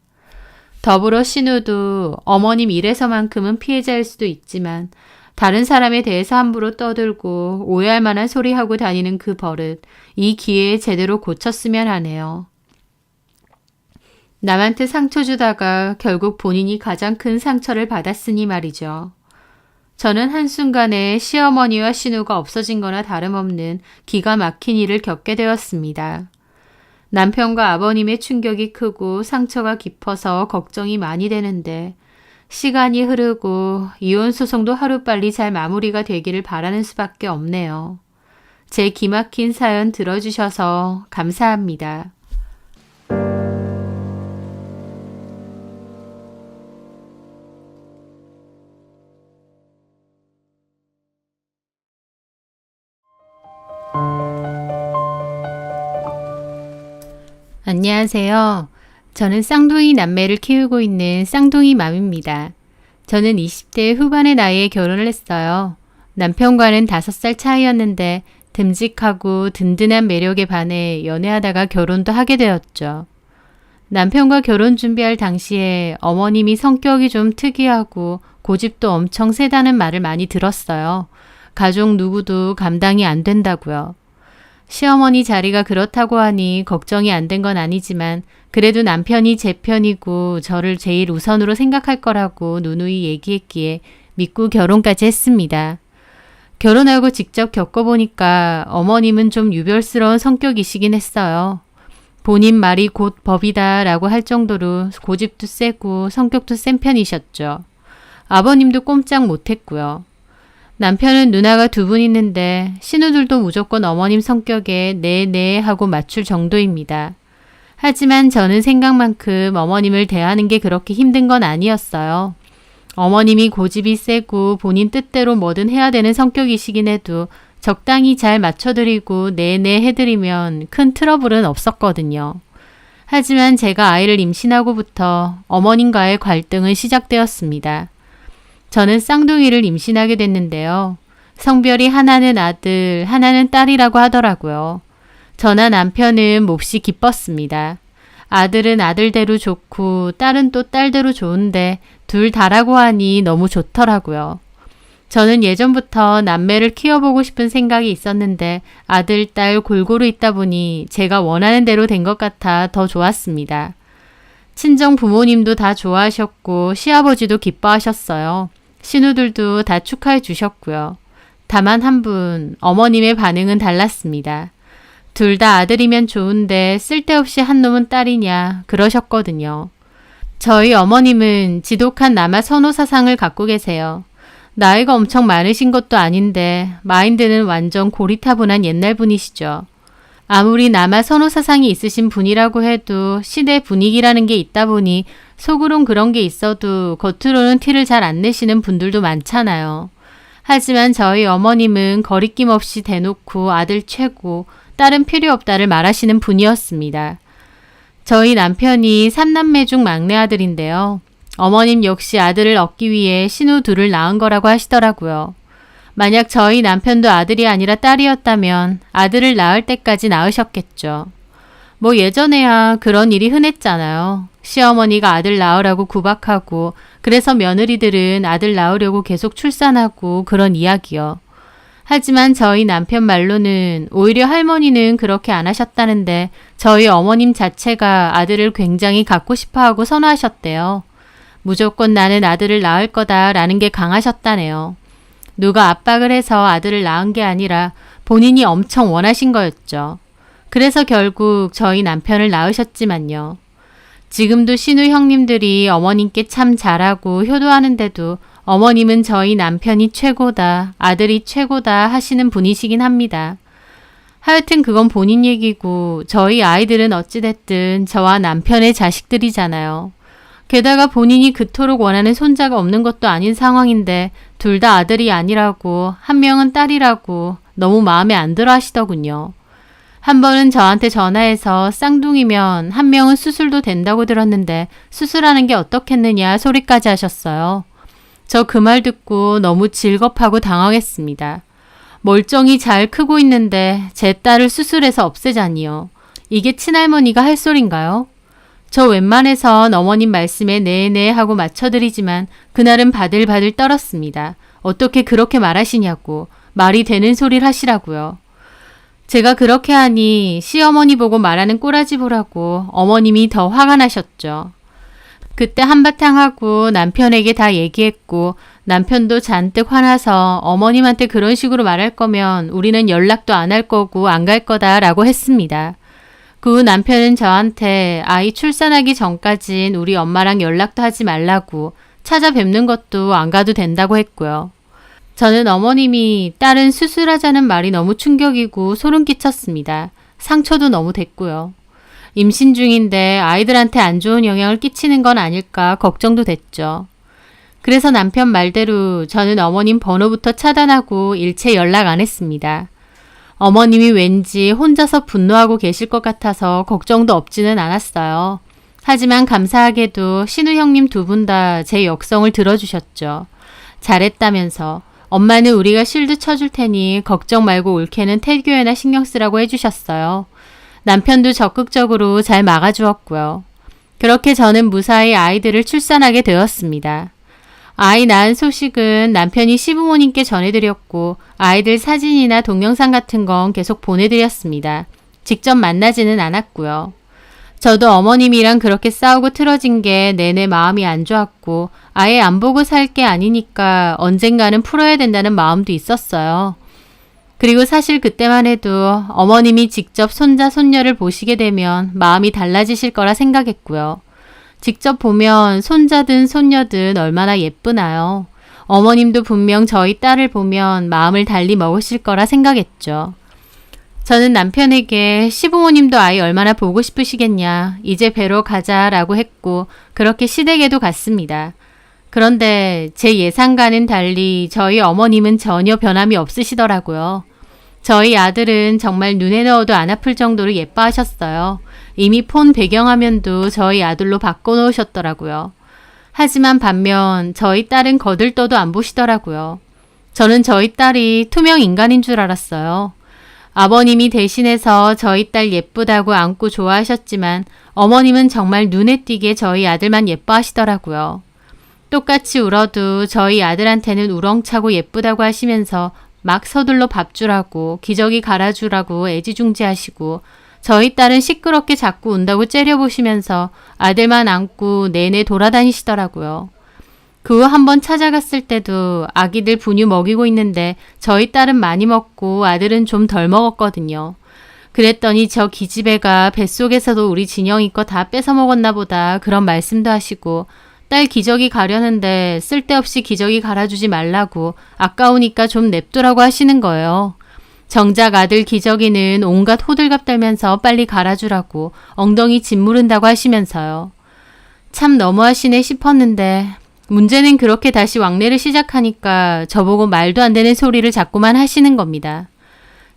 더불어 신우도 어머님 일에서만큼은 피해자일 수도 있지만 다른 사람에 대해서 함부로 떠들고 오해할 만한 소리하고 다니는 그 버릇, 이 기회에 제대로 고쳤으면 하네요. 남한테 상처 주다가 결국 본인이 가장 큰 상처를 받았으니 말이죠. 저는 한순간에 시어머니와 신우가 없어진 거나 다름없는 기가 막힌 일을 겪게 되었습니다. 남편과 아버님의 충격이 크고 상처가 깊어서 걱정이 많이 되는데 시간이 흐르고 이혼 소송도 하루빨리 잘 마무리가 되기를 바라는 수밖에 없네요. 제 기막힌 사연 들어주셔서 감사합니다. 안녕하세요. 저는 쌍둥이 남매를 키우고 있는 쌍둥이 맘입니다. 저는 20대 후반의 나이에 결혼을 했어요. 남편과는 5살 차이였는데 듬직하고 든든한 매력에 반해 연애하다가 결혼도 하게 되었죠. 남편과 결혼 준비할 당시에 어머님이 성격이 좀 특이하고 고집도 엄청 세다는 말을 많이 들었어요. 가족 누구도 감당이 안 된다고요. 시어머니 자리가 그렇다고 하니 걱정이 안 된 건 아니지만 그래도 남편이 제 편이고 저를 제일 우선으로 생각할 거라고 누누이 얘기했기에 믿고 결혼까지 했습니다. 결혼하고 직접 겪어보니까 어머님은 좀 유별스러운 성격이시긴 했어요. 본인 말이 곧 법이다 라고 할 정도로 고집도 세고 성격도 센 편이셨죠. 아버님도 꼼짝 못했고요. 남편은 누나가 2분 있는데 신우들도 무조건 어머님 성격에 네네 하고 맞출 정도입니다. 하지만 저는 생각만큼 어머님을 대하는 게 그렇게 힘든 건 아니었어요. 어머님이 고집이 세고 본인 뜻대로 뭐든 해야 되는 성격이시긴 해도 적당히 잘 맞춰드리고 네네 해드리면 큰 트러블은 없었거든요. 하지만 제가 아이를 임신하고부터 어머님과의 갈등은 시작되었습니다. 저는 쌍둥이를 임신하게 됐는데요. 성별이 하나는 아들, 하나는 딸이라고 하더라고요. 저나 남편은 몹시 기뻤습니다. 아들은 아들대로 좋고 딸은 또 딸대로 좋은데 둘 다라고 하니 너무 좋더라고요. 저는 예전부터 남매를 키워보고 싶은 생각이 있었는데 아들, 딸 골고루 있다 보니 제가 원하는 대로 된 것 같아 더 좋았습니다. 친정 부모님도 다 좋아하셨고 시아버지도 기뻐하셨어요. 신우들도 다 축하해 주셨고요. 다만 한 분, 어머님의 반응은 달랐습니다. 둘 다 아들이면 좋은데 쓸데없이 한 놈은 딸이냐 그러셨거든요. 저희 어머님은 지독한 남아 선호 사상을 갖고 계세요. 나이가 엄청 많으신 것도 아닌데 마인드는 완전 고리타분한 옛날 분이시죠. 아무리 남아 선호 사상이 있으신 분이라고 해도 시대 분위기라는 게 있다 보니 속으론 그런 게 있어도 겉으로는 티를 잘 안 내시는 분들도 많잖아요. 하지만 저희 어머님은 거리낌 없이 대놓고 아들 최고, 딸은 필요 없다를 말하시는 분이었습니다. 저희 남편이 3남매 중 막내 아들인데요. 어머님 역시 아들을 얻기 위해 신우 둘을 낳은 거라고 하시더라고요. 만약 저희 남편도 아들이 아니라 딸이었다면 아들을 낳을 때까지 낳으셨겠죠. 뭐 예전에야 그런 일이 흔했잖아요. 시어머니가 아들 낳으라고 구박하고 그래서 며느리들은 아들 낳으려고 계속 출산하고 그런 이야기요. 하지만 저희 남편 말로는 오히려 할머니는 그렇게 안 하셨다는데 저희 어머님 자체가 아들을 굉장히 갖고 싶어하고 선호하셨대요. 무조건 나는 아들을 낳을 거다라는 게 강하셨다네요. 누가 압박을 해서 아들을 낳은 게 아니라 본인이 엄청 원하신 거였죠. 그래서 결국 저희 남편을 낳으셨지만요. 지금도 신우 형님들이 어머님께 참 잘하고 효도하는데도 어머님은 저희 남편이 최고다, 아들이 최고다 하시는 분이시긴 합니다. 하여튼 그건 본인 얘기고 저희 아이들은 어찌됐든 저와 남편의 자식들이잖아요. 게다가 본인이 그토록 원하는 손자가 없는 것도 아닌 상황인데 둘 다 아들이 아니라고 한 명은 딸이라고 너무 마음에 안 들어 하시더군요. 한 번은 저한테 전화해서 쌍둥이면 한 명은 수술도 된다고 들었는데 수술하는 게 어떻겠느냐 소리까지 하셨어요. 저 그 말 듣고 너무 질겁하고 당황했습니다. 멀쩡히 잘 크고 있는데 제 딸을 수술해서 없애자니요. 이게 친할머니가 할 소린가요? 저 웬만해선 어머님 말씀에 네네 하고 맞춰드리지만 그날은 바들바들 떨었습니다. 어떻게 그렇게 말하시냐고, 말이 되는 소리를 하시라고요. 제가 그렇게 하니 시어머니 보고 말하는 꼬라지 보라고 어머님이 더 화가 나셨죠. 그때 한바탕 하고 남편에게 다 얘기했고 남편도 잔뜩 화나서 어머님한테 그런 식으로 말할 거면 우리는 연락도 안 할 거고 안 갈 거다라고 했습니다. 그 후 남편은 저한테 아이 출산하기 전까진 우리 엄마랑 연락도 하지 말라고 찾아뵙는 것도 안 가도 된다고 했고요. 저는 어머님이 딸은 수술하자는 말이 너무 충격이고 소름 끼쳤습니다. 상처도 너무 됐고요. 임신 중인데 아이들한테 안 좋은 영향을 끼치는 건 아닐까 걱정도 됐죠. 그래서 남편 말대로 저는 어머님 번호부터 차단하고 일체 연락 안 했습니다. 어머님이 왠지 혼자서 분노하고 계실 것 같아서 걱정도 없지는 않았어요. 하지만 감사하게도 신우 형님 두 분 다 제 역성을 들어주셨죠. 잘했다면서 엄마는 우리가 실드 쳐줄 테니 걱정 말고 올케는 태교에나 신경 쓰라고 해주셨어요. 남편도 적극적으로 잘 막아주었고요. 그렇게 저는 무사히 아이들을 출산하게 되었습니다. 아이 낳은 소식은 남편이 시부모님께 전해드렸고 아이들 사진이나 동영상 같은 건 계속 보내드렸습니다. 직접 만나지는 않았고요. 저도 어머님이랑 그렇게 싸우고 틀어진 게 내내 마음이 안 좋았고 아예 안 보고 살 게 아니니까 언젠가는 풀어야 된다는 마음도 있었어요. 그리고 사실 그때만 해도 어머님이 직접 손자 손녀를 보시게 되면 마음이 달라지실 거라 생각했고요. 직접 보면 손자든 손녀든 얼마나 예쁘나요. 어머님도 분명 저희 딸을 보면 마음을 달리 먹으실 거라 생각했죠. 저는 남편에게 시부모님도 아이 얼마나 보고 싶으시겠냐, 이제 뵈러 가자라고 했고 그렇게 시댁에도 갔습니다. 그런데 제 예상과는 달리 저희 어머님은 전혀 변함이 없으시더라고요. 저희 아들은 정말 눈에 넣어도 안 아플 정도로 예뻐하셨어요. 이미 폰 배경화면도 저희 아들로 바꿔놓으셨더라고요. 하지만 반면 저희 딸은 거들떠도 안 보시더라고요. 저는 저희 딸이 투명 인간인 줄 알았어요. 아버님이 대신해서 저희 딸 예쁘다고 안고 좋아하셨지만 어머님은 정말 눈에 띄게 저희 아들만 예뻐하시더라고요. 똑같이 울어도 저희 아들한테는 우렁차고 예쁘다고 하시면서 막 서둘러 밥 주라고 기저귀 갈아주라고 애지중지하시고 저희 딸은 시끄럽게 자꾸 운다고 째려보시면서 아들만 안고 내내 돌아다니시더라고요. 그 후 한번 찾아갔을 때도 아기들 분유 먹이고 있는데 저희 딸은 많이 먹고 아들은 좀 덜 먹었거든요. 그랬더니 저 기집애가 뱃속에서도 우리 진영이 거 다 뺏어 먹었나 보다 그런 말씀도 하시고 딸 기저귀 가려는데 쓸데없이 기저귀 갈아주지 말라고 아까우니까 좀 냅두라고 하시는 거예요. 정작 아들 기저귀는 온갖 호들갑 떨면서 빨리 갈아주라고 엉덩이 짓무른다고 하시면서요. 참 너무하시네 싶었는데 문제는 그렇게 다시 왕래를 시작하니까 저보고 말도 안 되는 소리를 자꾸만 하시는 겁니다.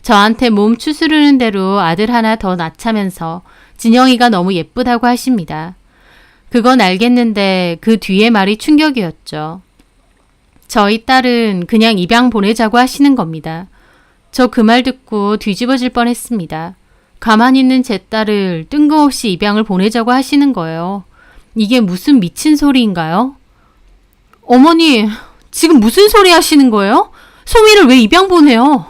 저한테 몸 추스르는 대로 아들 하나 더 낳자면서 진영이가 너무 예쁘다고 하십니다. 그건 알겠는데 그 뒤에 말이 충격이었죠. 저희 딸은 그냥 입양 보내자고 하시는 겁니다. 저 그 말 듣고 뒤집어질 뻔했습니다. 가만히 있는 제 딸을 뜬금없이 입양을 보내자고 하시는 거예요. 이게 무슨 미친 소리인가요? 어머니, 지금 무슨 소리 하시는 거예요? 소미를 왜 입양 보내요?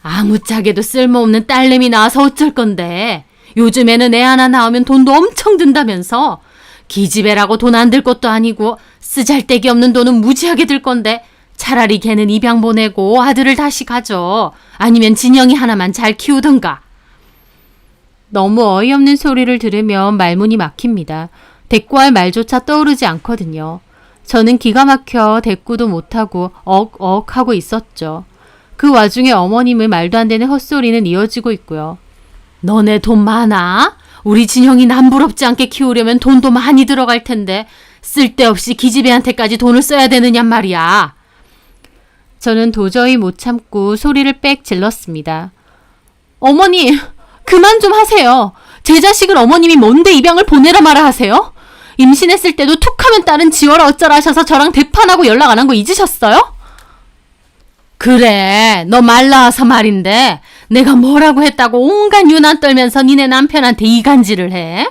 아무짝에도 쓸모없는 딸내미 낳아서 어쩔 건데. 요즘에는 애 하나 낳으면 돈도 엄청 든다면서. 기집애라고 돈 안 들 것도 아니고 쓰잘데기 없는 돈은 무지하게 들 건데 차라리 걔는 입양 보내고 아들을 다시 가져. 아니면 진영이 하나만 잘 키우던가. 너무 어이없는 소리를 들으면 말문이 막힙니다. 대꾸할 말조차 떠오르지 않거든요. 저는 기가 막혀 대꾸도 못하고 억억 하고 있었죠. 그 와중에 어머님의 말도 안 되는 헛소리는 이어지고 있고요. 너네 돈 많아? 우리 진영이 남부럽지 않게 키우려면 돈도 많이 들어갈 텐데 쓸데없이 기집애한테까지 돈을 써야 되느냔 말이야. 저는 도저히 못 참고 소리를 빽 질렀습니다. 어머니, 그만 좀 하세요. 제 자식을 어머님이 뭔데 입양을 보내라 마라 하세요? 임신했을 때도 툭하면 딸은 지워라 어쩌라 하셔서 저랑 대판하고 연락 안 한 거 잊으셨어요? 그래, 너 말 나와서 말인데 내가 뭐라고 했다고 온갖 유난 떨면서 니네 남편한테 이간질을 해?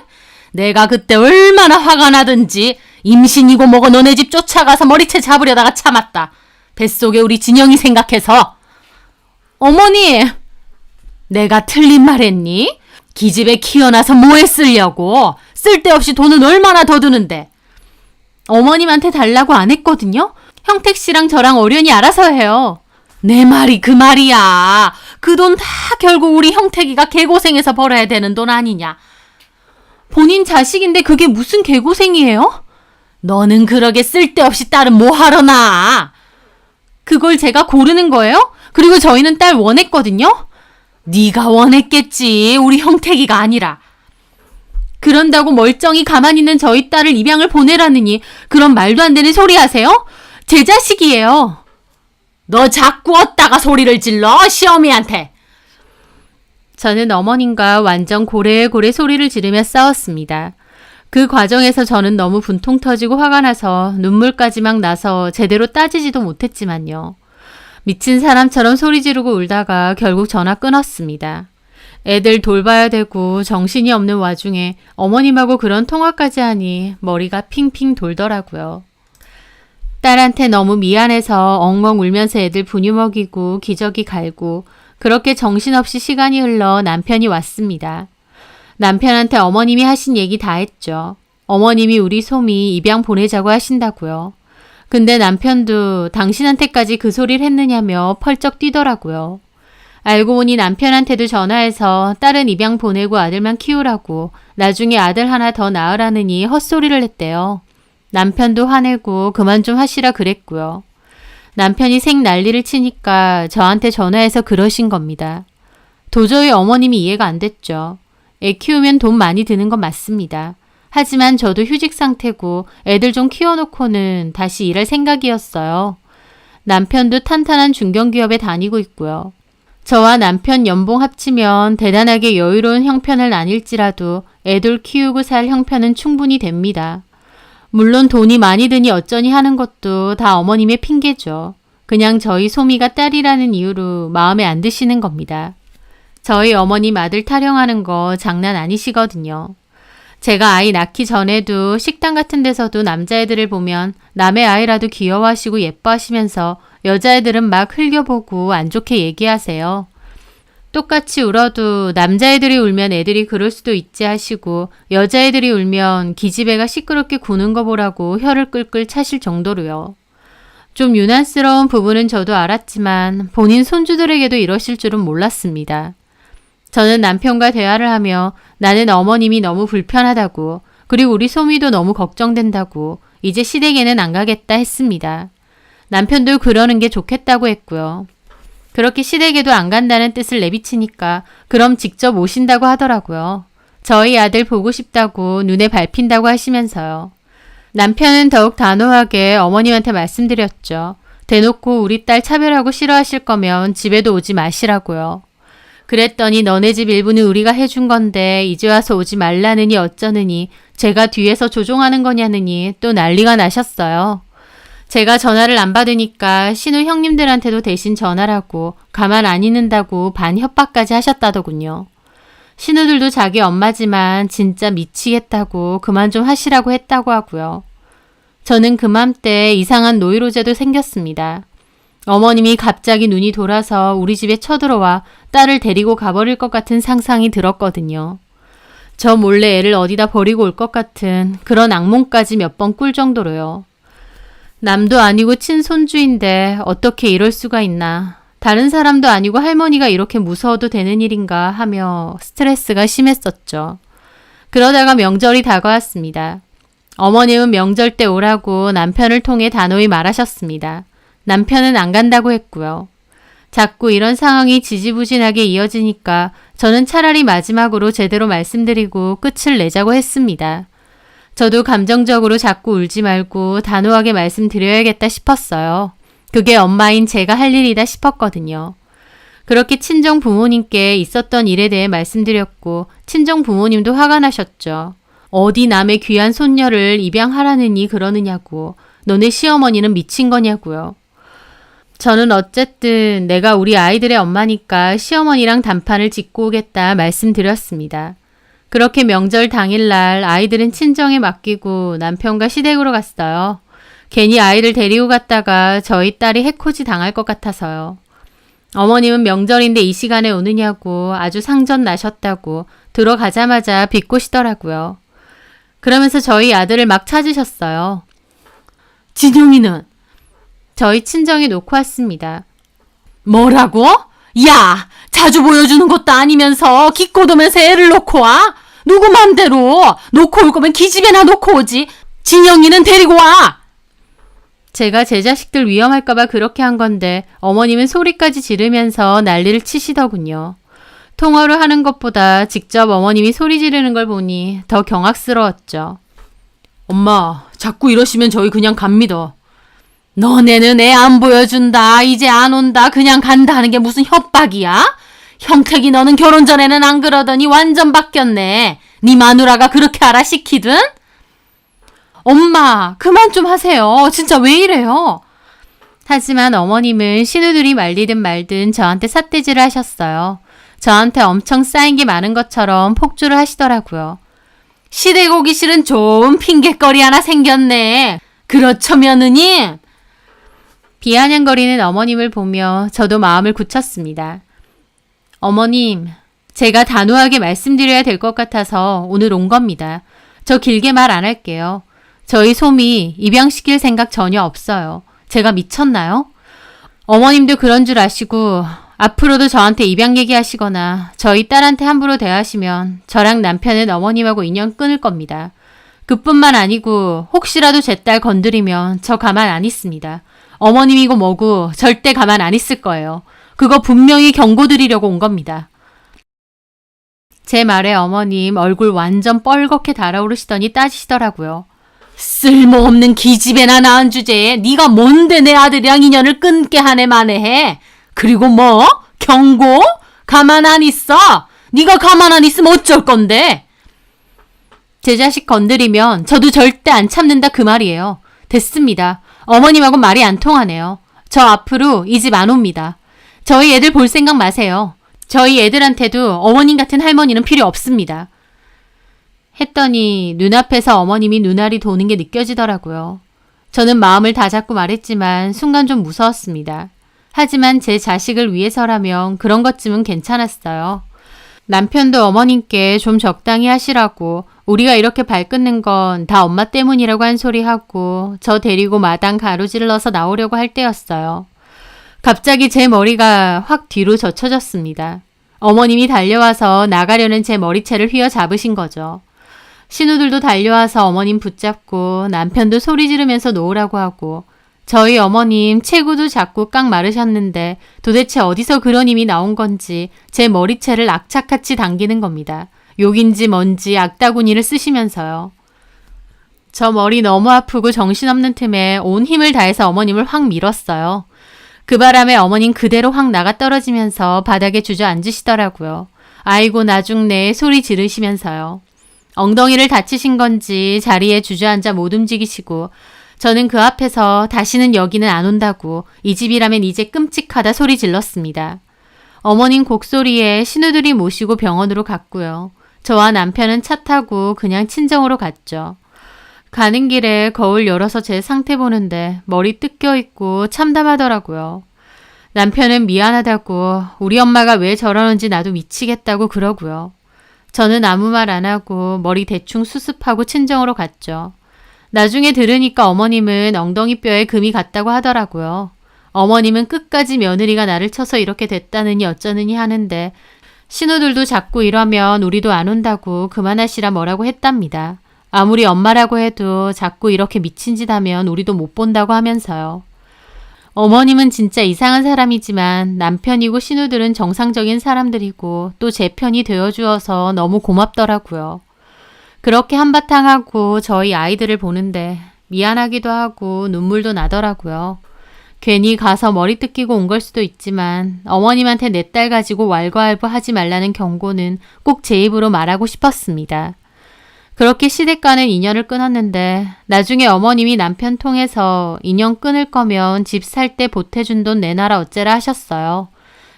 내가 그때 얼마나 화가 나든지 임신이고 뭐고 너네 집 쫓아가서 머리채 잡으려다가 참았다. 뱃속에 우리 진영이 생각해서. 어머니! 내가 틀린 말 했니? 기집애 키워놔서 뭐에 쓰려고? 쓸데없이 돈은 얼마나 더 드는데. 어머님한테 달라고 안 했거든요? 형택 씨랑 저랑 어련히 알아서 해요. 내 말이 그 말이야. 그 돈 다 결국 우리 형택이가 개고생해서 벌어야 되는 돈 아니냐. 본인 자식인데 그게 무슨 개고생이에요? 너는 그러게 쓸데없이 딸은 뭐하러 낳아? 그걸 제가 고르는 거예요? 그리고 저희는 딸 원했거든요? 네가 원했겠지. 우리 형택이가 아니라. 그런다고 멀쩡히 가만히 있는 저희 딸을 입양을 보내라느니 그런 말도 안 되는 소리 하세요? 제 자식이에요. 너 자꾸 어디다가 소리를 질러 시어미한테. 저는 어머님과 완전 고래고래 소리를 지르며 싸웠습니다. 그 과정에서 저는 너무 분통 터지고 화가 나서 눈물까지 막 나서 제대로 따지지도 못했지만요. 미친 사람처럼 소리 지르고 울다가 결국 전화 끊었습니다. 애들 돌봐야 되고 정신이 없는 와중에 어머님하고 그런 통화까지 하니 머리가 핑핑 돌더라고요. 딸한테 너무 미안해서 엉엉 울면서 애들 분유 먹이고 기저귀 갈고 그렇게 정신없이 시간이 흘러 남편이 왔습니다. 남편한테 어머님이 하신 얘기 다 했죠. 어머님이 우리 솜이 입양 보내자고 하신다고요. 근데 남편도 당신한테까지 그 소리를 했느냐며 펄쩍 뛰더라고요. 알고 보니 남편한테도 전화해서 딸은 입양 보내고 아들만 키우라고 나중에 아들 하나 더 낳으라느니 헛소리를 했대요. 남편도 화내고 그만 좀 하시라 그랬고요. 남편이 생 난리를 치니까 저한테 전화해서 그러신 겁니다. 도저히 어머님이 이해가 안 됐죠. 애 키우면 돈 많이 드는 건 맞습니다. 하지만 저도 휴직 상태고 애들 좀 키워놓고는 다시 일할 생각이었어요. 남편도 탄탄한 중견기업에 다니고 있고요. 저와 남편 연봉 합치면 대단하게 여유로운 형편은 아닐지라도 애들 키우고 살 형편은 충분히 됩니다. 물론 돈이 많이 드니 어쩌니 하는 것도 다 어머님의 핑계죠. 그냥 저희 소미가 딸이라는 이유로 마음에 안 드시는 겁니다. 저희 어머님 아들 타령하는 거 장난 아니시거든요. 제가 아이 낳기 전에도 식당 같은 데서도 남자애들을 보면 남의 아이라도 귀여워하시고 예뻐하시면서 여자애들은 막 흘겨보고 안 좋게 얘기하세요. 똑같이 울어도 남자애들이 울면 애들이 그럴 수도 있지 하시고 여자애들이 울면 기집애가 시끄럽게 구는 거 보라고 혀를 끌끌 차실 정도로요. 좀 유난스러운 부분은 저도 알았지만 본인 손주들에게도 이러실 줄은 몰랐습니다. 저는 남편과 대화를 하며 나는 어머님이 너무 불편하다고 그리고 우리 소미도 너무 걱정된다고 이제 시댁에는 안 가겠다 했습니다. 남편도 그러는 게 좋겠다고 했고요. 그렇게 시댁에도 안 간다는 뜻을 내비치니까 그럼 직접 오신다고 하더라고요. 저희 아들 보고 싶다고 눈에 밟힌다고 하시면서요. 남편은 더욱 단호하게 어머님한테 말씀드렸죠. 대놓고 우리 딸 차별하고 싫어하실 거면 집에도 오지 마시라고요. 그랬더니 너네 집 일부는 우리가 해준 건데 이제 와서 오지 말라느니 어쩌느니 제가 뒤에서 조종하는 거냐느니 또 난리가 나셨어요. 제가 전화를 안 받으니까 신우 형님들한테도 대신 전화라고 가만 안 있는다고 반 협박까지 하셨다더군요. 신우들도 자기 엄마지만 진짜 미치겠다고 그만 좀 하시라고 했다고 하고요. 저는 그맘때 이상한 노이로제도 생겼습니다. 어머님이 갑자기 눈이 돌아서 우리 집에 쳐들어와 딸을 데리고 가버릴 것 같은 상상이 들었거든요. 저 몰래 애를 어디다 버리고 올 것 같은 그런 악몽까지 몇 번 꿀 정도로요. 남도 아니고 친손주인데 어떻게 이럴 수가 있나. 다른 사람도 아니고 할머니가 이렇게 무서워도 되는 일인가 하며 스트레스가 심했었죠. 그러다가 명절이 다가왔습니다. 어머님은 명절 때 오라고 남편을 통해 단호히 말하셨습니다. 남편은 안 간다고 했고요. 자꾸 이런 상황이 지지부진하게 이어지니까 저는 차라리 마지막으로 제대로 말씀드리고 끝을 내자고 했습니다. 저도 감정적으로 자꾸 울지 말고 단호하게 말씀드려야겠다 싶었어요. 그게 엄마인 제가 할 일이다 싶었거든요. 그렇게 친정 부모님께 있었던 일에 대해 말씀드렸고 친정 부모님도 화가 나셨죠. 어디 남의 귀한 손녀를 입양하라느니 그러느냐고. 너네 시어머니는 미친 거냐고요. 저는 어쨌든 내가 우리 아이들의 엄마니까 시어머니랑 단판을 짓고 오겠다 말씀드렸습니다. 그렇게 명절 당일날 아이들은 친정에 맡기고 남편과 시댁으로 갔어요. 괜히 아이를 데리고 갔다가 저희 딸이 해코지 당할 것 같아서요. 어머님은 명절인데 이 시간에 오느냐고 아주 상전 나셨다고 들어가자마자 비꼬시더라고요. 그러면서 저희 아들을 막 찾으셨어요. 진영이는? 저희 친정에 놓고 왔습니다. 뭐라고? 야, 자주 보여주는 것도 아니면서 기꼬도면서 애를 놓고 와? 누구 맘대로 놓고 올 거면 기집애나 놓고 오지. 진영이는 데리고 와. 제가 제 자식들 위험할까봐 그렇게 한 건데 어머님은 소리까지 지르면서 난리를 치시더군요. 통화로 하는 것보다 직접 어머님이 소리 지르는 걸 보니 더 경악스러웠죠. 엄마, 자꾸 이러시면 저희 그냥 갑니다. 너네는 애 안 보여준다, 이제 안 온다, 그냥 간다 하는 게 무슨 협박이야? 형택이 너는 결혼 전에는 안 그러더니 완전 바뀌었네. 네 마누라가 그렇게 알아 시키든? 엄마, 그만 좀 하세요. 진짜 왜 이래요? 하지만 어머님은 신우들이 말리든 말든 저한테 삿대질을 하셨어요. 저한테 엄청 쌓인 게 많은 것처럼 폭주를 하시더라고요. 시댁 오기 싫은 좋은 핑곗거리 하나 생겼네. 그렇죠, 며느님? 비아냥거리는 어머님을 보며 저도 마음을 굳혔습니다. 어머님, 제가 단호하게 말씀드려야 될 것 같아서 오늘 온 겁니다. 저 길게 말 안 할게요. 저희 솜이 입양시킬 생각 전혀 없어요. 제가 미쳤나요? 어머님도 그런 줄 아시고 앞으로도 저한테 입양 얘기하시거나 저희 딸한테 함부로 대하시면 저랑 남편은 어머님하고 인연 끊을 겁니다. 그뿐만 아니고 혹시라도 제 딸 건드리면 저 가만 안 있습니다. 어머님이고 뭐고 절대 가만 안 있을 거예요. 그거 분명히 경고드리려고 온 겁니다. 제 말에 어머님 얼굴 완전 뻘겋게 달아오르시더니 따지시더라고요. 쓸모없는 기집애나 낳은 주제에 네가 뭔데 내 아들이랑 인연을 끊게 하네 마네해. 그리고 뭐? 경고? 가만 안 있어? 네가 가만 안 있으면 어쩔 건데? 제 자식 건드리면 저도 절대 안 참는다 그 말이에요. 됐습니다. 어머님하고 말이 안 통하네요. 저 앞으로 이 집 안 옵니다. 저희 애들 볼 생각 마세요. 저희 애들한테도 어머님 같은 할머니는 필요 없습니다. 했더니 눈앞에서 어머님이 눈알이 도는 게 느껴지더라고요. 저는 마음을 다잡고 말했지만 순간 좀 무서웠습니다. 하지만 제 자식을 위해서라면 그런 것쯤은 괜찮았어요. 남편도 어머님께 좀 적당히 하시라고 우리가 이렇게 발끓는 건 다 엄마 때문이라고 한 소리 하고 저 데리고 마당 가로질러서 나오려고 할 때였어요. 갑자기 제 머리가 확 뒤로 젖혀졌습니다. 어머님이 달려와서 나가려는 제 머리채를 휘어잡으신 거죠. 신우들도 달려와서 어머님 붙잡고 남편도 소리 지르면서 놓으라고 하고 저희 어머님 체구도 자꾸 깡 마르셨는데 도대체 어디서 그런 힘이 나온 건지 제 머리채를 악착같이 당기는 겁니다. 욕인지 뭔지 악다구니를 쓰시면서요. 저 머리 너무 아프고 정신없는 틈에 온 힘을 다해서 어머님을 확 밀었어요. 그 바람에 어머님 그대로 확 나가 떨어지면서 바닥에 주저앉으시더라고요. 아이고 나 죽네 소리 지르시면서요. 엉덩이를 다치신 건지 자리에 주저앉아 못 움직이시고 저는 그 앞에서 다시는 여기는 안 온다고 이 집이라면 이제 끔찍하다 소리 질렀습니다. 어머님 곡소리에 신우들이 모시고 병원으로 갔고요. 저와 남편은 차 타고 그냥 친정으로 갔죠. 가는 길에 거울 열어서 제 상태 보는데 머리 뜯겨 있고 참담하더라고요. 남편은 미안하다고 우리 엄마가 왜 저러는지 나도 미치겠다고 그러고요. 저는 아무 말 안 하고 머리 대충 수습하고 친정으로 갔죠. 나중에 들으니까 어머님은 엉덩이뼈에 금이 갔다고 하더라고요. 어머님은 끝까지 며느리가 나를 쳐서 이렇게 됐다느니 어쩌느니 하는데 신우들도 자꾸 이러면 우리도 안 온다고 그만하시라 뭐라고 했답니다. 아무리 엄마라고 해도 자꾸 이렇게 미친 짓 하면 우리도 못 본다고 하면서요. 어머님은 진짜 이상한 사람이지만 남편이고 신우들은 정상적인 사람들이고 또 제 편이 되어주어서 너무 고맙더라고요. 그렇게 한바탕 하고 저희 아이들을 보는데 미안하기도 하고 눈물도 나더라고요. 괜히 가서 머리 뜯기고 온 걸 수도 있지만 어머님한테 내 딸 가지고 왈가왈부하지 말라는 경고는 꼭 제 입으로 말하고 싶었습니다. 그렇게 시댁과는 인연을 끊었는데 나중에 어머님이 남편 통해서 인연 끊을 거면 집 살 때 보태준 돈 내놔라 어째라 하셨어요.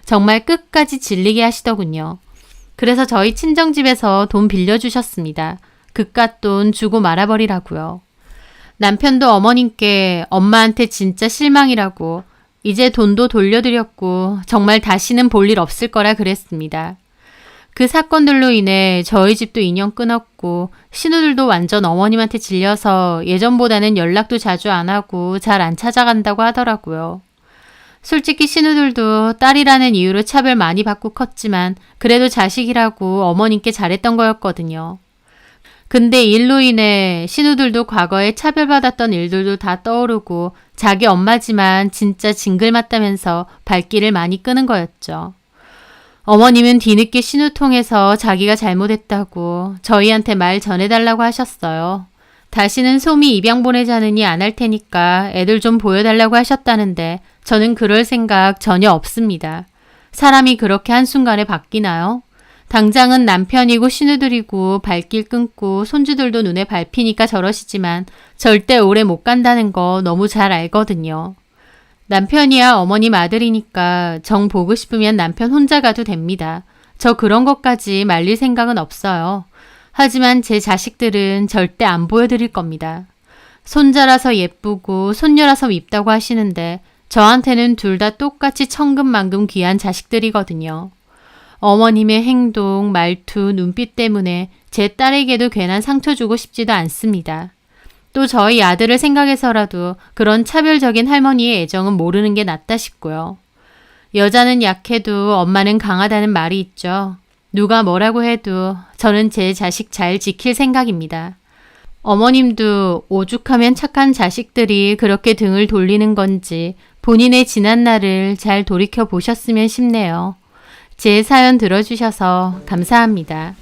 정말 끝까지 질리게 하시더군요. 그래서 저희 친정집에서 돈 빌려주셨습니다. 그깟 돈 주고 말아버리라고요. 남편도 어머님께 엄마한테 진짜 실망이라고 이제 돈도 돌려드렸고 정말 다시는 볼 일 없을 거라 그랬습니다. 그 사건들로 인해 저희 집도 인연 끊었고 신우들도 완전 어머님한테 질려서 예전보다는 연락도 자주 안 하고 잘 안 찾아간다고 하더라고요. 솔직히 신우들도 딸이라는 이유로 차별 많이 받고 컸지만 그래도 자식이라고 어머님께 잘했던 거였거든요. 근데 이 일로 인해 신우들도 과거에 차별받았던 일들도 다 떠오르고 자기 엄마지만 진짜 징글맞다면서 발길을 많이 끄는 거였죠. 어머님은 뒤늦게 신우 통해서 자기가 잘못했다고 저희한테 말 전해달라고 하셨어요. 다시는 소미 입양 보내자느니 안 할 테니까 애들 좀 보여달라고 하셨다는데 저는 그럴 생각 전혀 없습니다. 사람이 그렇게 한순간에 바뀌나요? 당장은 남편이고 신우들이고 발길 끊고 손주들도 눈에 밟히니까 저러시지만 절대 오래 못 간다는 거 너무 잘 알거든요. 남편이야 어머님 아들이니까 정 보고 싶으면 남편 혼자 가도 됩니다. 저 그런 것까지 말릴 생각은 없어요. 하지만 제 자식들은 절대 안 보여드릴 겁니다. 손자라서 예쁘고 손녀라서 밉다고 하시는데 저한테는 둘 다 똑같이 천금만금 귀한 자식들이거든요. 어머님의 행동, 말투, 눈빛 때문에 제 딸에게도 괜한 상처 주고 싶지도 않습니다. 또 저희 아들을 생각해서라도 그런 차별적인 할머니의 애정은 모르는 게 낫다 싶고요. 여자는 약해도 엄마는 강하다는 말이 있죠. 누가 뭐라고 해도 저는 제 자식 잘 지킬 생각입니다. 어머님도 오죽하면 착한 자식들이 그렇게 등을 돌리는 건지 본인의 지난 날을 잘 돌이켜 보셨으면 싶네요. 제 사연 들어주셔서 감사합니다.